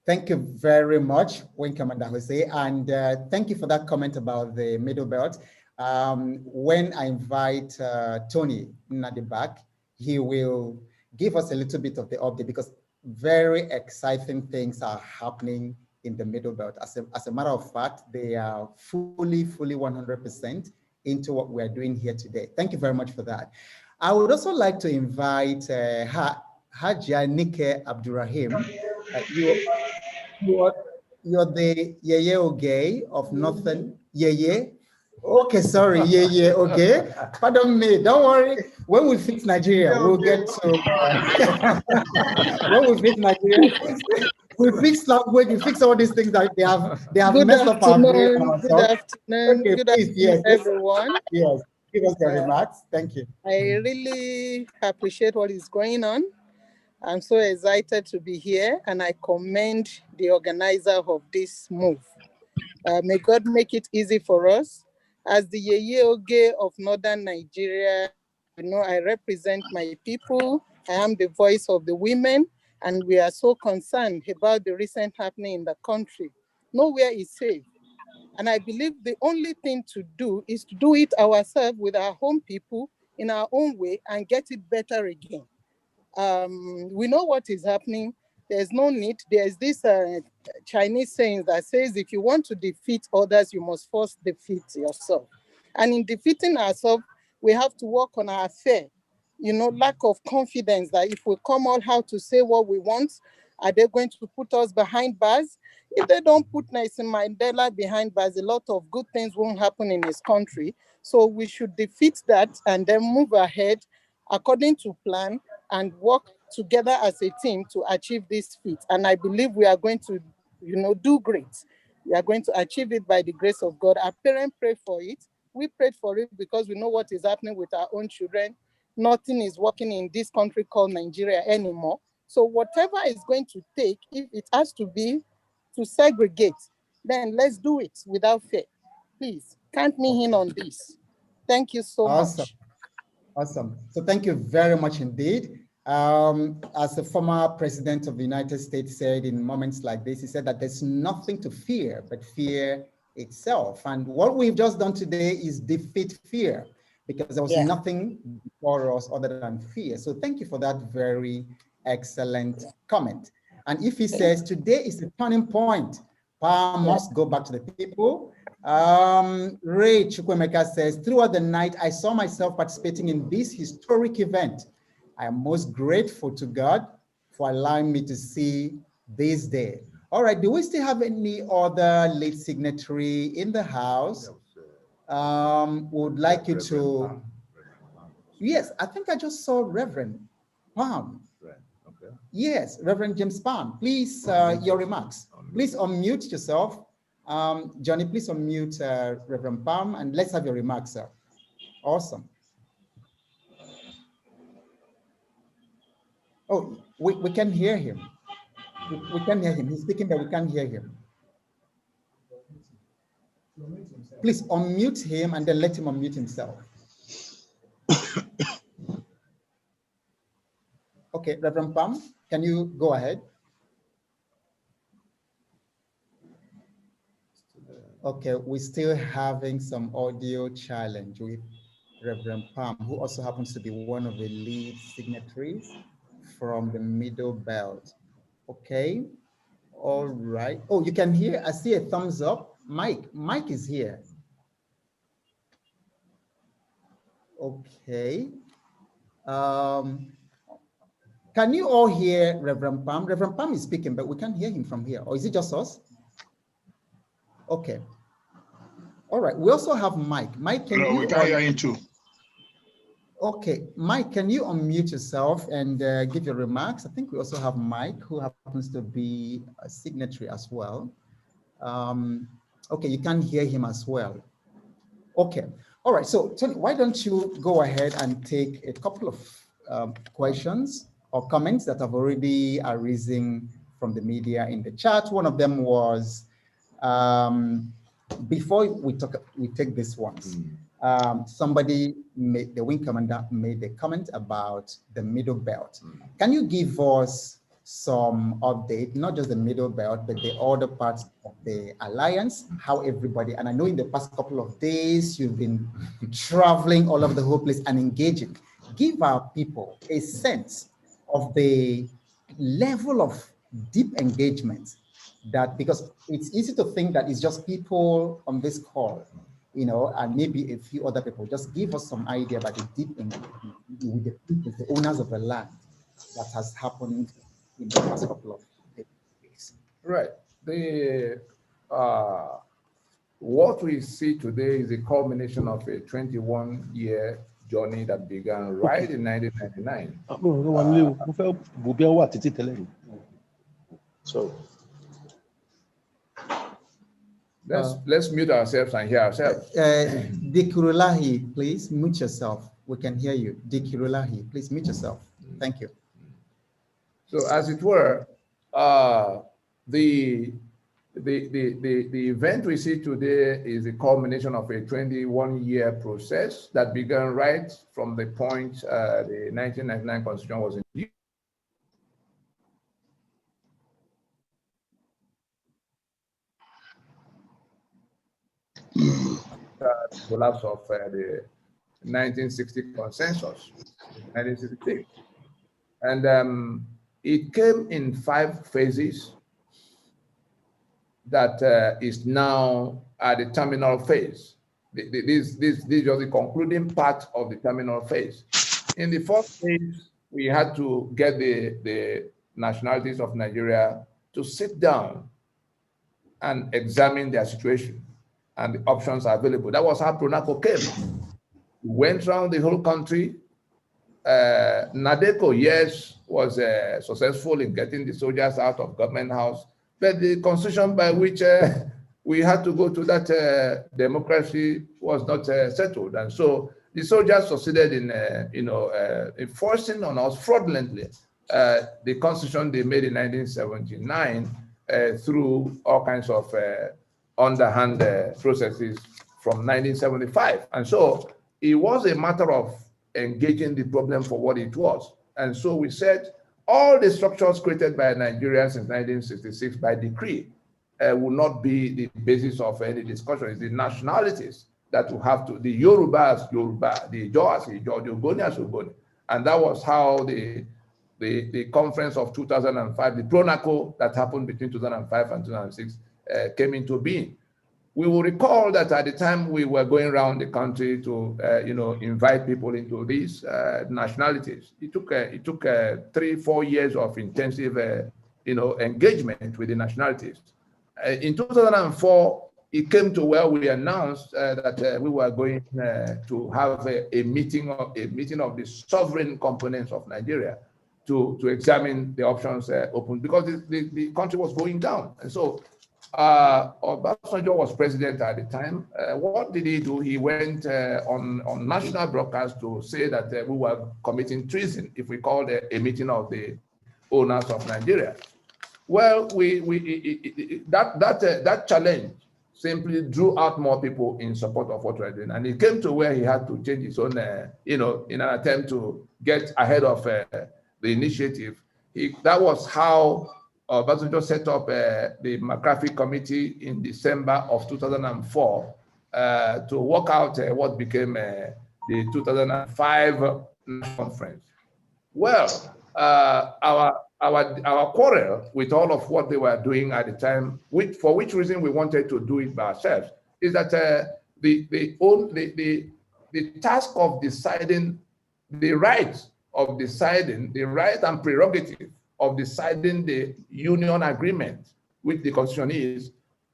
Speaker 2: Thank you very much, Wing Commander Jose, and thank you for that comment about the Middle Belt. When I invite Tony at the back, he will give us a little bit of the update because very exciting things are happening in the Middle Belt. As a matter of fact, they are fully 100% into what we are doing here today. Thank you very much for that. I would also like to invite Hajanike Abdurrahim. You're the Yeye Oge of Northern Yeye. Okay, sorry, Yeye Oge. Pardon me, don't worry. When we fix Nigeria, we'll get to, when we fix Nigeria, we fix language, we fix all these things that they have messed up our brain.
Speaker 11: Good afternoon,
Speaker 2: okay,
Speaker 11: good
Speaker 2: please,
Speaker 11: afternoon,
Speaker 2: yes,
Speaker 11: everyone.
Speaker 2: Yes, give us your remarks. Thank you.
Speaker 11: I really appreciate what is going on. I'm so excited to be here and I commend the organizer of this move. May God make it easy for us. As the Yeye Oge of Northern Nigeria, you know, I represent my people. I am the voice of the women and we are so concerned about the recent happening in the country. Nowhere is safe. And I believe the only thing to do is to do it ourselves with our own people in our own way and get it better again. We know what is happening. There's no need. There's this Chinese saying that says, if you want to defeat others, you must first defeat yourself. And in defeating ourselves, we have to work on our fear, you know, lack of confidence that if we come out how to say what we want, are they going to put us behind bars? If they don't put Nelson Mandela behind bars, a lot of good things won't happen in his country. So we should defeat that and then move ahead according to plan and work together as a team to achieve this feat. And I believe we are going to, you know, do great. We are going to achieve it by the grace of God. Our parents prayed for it. We prayed for it because we know what is happening with our own children. Nothing is working in this country called Nigeria anymore. So whatever is going to take, if it has to be to segregate, then let's do it without fear. Please, count me in on this. Thank you so much.
Speaker 2: Awesome. So thank you very much indeed. As the former president of the United States said in moments like this, he said that there's nothing to fear but fear itself. And what we've just done today is defeat fear, because there was nothing before us other than fear. So thank you for that very excellent comment. And if he says today is the turning point, power must go back to the people. Ray Chukwemeka says, throughout the night, I saw myself participating in this historic event. I am most grateful to God for allowing me to see this day. All right, do we still have any other late signatory in the house? Would like you to, yes, I think I just saw Reverend Palm. Yes, Reverend James Palm, please, your remarks. Please unmute yourself. Johnny, please unmute Reverend Palm, and let's have your remarks, sir. Awesome. Oh, we can hear him. We can hear him. He's speaking, but we can't hear him. Please unmute him and then let him unmute himself. Okay, Reverend Palm, can you go ahead? Okay, we're still having some audio challenge with Reverend Palm, who also happens to be one of the lead signatories from the Middle Belt. Okay, all right. Oh, you can hear, I see a thumbs up. Mike is here. Okay. Can you all hear Reverend Palm? Reverend Palm is speaking, but we can't hear him from here. Or is it just us? Okay. All right. We also have Mike. Mike, can you?
Speaker 13: We can hear him too.
Speaker 2: Okay, Mike, can you unmute yourself and give your remarks? I think we also have Mike, who happens to be a signatory as well. Okay, you can hear him as well. Okay, all right. So Tony, why don't you go ahead and take a couple of questions or comments that have already arisen from the media in the chat. One of them was, before we take this ones, somebody made, the wing commander made a comment about the Middle Belt. Can you give us some update, not just the Middle Belt, but the other parts of the alliance, how everybody, and I know in the past couple of days, you've been traveling all over the whole place and engaging. Give our people a sense of the level of deep engagement that, because it's easy to think that it's just people on this call, you know, and maybe a few other people. Just give us some idea about the deep engagement with the people, the owners of the land that has happened in the past couple of days.
Speaker 3: Right. The what we see today is a culmination of a 21-year journey that began right in 1999. So let's mute ourselves and hear ourselves.
Speaker 2: Dikirulahi, please mute yourself. We can hear you. Dikirulahi, please mute yourself. Thank you.
Speaker 3: So as it were, the event we see today is a culmination of a 21-year process that began right from the point the 1999 Constitution was introduced. Collapse of the 1960 consensus, 1966. And it came in 5 phases that is now at the terminal phase. This is just the concluding part of the terminal phase. In the first phase, we had to get the nationalities of Nigeria to sit down and examine their situation and the options are available. That was how PRONACO came. We went around the whole country. NADECO, yes, was successful in getting the soldiers out of government house, but the constitution by which we had to go to that democracy was not settled. And so the soldiers succeeded in, enforcing on us fraudulently the constitution they made in 1979 through all kinds of underhand processes from 1975. And so it was a matter of engaging the problem for what it was. And so we said all the structures created by Nigeria since 1966 by decree will not be the basis of any discussion. It's the nationalities that will have to, the Yorubas, Yoruba, the Ijaws, Ijaw, the Ogonians, Ogoni. And that was how the conference of 2005, the PRONACO that happened between 2005 and 2006 came into being. We will recall that at the time we were going around the country to, invite people into these nationalities. It took 3-4 years of intensive, engagement with the nationalities. In 2004, it came to where we announced that we were going to have a meeting of the sovereign components of Nigeria to examine the options open, because the country was going down. And so Obasanjo was president at the time. What did he do? He went on national broadcast to say that we were committing treason if we called a meeting of the owners of Nigeria. Well, that challenge simply drew out more people in support of what we're doing. And it came to where he had to change his own, in an attempt to get ahead of the initiative. That was how Obasanjo set up the McCarthy Committee in December of 2004 to work out what became the 2005 conference. Well, our quarrel with all of what they were doing at the time, for which reason we wanted to do it by ourselves, is that the task of deciding, the right and prerogative of deciding the union agreement, which the constitution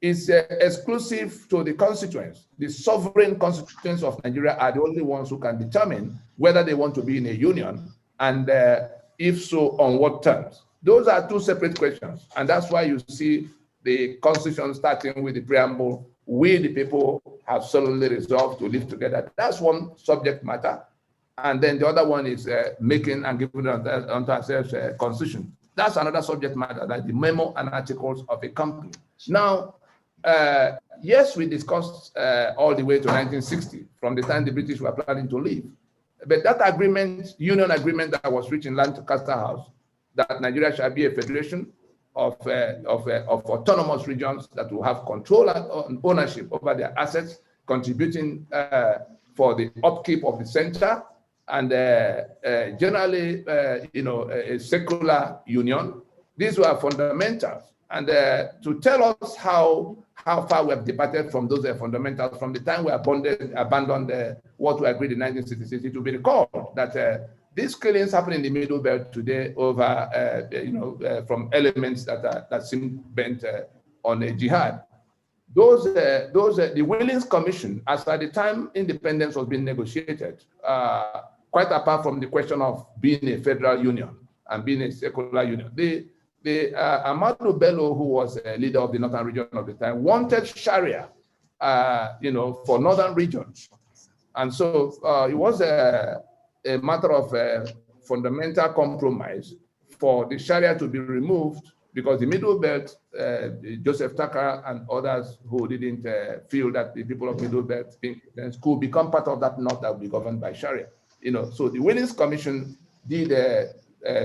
Speaker 3: is exclusive to the constituents. The sovereign constituents of Nigeria are the only ones who can determine whether they want to be in a union, and if so, on what terms. Those are two separate questions. And that's why you see the constitution starting with the preamble, we the people have solemnly resolved to live together. That's one subject matter. And then the other one is making and giving unto ourselves a constitution. That's another subject matter, like the memo and articles of a company. Now, yes, we discussed all the way to 1960, from the time the British were planning to leave. But that agreement, union agreement that was reached in Lancaster House, that Nigeria shall be a federation of autonomous regions that will have control and ownership over their assets, contributing for the upkeep of the center, and generally, a secular union. These were fundamentals. And to tell us how far we have departed from those fundamentals, from the time we abandoned what we agreed in 1966, it will be recalled that these killings happen in the Middle Belt today over, from elements that seem bent on a jihad. The Willings Commission, as at the time independence was being negotiated, quite apart from the question of being a federal union and being a secular union, Ahmadu Bello, who was a leader of the northern region of the time, wanted Sharia, for northern regions. And so it was a matter of fundamental compromise for the Sharia to be removed, because the Middle Belt, Joseph Tucker and others who didn't feel that the people of Middle Belt could become part of that north that would be governed by Sharia. So the Willings Commission did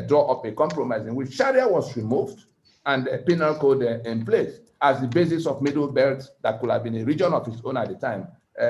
Speaker 3: draw up a compromise in which Sharia was removed and a penal code in place as the basis of Middle Belt that could have been a region of its own at the time,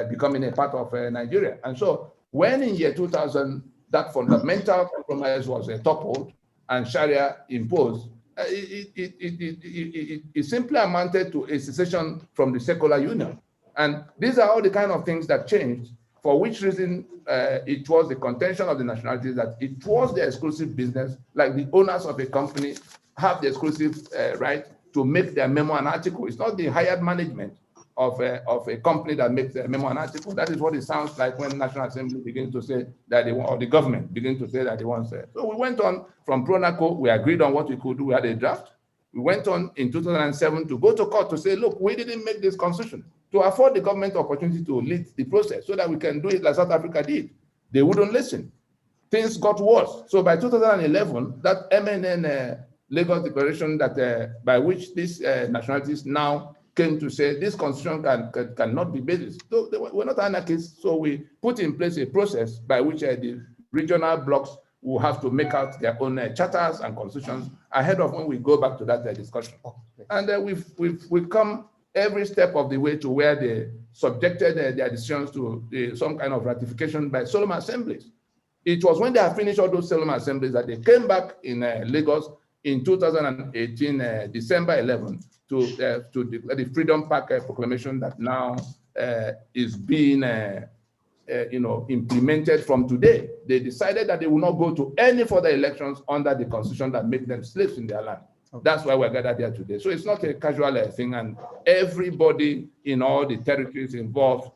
Speaker 3: becoming a part of Nigeria. And so when in year 2000, that fundamental compromise was toppled and Sharia imposed, it simply amounted to a secession from the secular union. And these are all the kind of things that changed, for which reason it was the contention of the nationalities that it was their exclusive business, like the owners of a company have the exclusive right to make their memo and article. It's not the hired management of a company that makes a memo and article. That is what it sounds like when National Assembly begins to say that they want, or the government begins to say that they want. So we went on from PRONACO, we agreed on what we could do, we had a draft. We went on in 2007 to go to court to say, look, we didn't make this constitution, to afford the government opportunity to lead the process so that we can do it like South Africa did. They wouldn't listen. Things got worse. So by 2011, that MNN Lagos Declaration that by which these nationalities now came to say this constitution cannot be basis. So we're not anarchists, so we put in place a process by which the regional blocks will have to make out their own charters and constitutions ahead of when we go back to that discussion. And we've come every step of the way to where they subjected their decisions to some kind of ratification by solemn assemblies. It was when they had finished all those solemn assemblies that they came back in Lagos in 2018, December 11, to declare the Freedom Park Proclamation that now is being implemented from today. They decided that they will not go to any further elections under the constitution that made them slaves in their land. That's why we're gathered here today. So it's not a casual thing, and everybody in all the territories involved,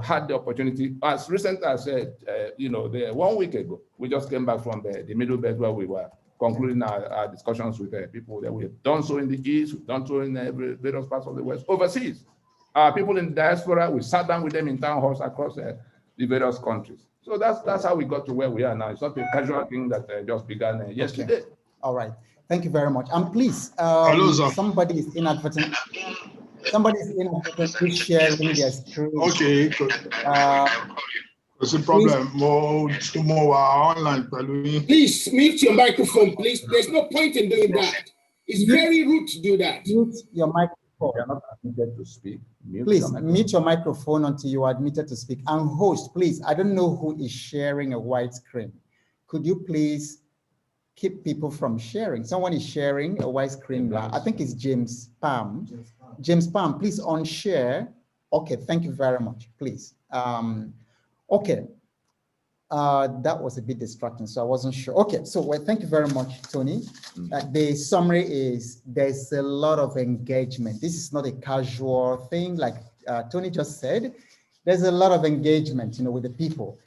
Speaker 3: had the opportunity. As recent as, the 1 week ago, we just came back from the Middle Belt where we were concluding our discussions with people that we have done so in the East, we've done so in various parts of the West, overseas. Our people in the diaspora, we sat down with them in town halls across the various countries. So that's how we got to where we are now. It's not a casual thing that just began yesterday.
Speaker 2: Okay. All right. Thank you very much. And please, somebody is inadvertently sharing their screen.
Speaker 13: Okay. What's the problem? More online.
Speaker 5: Please mute your microphone, please. There's no point in doing that. It's very rude to do that.
Speaker 2: Mute your microphone.
Speaker 3: You're not admitted to speak.
Speaker 2: Please mute your microphone until you are admitted to speak. And host, please, I don't know who is sharing a white screen. Could you please keep people from sharing? Someone is sharing a white screen. I think it's James Palm. James Palm, please unshare. Okay, thank you very much, please. Okay, that was a bit distracting, so I wasn't sure. Okay, so thank you very much, Tony. The summary is there's a lot of engagement. This is not a casual thing, like Tony just said. There's a lot of engagement, with the people.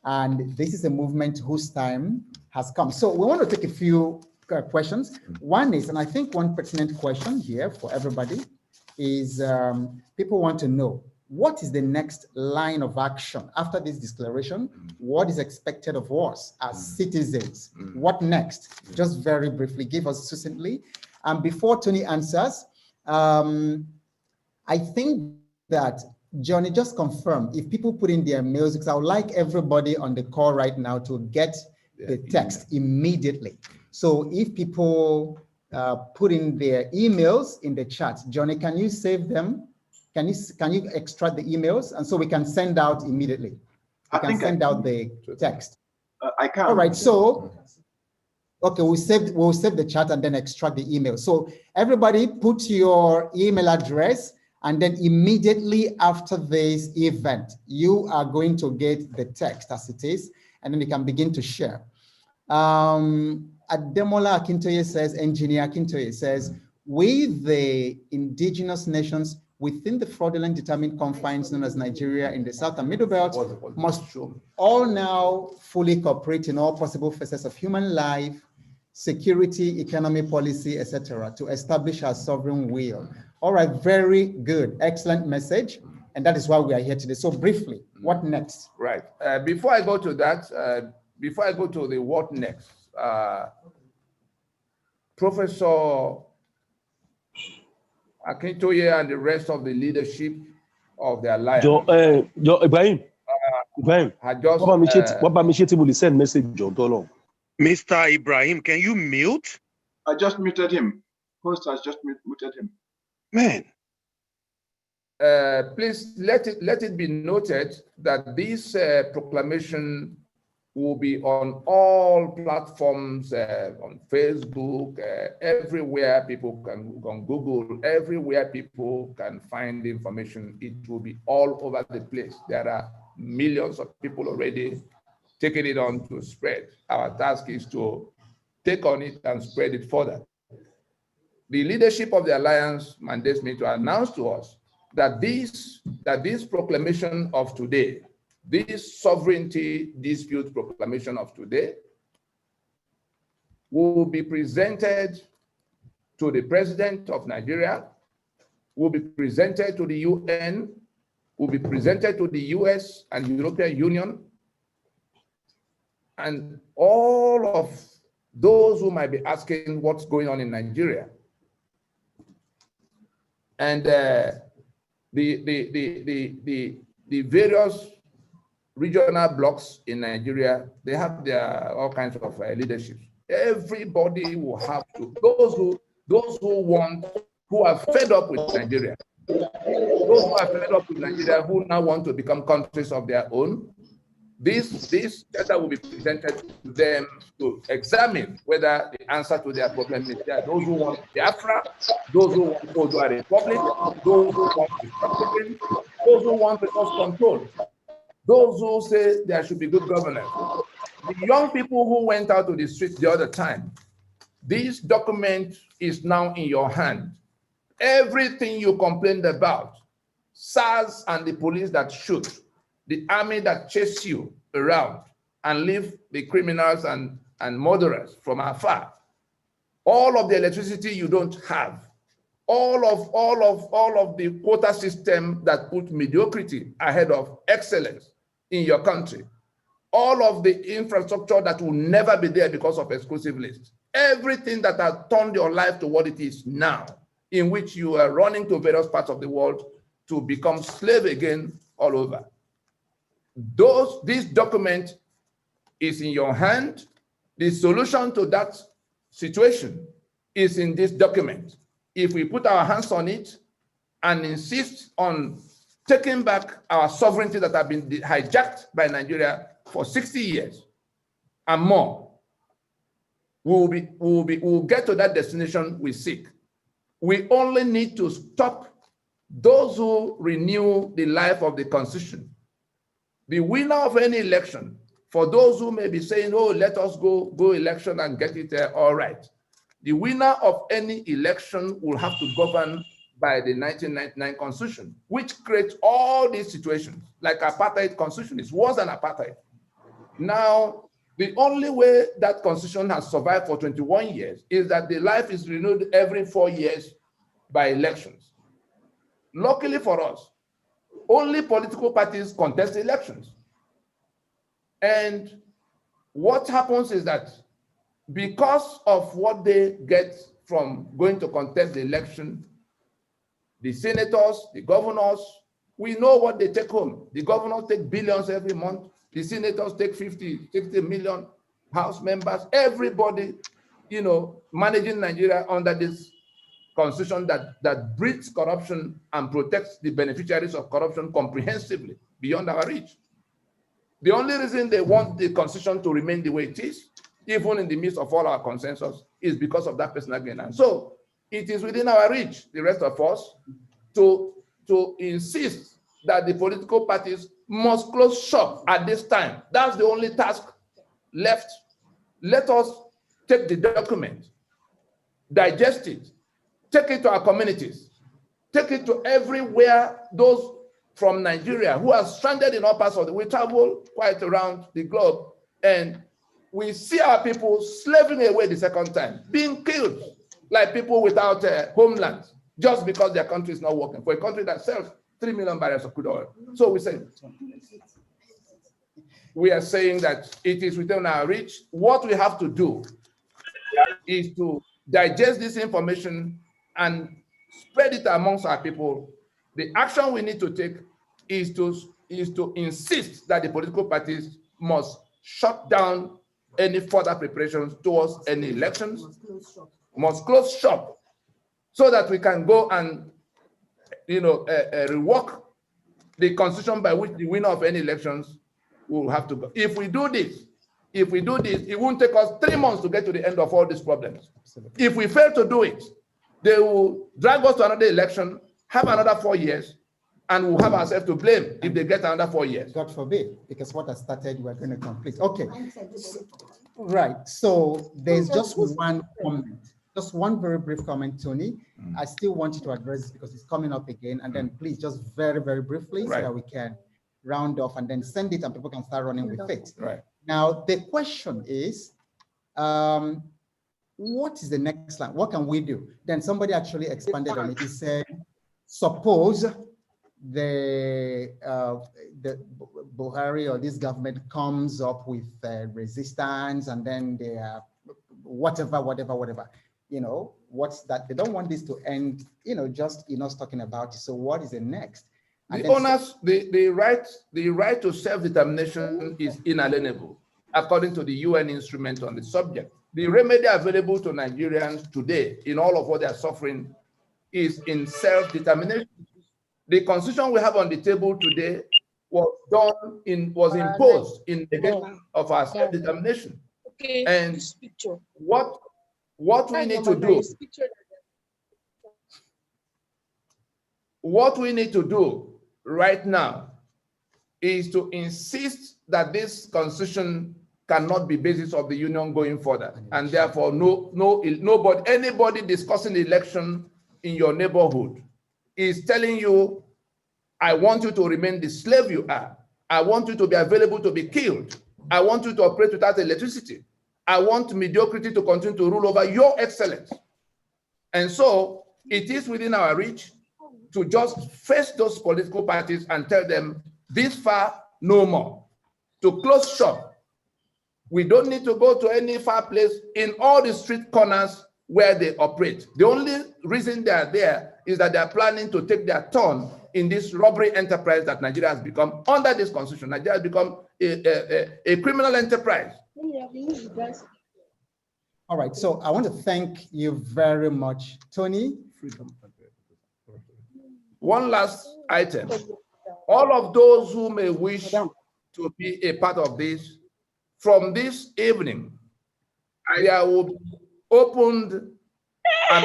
Speaker 2: And this is a movement whose time has come. So we want to take a few questions. One is, and I think one pertinent question here for everybody is people want to know, what is the next line of action after this declaration? What is expected of us as citizens? What next? Just very briefly, give us succinctly. And before Tony answers, I think that Johnny just confirmed, if people put in their mails, because I would like everybody on the call right now to get the text immediately. So if people put in their emails in the chat, Johnny, can you save them? Can you extract the emails? And so we can send out immediately. We can send out the text.
Speaker 1: I can.
Speaker 2: All right, so, okay, we'll save the chat and then extract the email. So everybody put your email address, and then immediately after this event, you are going to get the text as it is, and then you can begin to share. Ademola Akintoye says, Engineer Akintoye says, we, the indigenous nations within the fraudulent determined confines known as Nigeria in the South and Middle Belt, must all now fully cooperate in all possible facets of human life, security, economy, policy, etc., to establish our sovereign will. All right, very good, excellent message. And that is why we are here today. So briefly, what next?
Speaker 3: Right, before I go to that, before I go to the what next, Professor Akintoye and the rest of the leadership of the alliance.
Speaker 14: Ibrahim,
Speaker 3: had just,
Speaker 14: send message,
Speaker 8: Mr. Ibrahim, can you mute?
Speaker 1: I just muted him. Host has just muted him.
Speaker 8: Man.
Speaker 3: Please let it be noted that this proclamation will be on all platforms, on Facebook, everywhere people can on Google, everywhere people can find information. It will be all over the place. There are millions of people already taking it on to spread. Our task is to take on it and spread it further. The leadership of the Alliance mandates me to announce to us that this proclamation of today, this sovereignty dispute proclamation of today, will be presented to the President of Nigeria, will be presented to the UN, will be presented to the US and European Union, and all of those who might be asking what's going on in Nigeria. And the various regional blocks in Nigeria, they have their all kinds of leadership. Everybody will have to, those who are fed up with Nigeria, those who are fed up with Nigeria, who now want to become countries of their own, this data will be presented to them to examine whether the answer to their problem is there. Those who want Biafra, those who want Odua Republic, those who want restructuring, those who want resource control, those who say there should be good governance. The young people who went out to the streets the other time, this document is now in your hand. Everything you complained about, SARS and the police that shoot, the army that chase you around and leave the criminals and murderers from afar, all of the electricity you don't have, all of the quota system that put mediocrity ahead of excellence in your country, all of the infrastructure that will never be there because of exclusive lists, everything that has turned your life to what it is now, in which you are running to various parts of the world to become slave again all over. This document is in your hand. The solution to that situation is in this document. If we put our hands on it and insist on taking back our sovereignty that have been hijacked by Nigeria for 60 years and more, we'll get to that destination we seek. We only need to stop those who renew the life of the Constitution. The winner of any election, for those who may be saying, oh, let us go election and get it all right. The winner of any election will have to govern by the 1999 Constitution, which creates all these situations, like apartheid constitution is worse than apartheid. Now, the only way that constitution has survived for 21 years is that the life is renewed every 4 years by elections. Luckily for us, only political parties contest elections. And what happens is that because of what they get from going to contest the election, the senators, the governors, we know what they take home. The governors take billions every month. The senators take 50, 60 million, House members, everybody, managing Nigeria under this constitution that breeds corruption and protects the beneficiaries of corruption comprehensively beyond our reach. The only reason they want the constitution to remain the way it is, even in the midst of all our consensus, is because of that personal gain. And so it is within our reach, the rest of us, to insist that the political parties must close shop at this time. That's the only task left. Let us take the document, digest it, take it to our communities, take it to everywhere. Those from Nigeria who are stranded in all parts of the world, we travel quite around the globe, and we see our people slaving away the second time, being killed like people without homelands, just because their country is not working, for a country that sells 3 million barrels of crude oil. So we are saying that it is within our reach. What we have to do is to digest this information and spread it amongst our people. The action we need to take is to insist that the political parties must shut down any further preparations towards any elections, must close shop, so that we can go and rework the constitution by which the winner of any elections will have to go. If we do this, it won't take us 3 months to get to the end of all these problems. Absolutely. If we fail to do it, they will drag us to another election, have another 4 years, and we'll have ourselves to blame if they get another 4 years.
Speaker 2: God forbid, because what has started, we're going to complete. Okay. Right. So there's just one comment. Just one very brief comment, Tony. I still want you to address this because it's coming up again. And then please just very, very briefly so that we can round off and then send it and people can start running with it. Right. Now, the question is, what is the next line? What can we do? Then somebody actually expanded on it. He said, suppose the Buhari or this government comes up with resistance and then they are whatever. What's that? They don't want this to end, just us talking about it. So what is the next?
Speaker 3: The owners, the right to self-determination is inalienable, according to the UN instrument on the subject. The remedy available to Nigerians today in all of what they are suffering is in self-determination. The constitution we have on the table today was imposed in negation of our self-determination.
Speaker 15: Okay.
Speaker 3: And what we need to do, what we need to do right now is to insist that this constitution cannot be basis of the union going further, and therefore anybody discussing election in your neighborhood is telling you, I want you to remain the slave you are. I want you to be available to be killed. I want you to operate without electricity. I want mediocrity to continue to rule over your excellence. And so it is within our reach to just face those political parties and tell them, this far, no more. To close shop. We don't need to go to any far place in all the street corners where they operate. The only reason they are there is that they are planning to take their turn in this robbery enterprise that Nigeria has become under this constitution. Nigeria has become a criminal enterprise.
Speaker 2: All right, so I want to thank you very much, Tony.
Speaker 3: One last item. All of those who may wish to be a part of this, from this evening, there will be opened an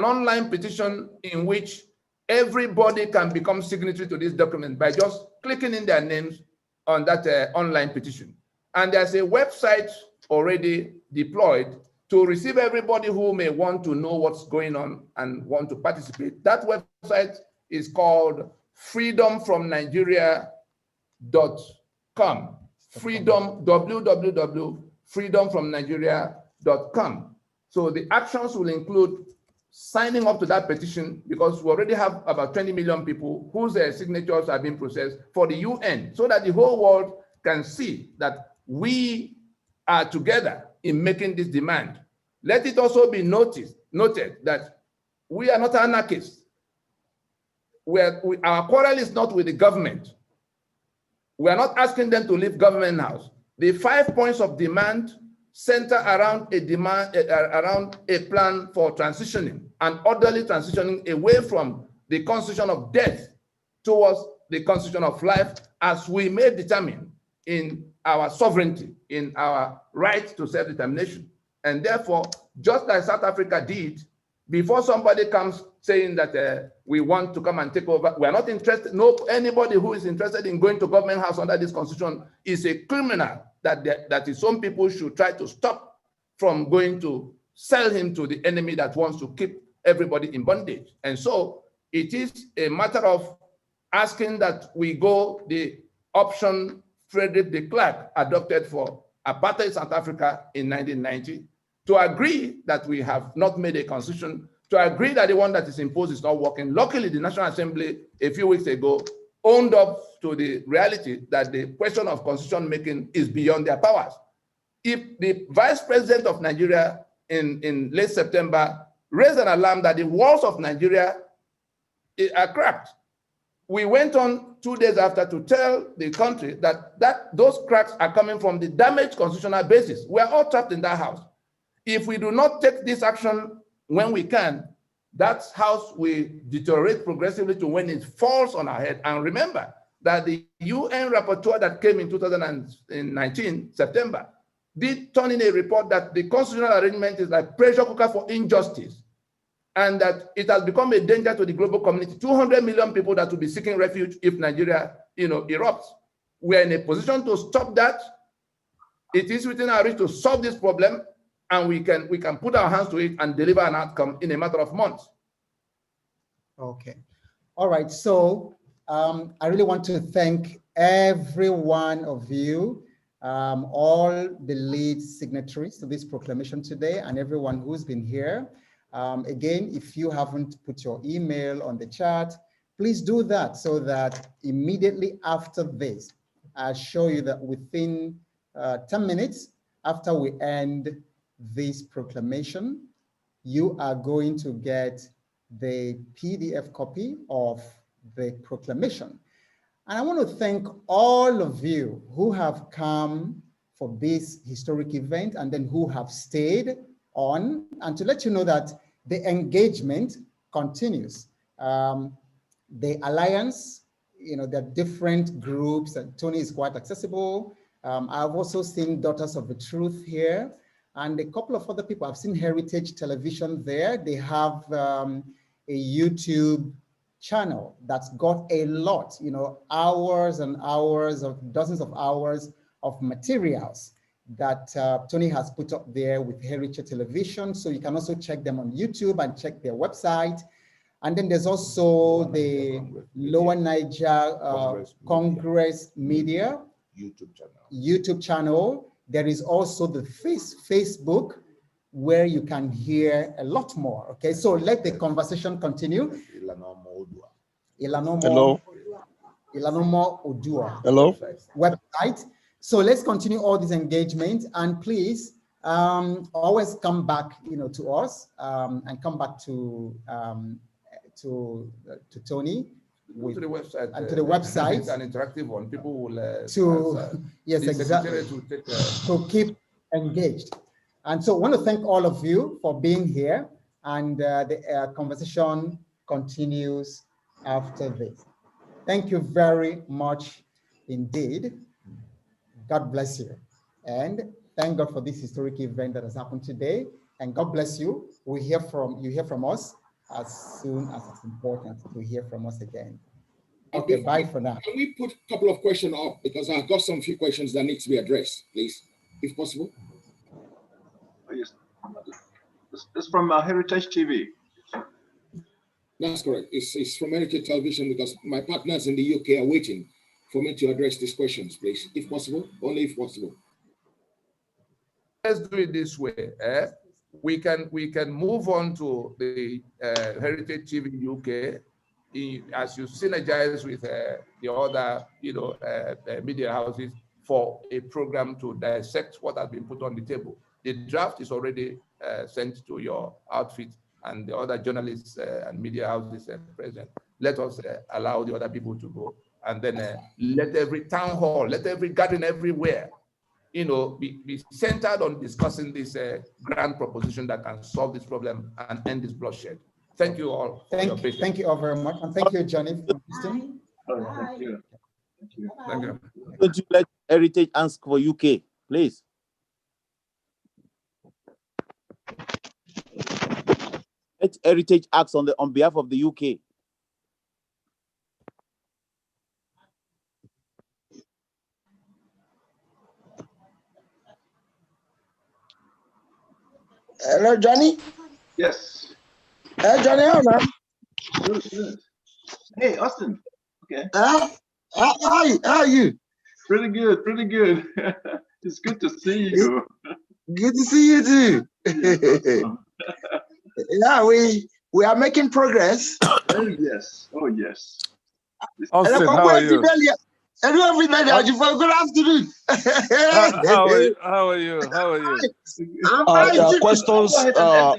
Speaker 3: online petition in which everybody can become signatory to this document by just clicking in their names on that online petition. And there's a website already deployed to receive everybody who may want to know what's going on and want to participate. That website is called freedomfromnigeria.com. www.freedomfromnigeria.com. So the actions will include signing up to that petition, because we already have about 20 million people whose signatures have been processed for the UN, so that the whole world can see that we are together in making this demand. Let it also be noted that we are not anarchists. Our quarrel is not with the government. We are not asking them to leave government house. The 5 points of demand center around a plan for transitioning, an orderly transitioning away from the constitution of death towards the constitution of life, as we may determine in our sovereignty, in our right to self-determination. And therefore, just like South Africa did, before somebody comes saying that we want to come and take over, we are not interested. No, anybody who is interested in going to government house under this constitution is a criminal that his own people should try to stop from going to sell him to the enemy that wants to keep everybody in bondage. And so it is a matter of asking that we go the option Frederick de Klerk adopted for apartheid South Africa in 1990, to agree that we have not made a constitution, to agree that the one that is imposed is not working. Luckily, the National Assembly a few weeks ago owned up to the reality that the question of constitution making is beyond their powers. If the Vice President of Nigeria in late September raised an alarm that the walls of Nigeria are cracked, we went on 2 days after to tell the country that those cracks are coming from the damaged constitutional basis. We're all trapped in that house. If we do not take this action when we can, that house will deteriorate progressively to when it falls on our head. And remember that the UN rapporteur that came in 2019, September, did turn in a report that the constitutional arrangement is like pressure cooker for injustice, and that it has become a danger to the global community. 200 million people that will be seeking refuge if Nigeria, erupts. We are in a position to stop that. It is within our reach to solve this problem, and we can put our hands to it and deliver an outcome in a matter of months.
Speaker 2: Okay. All right. So I really want to thank every one of you, all the lead signatories to this proclamation today, and everyone who's been here. Again, if you haven't put your email on the chat, please do that, so that immediately after this, I'll show you that within 10 minutes after we end this proclamation, you are going to get the PDF copy of the proclamation. And I want to thank all of you who have come for this historic event and then who have stayed on, and to let you know that the engagement continues. The Alliance, there are different groups, and Tony is quite accessible. I've also seen Daughters of the Truth here, and a couple of other people. I've seen Heritage Television there. They have a YouTube channel that's got a lot, hours and hours of dozens of hours of materials that Tony has put up there with Heritage Television. So you can also check them on YouTube and check their website. And then there's also the Lower Niger Congress Media YouTube channel. There is also the Facebook, where you can hear a lot more. Okay, so let the conversation continue.
Speaker 14: Hello.
Speaker 2: Ilanomo Odua.
Speaker 14: Hello.
Speaker 2: Website. So let's continue all this engagement, and please always come back, to us and come back to Tony.
Speaker 3: To the website.
Speaker 2: And to the website.
Speaker 3: It's an interactive one. People will
Speaker 2: yes, exactly. To keep engaged. And so I want to thank all of you for being here, and the conversation continues after this. Thank you very much indeed. God bless you. And thank God for this historic event that has happened today. And God bless you. You hear from us as soon as it's important to hear from us again. Okay, bye for now.
Speaker 5: Can we put a couple of questions up? Because I've got some few questions that need to be addressed, please, if possible.
Speaker 1: Oh, yes. It's from Heritage TV.
Speaker 5: That's correct. It's from Heritage Television, because my partners in the UK are waiting for me to address these questions, please, if possible, only if possible.
Speaker 3: Let's do it this way. We can move on to the Heritage TV UK as you synergize with the other media houses for a program to dissect what has been put on the table. The draft is already sent to your outfit and the other journalists and media houses present. Let us allow the other people to go, and then let every town hall, let every gathering everywhere, be centered on discussing this grand proposition that can solve this problem and end this bloodshed. Thank you all.
Speaker 2: Thank you all very much, and thank you, Johnny.
Speaker 1: Thank you.
Speaker 3: Thank you.
Speaker 15: Would you let Heritage ask for UK, please? Let Heritage ask on behalf of the UK.
Speaker 16: Hello, Johnny.
Speaker 1: Yes.
Speaker 16: Hey, Johnny, how man?
Speaker 1: Good. Hey, Austin. Okay.
Speaker 16: How are you?
Speaker 1: Pretty good, pretty good. It's good to see you.
Speaker 16: Good to see you too. Yeah, we are making progress.
Speaker 1: Oh yes. Oh yes.
Speaker 17: Austin, how are you?
Speaker 16: Hello, everybody. Good afternoon.
Speaker 17: How are you?
Speaker 14: There are questions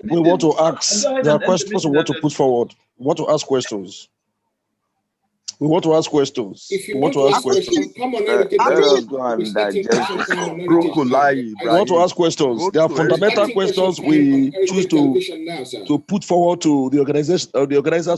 Speaker 14: we want to ask. There are questions we want to put forward. We want to ask questions. We want to ask questions.
Speaker 5: If you want to ask questions, come on,
Speaker 15: let us go and digest this.
Speaker 14: We want to ask questions. There are fundamental questions we choose to put forward to the organizers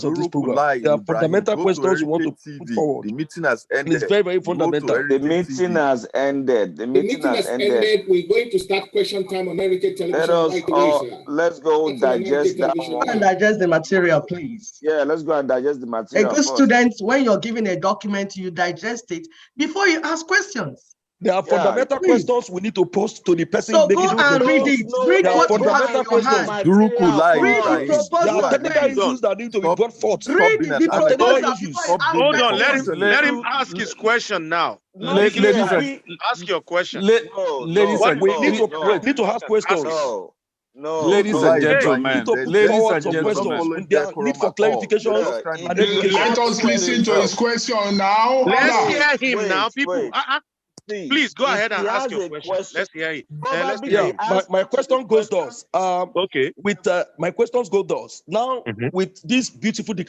Speaker 14: of this program. There are fundamental questions we want to put forward.
Speaker 17: The meeting has ended.
Speaker 14: It's very, very fundamental.
Speaker 15: The meeting has ended. The meeting has ended.
Speaker 5: We're going to start question time on Heritage Television.
Speaker 15: Let's go digest that one.
Speaker 16: And digest the material, please.
Speaker 15: Yeah, let's go and digest the material.
Speaker 16: A good student, when you're given a document, you digest it before you ask questions.
Speaker 14: There are fundamental questions we need to post to the person.
Speaker 16: So go and read it. Read what you have in your hand.
Speaker 14: There are technical issues that need to be brought forth.
Speaker 16: Read the proposal.
Speaker 8: Hold on, let him ask his question now. Ask your question.
Speaker 14: Ladies and we need to ask questions.
Speaker 17: Ladies and gentlemen,
Speaker 14: need for clarification and education.
Speaker 13: Let us listen to his question now.
Speaker 8: Let's hear him now, people. Please go ahead and ask your question. Let's hear it.
Speaker 14: My question goes thus.
Speaker 8: Okay.
Speaker 14: With my questions go thus. Now, with this beautiful declaration.